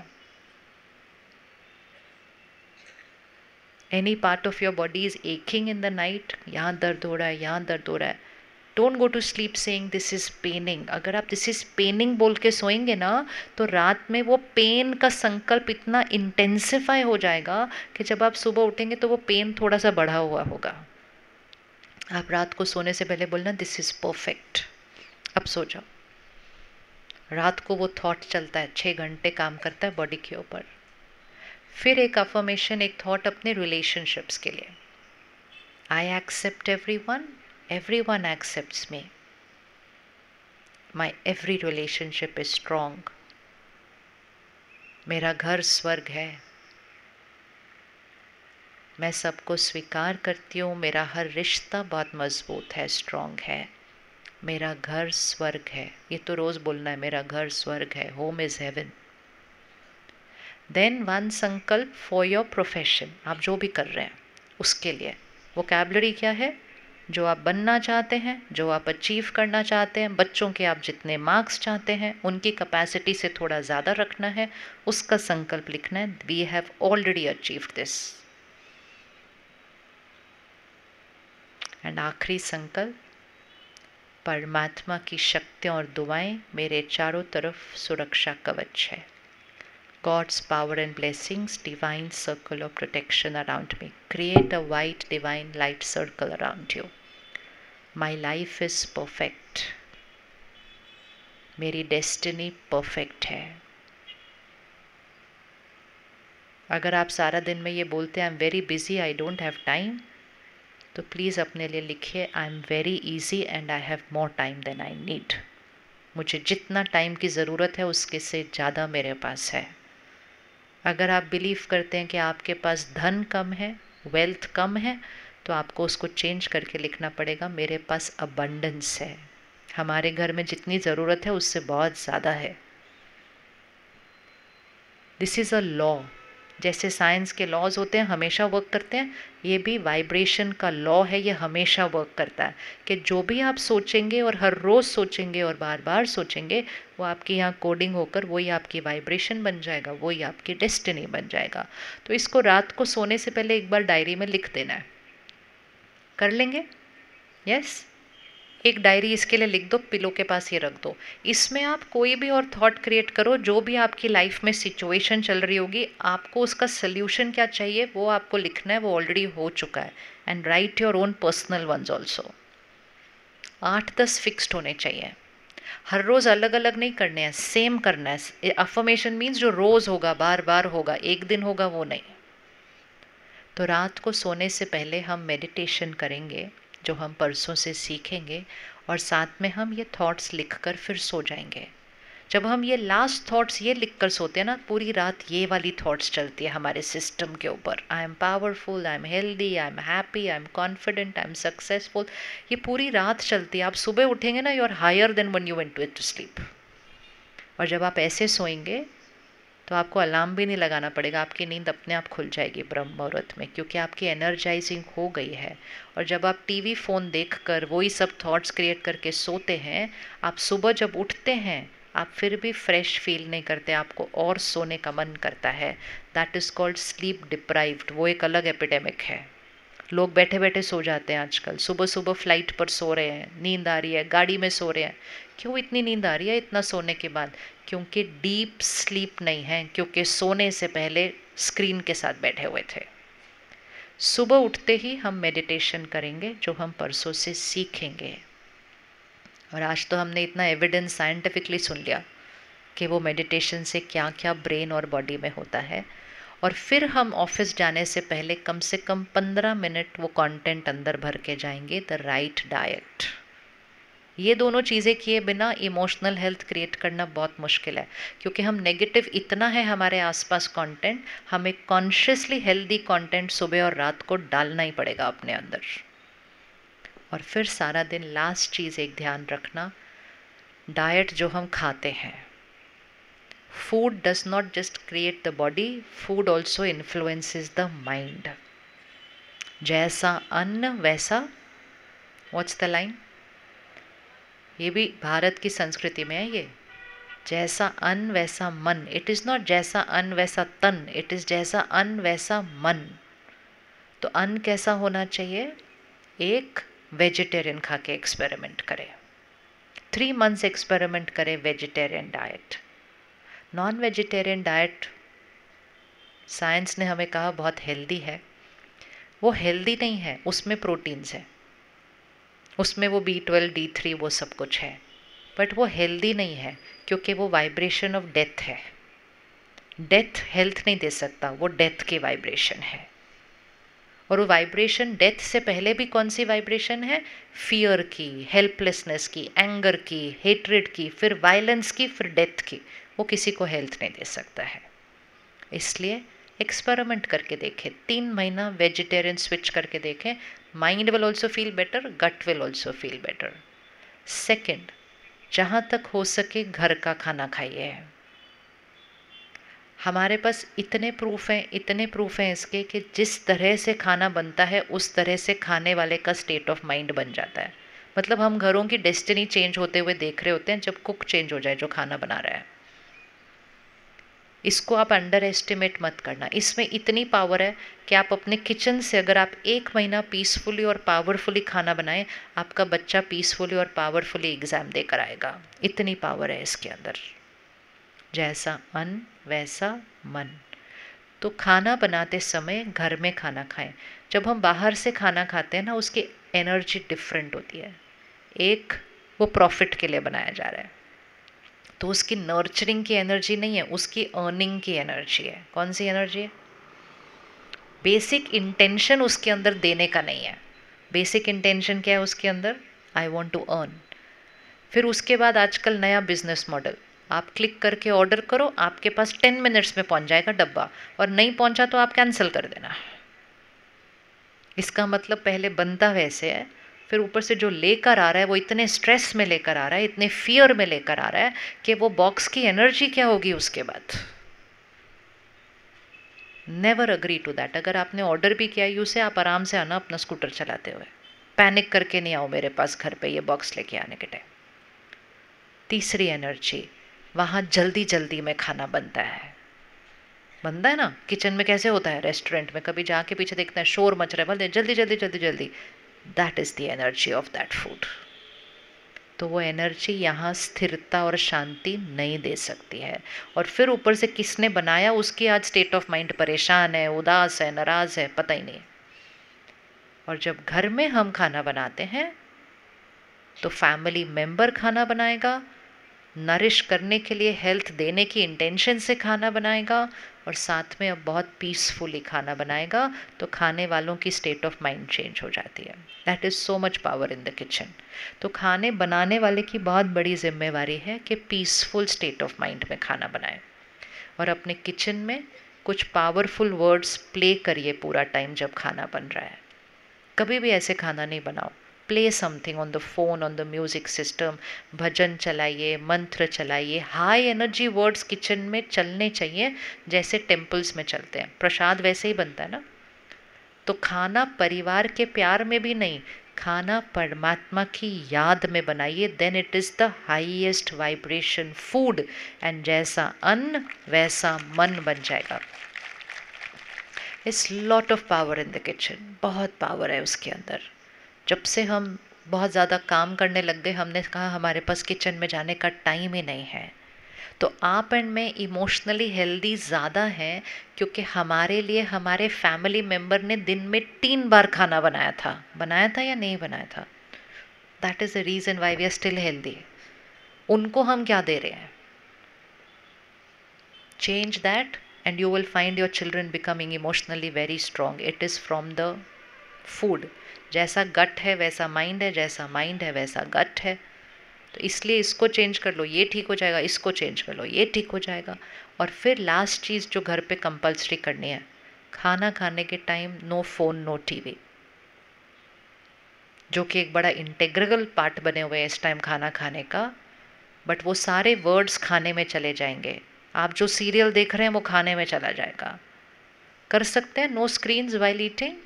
Any part of your body is aching in the night, यहाँ दर्द हो रहा है, यहाँ दर्द हो रहा है, don't go to sleep saying this is paining. अगर आप दिस इज पेनिंग बोल के सोएंगे ना, तो रात में वो पेन का संकल्प इतना इंटेंसिफाई हो जाएगा कि जब आप सुबह उठेंगे तो वो पेन थोड़ा सा बढ़ा हुआ होगा। आप रात को सोने से पहले बोलना दिस इज परफेक्ट, अब सो जाओ। रात को वो थॉट चलता है, 6 घंटे काम करता है बॉडी के ऊपर। फिर एक अफर्मेशन, एक थॉट अपने रिलेशनशिप्स के लिए, I accept everyone accepts me, my every relationship is strong, मेरा घर स्वर्ग है, मैं सबको स्वीकार करती हूँ, मेरा हर रिश्ता बहुत मजबूत है, स्ट्रॉन्ग है, मेरा घर स्वर्ग है। ये तो रोज़ बोलना है, मेरा घर स्वर्ग है, home is heaven. Then one sankalp for your profession, आप जो भी कर रहे हैं उसके लिए। वोकैबुलरी क्या है? जो आप बनना चाहते हैं, जो आप अचीव करना चाहते हैं, बच्चों के आप जितने मार्क्स चाहते हैं उनकी कैपेसिटी से थोड़ा ज़्यादा रखना है, उसका संकल्प लिखना है, we have already achieved this. And आखिरी संकल्प, परमात्मा की शक्तियाँ और दुआएं मेरे चारों तरफ सुरक्षा कवच है। God's power and blessings, divine circle of protection around me. Create a white divine light circle around you. My life is perfect. मेरी डेस्टिनी परफेक्ट है। अगर आप सारा दिन में ये बोलते हैं I am very busy, I don't have time, तो प्लीज़ अपने लिए लिखिए I am very easy and I have more time than I need. मुझे जितना टाइम की ज़रूरत है उसके से ज़्यादा मेरे पास है। अगर आप बिलीव करते हैं कि आपके पास धन कम है, वेल्थ कम है, तो आपको उसको चेंज करके लिखना पड़ेगा मेरे पास अबंडेंस है। हमारे घर में जितनी ज़रूरत है उससे बहुत ज़्यादा है। This is a law. जैसे साइंस के लॉज होते हैं हमेशा वर्क करते हैं, ये भी वाइब्रेशन का लॉ है, ये हमेशा वर्क करता है कि जो भी आप सोचेंगे और हर रोज़ सोचेंगे और बार बार सोचेंगे, वो आपकी यहाँ कोडिंग होकर वही आपकी वाइब्रेशन बन जाएगा, वही आपकी डेस्टिनी बन जाएगा। तो इसको रात को सोने से पहले एक बार डायरी में लिख देना है। कर लेंगे? यस। एक डायरी इसके लिए लिख दो, पिलो के पास ये रख दो। इसमें आप कोई भी और थॉट क्रिएट करो, जो भी आपकी लाइफ में सिचुएशन चल रही होगी, आपको उसका सल्यूशन क्या चाहिए वो आपको लिखना है, वो ऑलरेडी हो चुका है। And right your own personal once also. 8-10 fixed होने चाहिए। हर रोज़ अलग अलग नहीं करने हैं, सेम करना है। अफर्मेशन मीन्स जो रोज़ होगा, बार बार होगा, एक दिन होगा वो नहीं। तो रात को सोने से पहले हम मेडिटेशन करेंगे, जो हम परसों से सीखेंगे, और साथ में हम ये थॉट्स लिख कर फिर सो जाएंगे। जब हम ये लास्ट थॉट्स ये लिख कर सोते हैं ना, पूरी रात ये वाली थॉट्स चलती है हमारे सिस्टम के ऊपर। I am powerful, I am healthy, I am happy, I am confident, I am successful. ये पूरी रात चलती है। आप सुबह उठेंगे ना, you are higher than when you went to sleep. और जब आप ऐसे सोएंगे तो आपको अलार्म भी नहीं लगाना पड़ेगा, आपकी नींद अपने आप खुल जाएगी ब्रह्म मुहूर्त में, क्योंकि आपकी एनर्जाइजिंग हो गई है। और जब आप टीवी फ़ोन देख कर वही सब थॉट्स क्रिएट करके सोते हैं, आप सुबह जब उठते हैं आप फिर भी फ्रेश फील नहीं करते, आपको और सोने का मन करता है। That is called sleep deprived. वो एक अलग एपिडेमिक है। लोग बैठे बैठे सो जाते हैं आजकल, सुबह सुबह फ्लाइट पर सो रहे हैं, नींद आ रही है, गाड़ी में सो रहे हैं। क्यों इतनी नींद आ रही है इतना सोने के बाद? क्योंकि डीप स्लीप नहीं है, क्योंकि सोने से पहले स्क्रीन के साथ बैठे हुए थे। सुबह उठते ही हम मेडिटेशन करेंगे, जो हम परसों से सीखेंगे। और आज तो हमने इतना एविडेंस साइंटिफिकली सुन लिया कि वो मेडिटेशन से क्या क्या ब्रेन और बॉडी में होता है। और फिर हम ऑफिस जाने से पहले कम से कम 15 मिनट वो कंटेंट अंदर भर के जाएंगे, द राइट डाइट। ये दोनों चीज़ें किए बिना इमोशनल हेल्थ क्रिएट करना बहुत मुश्किल है, क्योंकि हम नेगेटिव इतना है हमारे आसपास कंटेंट, हमें कॉन्शियसली हेल्दी कंटेंट सुबह और रात को डालना ही पड़ेगा अपने अंदर। और फिर सारा दिन लास्ट चीज़ एक ध्यान रखना, डाइट जो हम खाते हैं, food does not just create the body, food also influences the mind. जैसा अन्न वैसा, what's the line? ये भी भारत की संस्कृति में है ये। जैसा अन्न वैसा मन। इट इज़ नॉट जैसा अन्न वैसा तन, इट इज़ जैसा अन्न वैसा मन। तो अन्न कैसा होना चाहिए? एक वेजिटेरियन खा के एक्सपेरिमेंट करें, 3 months एक्सपेरिमेंट करें vegetarian diet. Non vegetarian diet science ने हमें कहा बहुत हेल्दी है। वो हेल्दी नहीं है, उसमें प्रोटीन्स है, उसमें वो B12 D3 वो सब कुछ है, बट वो हेल्दी नहीं है, क्योंकि वो वाइब्रेशन ऑफ डेथ है। डेथ हेल्थ नहीं दे सकता, वो डेथ की वाइब्रेशन है। और वो वाइब्रेशन डेथ से पहले भी कौन सी वाइब्रेशन है? फियर की, हेल्पलेसनेस की, एंगर की, हेट्रेड की, फिर वायलेंस की, फिर डेथ की। वो किसी को हेल्थ नहीं दे सकता है। इसलिए एक्सपेरिमेंट करके देखें, 3 महीना वेजिटेरियन स्विच करके देखें। Mind will also feel better, gut will also feel better. Second, जहाँ तक हो सके घर का खाना खाइए। हमारे पास इतने प्रूफ हैं इसके कि जिस तरह से खाना बनता है उस तरह से खाने वाले का स्टेट ऑफ माइंड बन जाता है। मतलब हम घरों की डेस्टिनी चेंज होते हुए देख रहे होते हैं जब कुक चेंज हो जाए जो खाना बना रहा है। इसको आप अंडर एस्टिमेट मत करना। इसमें इतनी पावर है कि आप अपने किचन से अगर आप 1 महीना पीसफुली और पावरफुली खाना बनाएं, आपका बच्चा पीसफुली और पावरफुली एग्ज़ाम देकर आएगा। इतनी पावर है इसके अंदर। जैसा अन्न वैसा मन। तो खाना बनाते समय घर में खाना खाएं। जब हम बाहर से खाना खाते हैं ना, उसकी एनर्जी डिफरेंट होती है। एक, वो प्रॉफिट के लिए बनाया जा रहा है, तो उसकी नर्चरिंग की एनर्जी नहीं है, उसकी अर्निंग की एनर्जी है। कौन सी एनर्जी है? बेसिक इंटेंशन उसके अंदर देने का नहीं है। बेसिक इंटेंशन क्या है उसके अंदर? I want to earn. फिर उसके बाद आजकल नया बिजनेस मॉडल, आप क्लिक करके ऑर्डर करो, आपके पास 10 मिनट्स में पहुंच जाएगा डब्बा, और नहीं पहुंचा तो आप कैंसिल कर देना। इसका मतलब पहले बनता वैसे है, फिर ऊपर से जो लेकर आ रहा है वो इतने स्ट्रेस में लेकर आ रहा है, इतने फियर में लेकर आ रहा है कि वो बॉक्स की एनर्जी क्या होगी उसके बाद। Never agree to that. अगर आपने ऑर्डर भी किया यू से, आप आराम से आना अपना स्कूटर चलाते हुए, पैनिक करके नहीं आओ मेरे पास घर पे ये बॉक्स लेके आने के टाइम। तीसरी एनर्जी, वहाँ जल्दी जल्दी में खाना बनता है ना। किचन में कैसे होता है? रेस्टोरेंट में कभी जाके पीछे देखते हैं शोर मच रहा है, बोलते जल्दी जल्दी जल्दी जल्दी। That is the energy of that food. तो वो एनर्जी यहाँ स्थिरता और शांति नहीं दे सकती है। और फिर ऊपर से किसने बनाया उसकी आज स्टेट ऑफ माइंड परेशान है, उदास है, नाराज़ है, पता ही नहीं। और जब घर में हम खाना बनाते हैं तो फैमिली मेंबर खाना बनाएगा, नरिश करने के लिए, हेल्थ देने की इंटेंशन से खाना बनाएगा और साथ में अब बहुत पीसफुली खाना बनाएगा, तो खाने वालों की स्टेट ऑफ माइंड चेंज हो जाती है। That is so much power in the kitchen. तो खाने बनाने वाले की बहुत बड़ी जिम्मेवारी है कि पीसफुल स्टेट ऑफ माइंड में खाना बनाए और अपने किचन में कुछ पावरफुल वर्ड्स प्ले करिए पूरा टाइम जब खाना बन रहा है। कभी भी ऐसे खाना नहीं बनाओ। Play something on the phone, on the music system, भजन चलाइए, मंत्र चलाइए, हाई एनर्जी वर्ड्स किचन में चलने चाहिए जैसे टेम्पल्स में चलते हैं। प्रसाद वैसे ही बनता है ना। तो खाना परिवार के प्यार में भी नहीं, खाना परमात्मा की याद में बनाइए, then it is the highest vibration food, and जैसा अन्न वैसा मन बन जाएगा। It's lot of power in the kitchen, बहुत पावर है उसके अंदर। जब से हम बहुत ज़्यादा काम करने लग गए, हमने कहा हमारे पास किचन में जाने का टाइम ही नहीं है। तो आप एंड मैं इमोशनली हेल्दी ज़्यादा हैं क्योंकि हमारे लिए हमारे फैमिली मेम्बर ने दिन में 3 बार खाना बनाया था या नहीं बनाया था। That is the reason why we are still healthy. उनको हम क्या दे रहे हैं? Change that and you will find your children becoming emotionally very strong. It is from the food. जैसा गट है वैसा माइंड है, जैसा माइंड है वैसा गट है। तो इसलिए इसको चेंज कर लो, ये ठीक हो जाएगा, इसको चेंज कर लो, ये ठीक हो जाएगा। और फिर लास्ट चीज़ जो घर पे कंपल्सरी करनी है, खाना खाने के time no phone no TV, जो कि एक बड़ा इंटेग्रल पार्ट बने हुए हैं इस टाइम खाना खाने का। बट वो सारे वर्ड्स खाने में चले जाएंगे। आप जो सीरियल देख रहे हैं वो खाने में चला जाएगा। कर सकते हैं नो स्क्रीन्स वाइल ईटिंग।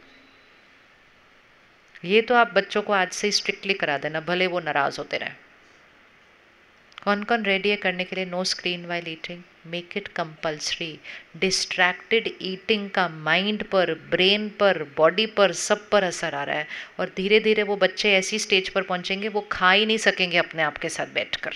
ये तो आप बच्चों को आज से स्ट्रिक्टली करा देना, भले वो नाराज़ होते रहें। कौन कौन रेडी है करने के लिए no screen while eating? Make it compulsory. Distracted eating का माइंड पर, ब्रेन पर, बॉडी पर, सब पर असर आ रहा है। और धीरे धीरे वो बच्चे ऐसी स्टेज पर पहुंचेंगे वो खा ही नहीं सकेंगे अपने आप के साथ बैठकर।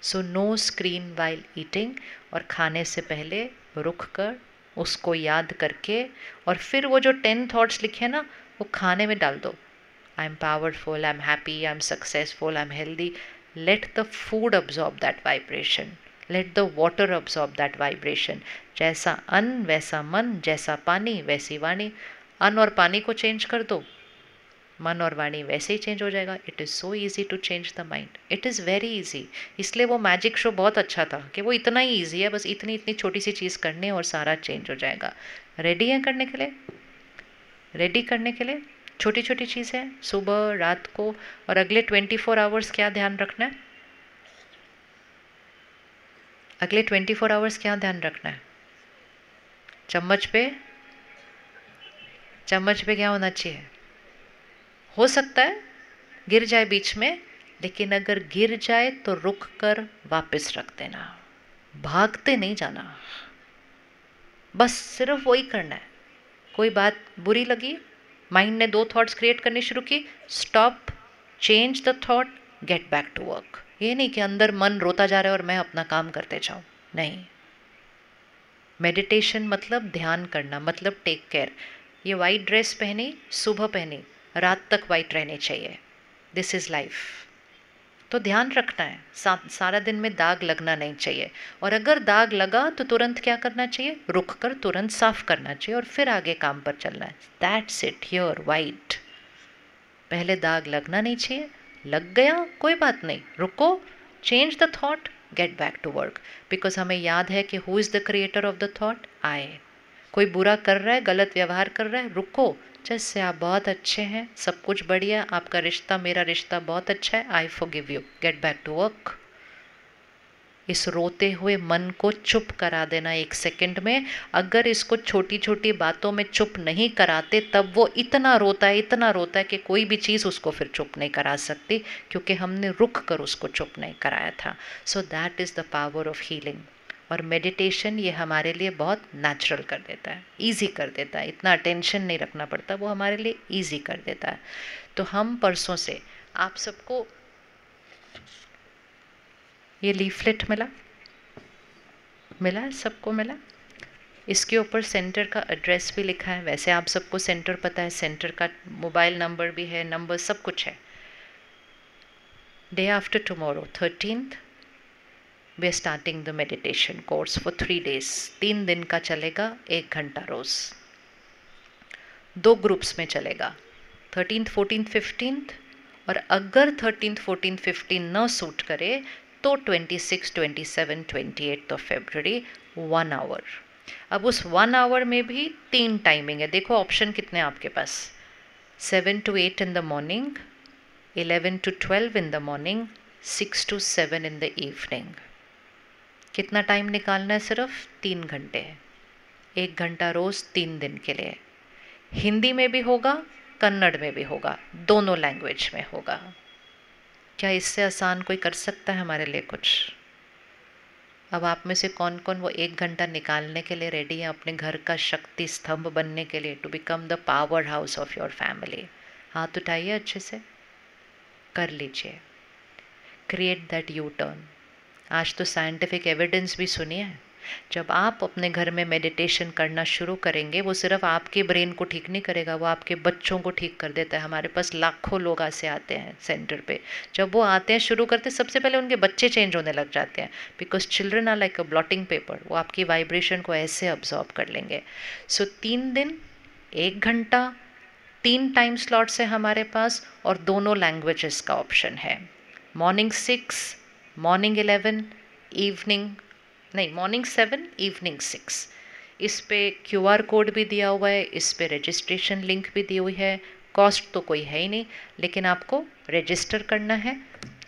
So no screen while eating. और खाने से पहले रुक कर उसको याद करके, और फिर वो जो 10 थॉट्स लिखे ना वो खाने में डाल दो। आई am powerful, I am happy, I am successful, I am healthy. Let the food absorb that vibration, let the water absorb that vibration. जैसा अन्न वैसा मन, जैसा पानी वैसी वाणी। अन्न और पानी को चेंज कर दो, मन और वाणी वैसे ही चेंज हो जाएगा। It is so easy to change the mind, it is very easy. इसलिए वो मैजिक शो बहुत अच्छा था कि वो इतना ही ईजी है, बस इतनी इतनी छोटी सी चीज़ करनी है और सारा चेंज हो जाएगा। रेडी हैं करने के लिए? रेडी करने के लिए छोटी छोटी चीज़ें सुबह रात को। और अगले 24 आवर्स क्या ध्यान रखना है? अगले 24 आवर्स क्या ध्यान रखना है? चम्मच पे क्या होना चाहिए? हो सकता है गिर जाए बीच में, लेकिन अगर गिर जाए तो रुक कर वापस रख देना, भागते नहीं जाना। बस सिर्फ वही करना है। कोई बात बुरी लगी, माइंड ने 2 थॉट्स क्रिएट करनी शुरू की, stop, change the thought, get back to work. ये नहीं कि अंदर मन रोता जा रहा है और मैं अपना काम करते जाऊं, नहीं। मेडिटेशन मतलब ध्यान करना, मतलब टेक केयर। ये वाइट ड्रेस पहनी, सुबह पहनी, रात तक वाइट रहनी चाहिए। This is life. तो ध्यान रखना है, सारा दिन में दाग लगना नहीं चाहिए। और अगर दाग लगा तो तुरंत क्या करना चाहिए? रुक कर तुरंत साफ करना चाहिए और फिर आगे काम पर चलना है। That's it, here white. पहले दाग लगना नहीं चाहिए, लग गया कोई बात नहीं, रुको, change the thought, get back to work. Because हमें याद है कि who is the creator of the thought? I. कोई बुरा कर रहा है, गलत व्यवहार कर रहा है, रुको, जैसे आप बहुत अच्छे हैं, सब कुछ बढ़िया, आपका रिश्ता मेरा रिश्ता बहुत अच्छा है, I forgive you, get back to work. इस रोते हुए मन को चुप करा देना 1 सेकंड में। अगर इसको छोटी छोटी बातों में चुप नहीं कराते तब वो इतना रोता है कि कोई भी चीज़ उसको फिर चुप नहीं करा सकती, क्योंकि हमने रुक कर उसको चुप नहीं कराया था। So that is the power of healing. और मेडिटेशन ये हमारे लिए बहुत नेचुरल कर देता है, इजी कर देता है, इतना अटेंशन नहीं रखना पड़ता, वो हमारे लिए इजी कर देता है। तो हम परसों से आप सबको ये लीफलेट मिला है, सबको मिला। इसके ऊपर सेंटर का एड्रेस भी लिखा है। वैसे आप सबको सेंटर पता है, सेंटर का मोबाइल नंबर भी है, नंबर सब कुछ है। Day after tomorrow 13th we are starting the meditation course for 3 days, 3 दिन का चलेगा, 1 घंटा रोज, 2 ग्रुप्स में चलेगा, 13th 14th 15th, और अगर 13th 14th 15 न सूट करे तो 26 27 28 ऑफ February 1 hour। अब उस 1 hour में भी 3 टाइमिंग है, देखो ऑप्शन कितने हैं आपके पास, 7 to 8 in the morning, 11 to 12 in the morning, 6 to 7 in the evening। कितना टाइम निकालना है, सिर्फ 3 घंटे, 1 घंटा रोज 3 दिन के लिए। हिंदी में भी होगा, कन्नड़ में भी होगा, दोनों लैंग्वेज में होगा। क्या इससे आसान कोई कर सकता है हमारे लिए कुछ? अब आप में से कौन कौन वो 1 घंटा निकालने के लिए रेडी है अपने घर का शक्ति स्तंभ बनने के लिए, to become the powerhouse of your family? हाथ उठाइए, अच्छे से कर लीजिए, क्रिएट दैट यू टर्न। आज तो साइंटिफिक एविडेंस भी सुनिए, जब आप अपने घर में मेडिटेशन करना शुरू करेंगे, वो सिर्फ आपके ब्रेन को ठीक नहीं करेगा, वो आपके बच्चों को ठीक कर देता है। हमारे पास लाखों लोग ऐसे आते हैं सेंटर पे, जब वो आते हैं शुरू करते सबसे पहले उनके बच्चे चेंज होने लग जाते हैं, because children are like a blotting paper, वो आपकी वाइब्रेशन को ऐसे अब्जॉर्ब कर लेंगे। सो 3 दिन 1 घंटा, 3 टाइम स्लॉट्स है हमारे पास, और दोनों लैंग्वेजेस का ऑप्शन है। मॉर्निंग 6, मॉर्निंग 11, इवनिंग नहीं, मॉर्निंग 7, इवनिंग 6। इस पे QR कोड भी दिया हुआ है, इस पे रजिस्ट्रेशन लिंक भी दी हुई है। कॉस्ट तो कोई है ही नहीं, लेकिन आपको रजिस्टर करना है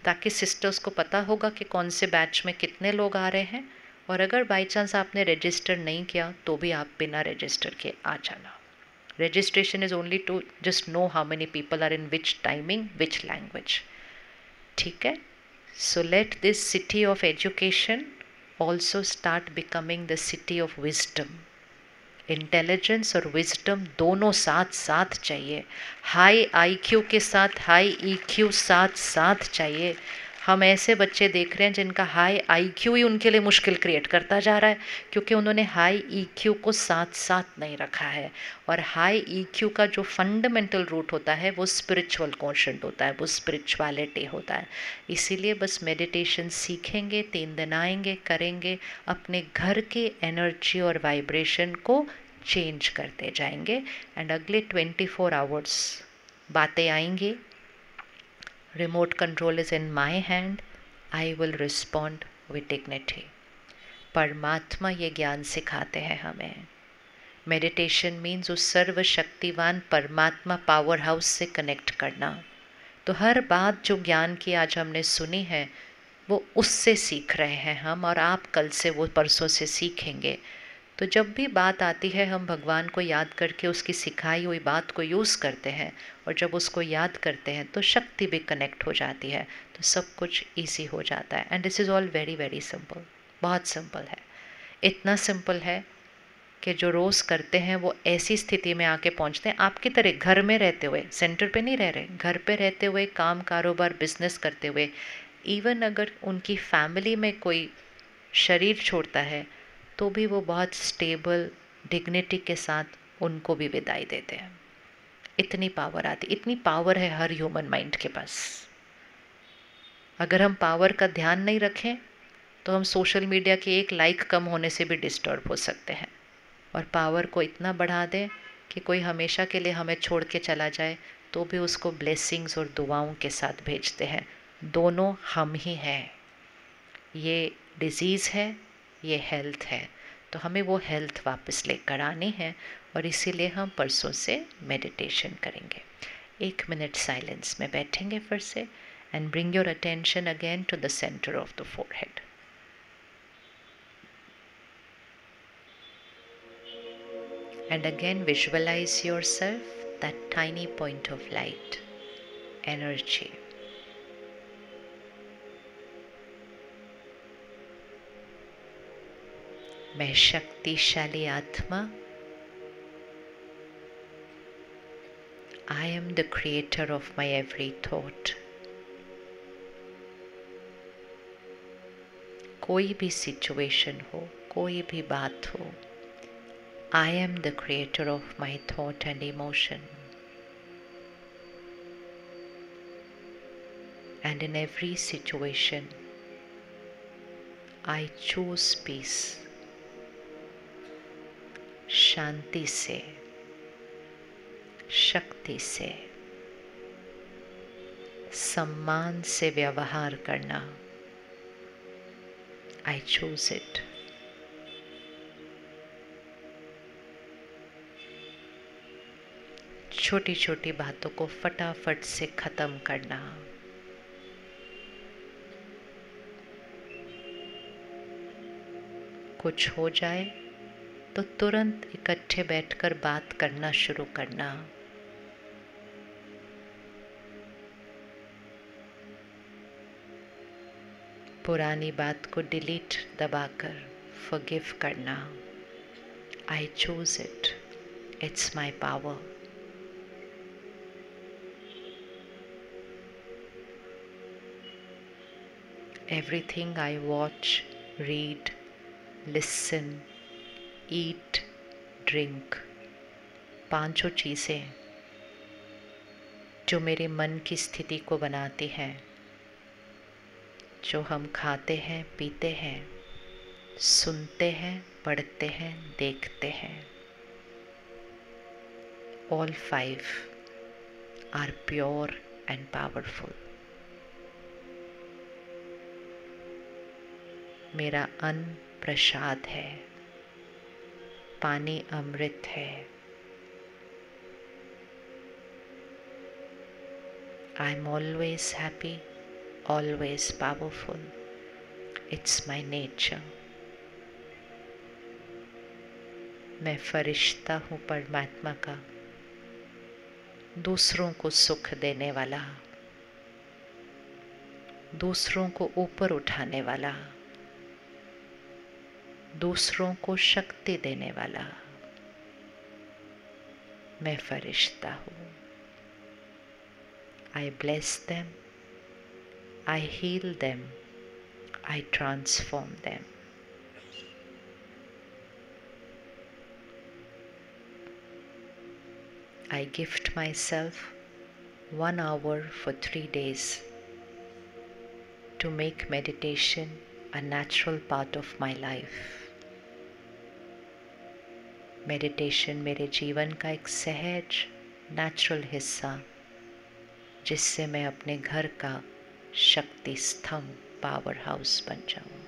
ताकि सिस्टर्स को पता होगा कि कौन से बैच में कितने लोग आ रहे हैं। और अगर बाई चांस आपने रजिस्टर नहीं किया तो भी आप बिना रजिस्टर के आ जाना। Registration is only to just know how many people are in which timing, which language. ठीक है? So let this city of education also start becoming the city of wisdom। Intelligence और विजडम दोनों साथ साथ चाहिए, हाई IQ के साथ हाई EQ साथ साथ चाहिए। हम ऐसे बच्चे देख रहे हैं जिनका हाई IQ ही उनके लिए मुश्किल क्रिएट करता जा रहा है, क्योंकि उन्होंने हाई EQ को साथ साथ नहीं रखा है। और हाई EQ का जो फंडामेंटल रूट होता है वो स्पिरिचुअल क्वोशंट होता है, वो स्पिरिचुअलिटी होता है। इसीलिए बस मेडिटेशन सीखेंगे, 3 दिन आएंगे, करेंगे, अपने घर के एनर्जी और वाइब्रेशन को चेंज करते जाएंगे, एंड अगले 24 आवर्स बातें आएंगी। Remote control is in my hand, I will respond with dignity. परमात्मा ये ज्ञान सिखाते हैं हमें। मेडिटेशन मीन्स उस सर्वशक्तिवान परमात्मा पावर हाउस से कनेक्ट करना। तो हर बात जो ज्ञान की आज हमने सुनी है वो उससे सीख रहे हैं हम, और आप कल से वो परसों से सीखेंगे। तो जब भी बात आती है हम भगवान को याद करके उसकी सिखाई हुई बात को यूज़ करते हैं, और जब उसको याद करते हैं तो शक्ति भी कनेक्ट हो जाती है, तो सब कुछ ईजी हो जाता है। And this is all very very simple, बहुत सिंपल है। इतना सिंपल है कि जो रोज़ करते हैं वो ऐसी स्थिति में आके पहुंचते हैं, आपकी तरह घर में रहते हुए, सेंटर पे नहीं रह रहे, घर पे रहते हुए, काम कारोबार बिजनेस करते हुए। इवन अगर उनकी फैमिली में कोई शरीर छोड़ता है तो भी वो बहुत स्टेबल डिग्निटी के साथ उनको भी विदाई देते हैं। इतनी पावर आती, इतनी पावर है हर ह्यूमन माइंड के पास। अगर हम पावर का ध्यान नहीं रखें तो हम सोशल मीडिया के एक लाइक कम होने से भी डिस्टर्ब हो सकते हैं, और पावर को इतना बढ़ा दें कि कोई हमेशा के लिए हमें छोड़ के चला जाए तो भी उसको ब्लेसिंग्स और दुआओं के साथ भेजते हैं। दोनों हम ही हैं। ये डिजीज़ है, ये हेल्थ है, तो हमें वो हेल्थ वापस लेकर आनी है, और इसीलिए हम परसों से मेडिटेशन करेंगे। 1 मिनट साइलेंस में बैठेंगे फिर से, and bring your attention again to the centre of the forehead. And again visualize yourself that tiny point of light, energy. मैं शक्तिशाली आत्मा, I am the creator of my every thought. कोई भी सिचुएशन हो, कोई भी बात हो, I am the creator of my thought and emotion. And in every situation, I choose peace. शांति से, शक्ति से, सम्मान से व्यवहार करना। I choose it. छोटी छोटी बातों को फटाफट से खत्म करना। कुछ हो जाए तो तुरंत इकट्ठे बैठकर बात करना शुरू करना। पुरानी बात को डिलीट दबाकर फॉरगिव करना। I choose it, it's my power. Everything I watch, read, listen, eat, drink, पांचों चीज़ें जो मेरे मन की स्थिति को बनाती हैं, जो हम खाते हैं, पीते हैं, सुनते हैं, पढ़ते हैं, देखते हैं, all 5 are pure and powerful. मेरा अन्न प्रसाद है, पानी अमृत है। I am always happy, always powerful. It's my nature. मैं फरिश्ता हूँ परमात्मा का, दूसरों को सुख देने वाला, दूसरों को ऊपर उठाने वाला, दूसरों को शक्ति देने वाला। मैं फरिश्ता हूँ। I bless them, I heal them, I transform them. I gift myself 1 hour for 3 days to make meditation a natural part of my life. Meditation मेरे जीवन का एक सहज नेचुरल हिस्सा, जिससे मैं अपने घर का शक्ति स्तंभ, पावर हाउस बन जाऊं।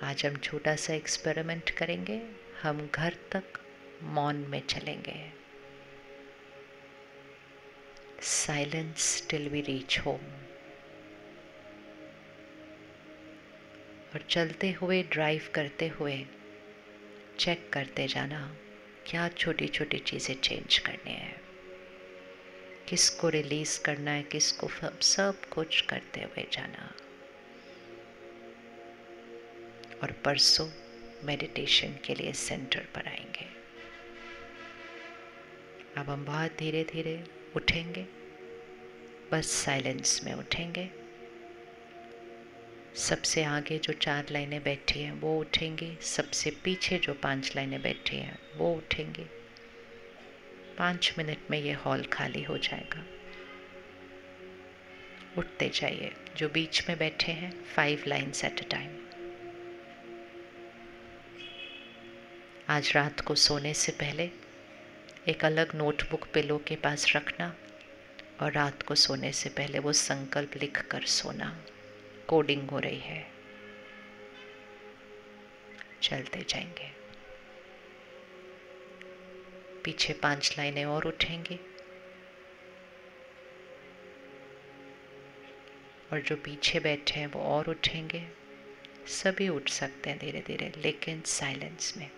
आज हम छोटा सा एक्सपेरिमेंट करेंगे। हम घर तक मौन में चलेंगे। Silence till we reach home. और चलते हुए, ड्राइव करते हुए चेक करते जाना क्या छोटी छोटी चीज़ें चेंज करनी है, किसको रिलीज़ करना है, किसको, सब कुछ करते हुए जाना। और परसों मेडिटेशन के लिए सेंटर पर आएंगे। अब हम बहुत धीरे धीरे उठेंगे, बस साइलेंस में उठेंगे। सबसे आगे जो 4 लाइनें बैठी हैं वो उठेंगी, सबसे पीछे जो 5 लाइनें बैठी हैं वो उठेंगी। 5 मिनट में ये हॉल खाली हो जाएगा। उठते जाइए। जो बीच में बैठे हैं 5 लाइन्स एट अ टाइम। आज रात को सोने से पहले एक अलग नोटबुक पिलो के पास रखना और रात को सोने से पहले वो संकल्प लिख कर सोना। कोडिंग हो रही है। चलते जाएंगे। पीछे 5 लाइनें और उठेंगी और जो पीछे बैठे हैं वो और उठेंगे। सभी उठ सकते हैं धीरे धीरे, लेकिन साइलेंस में।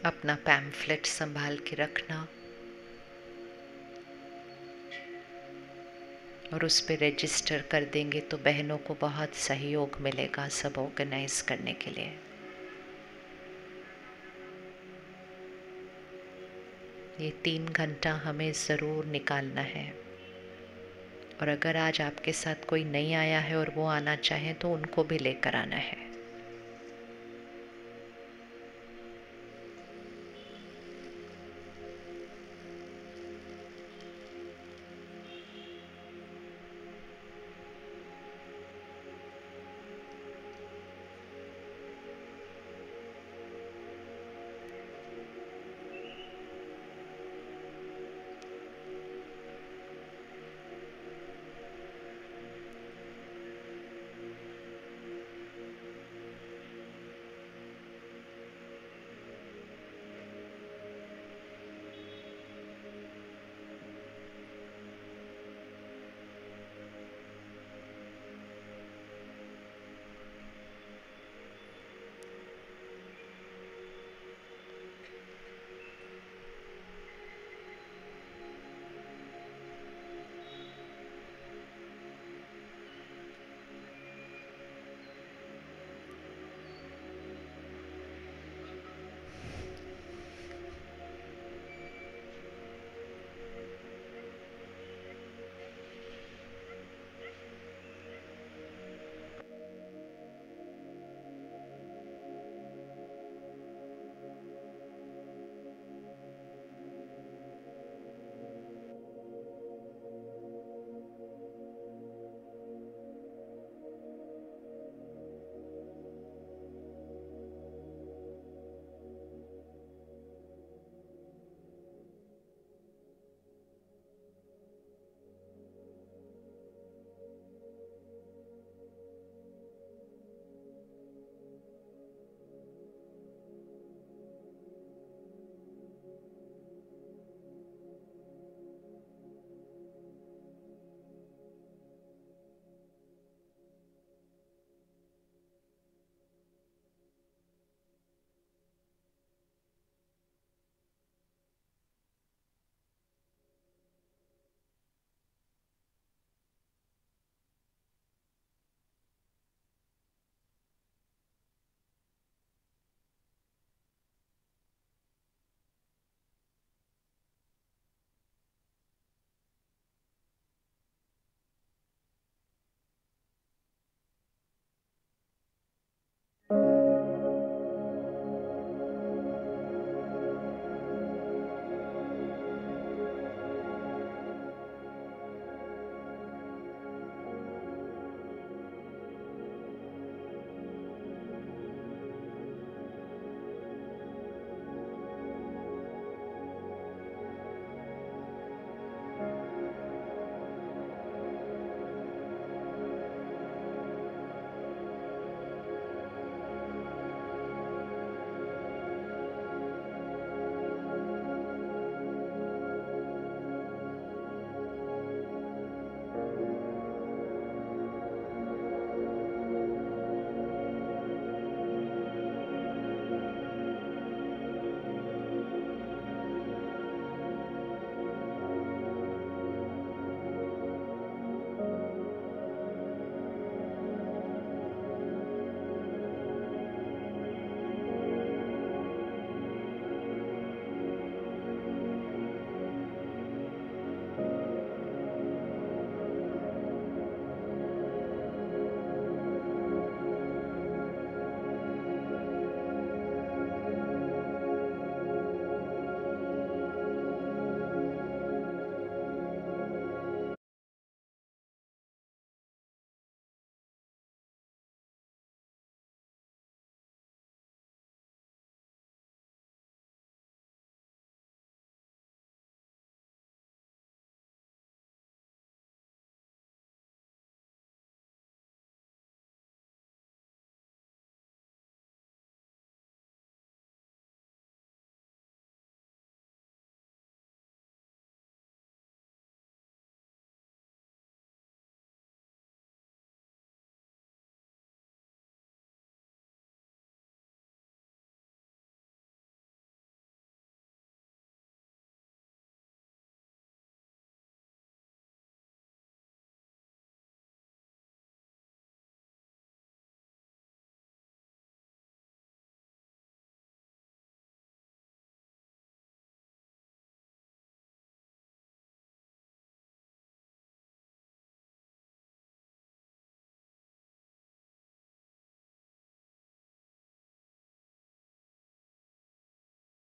अपना पैम्फलेट संभाल के रखना और उस पे रजिस्टर कर देंगे तो बहनों को बहुत सहयोग मिलेगा सब ऑर्गेनाइज करने के लिए। ये 3 घंटा हमें ज़रूर निकालना है। और अगर आज आपके साथ कोई नहीं आया है और वो आना चाहे तो उनको भी लेकर आना है।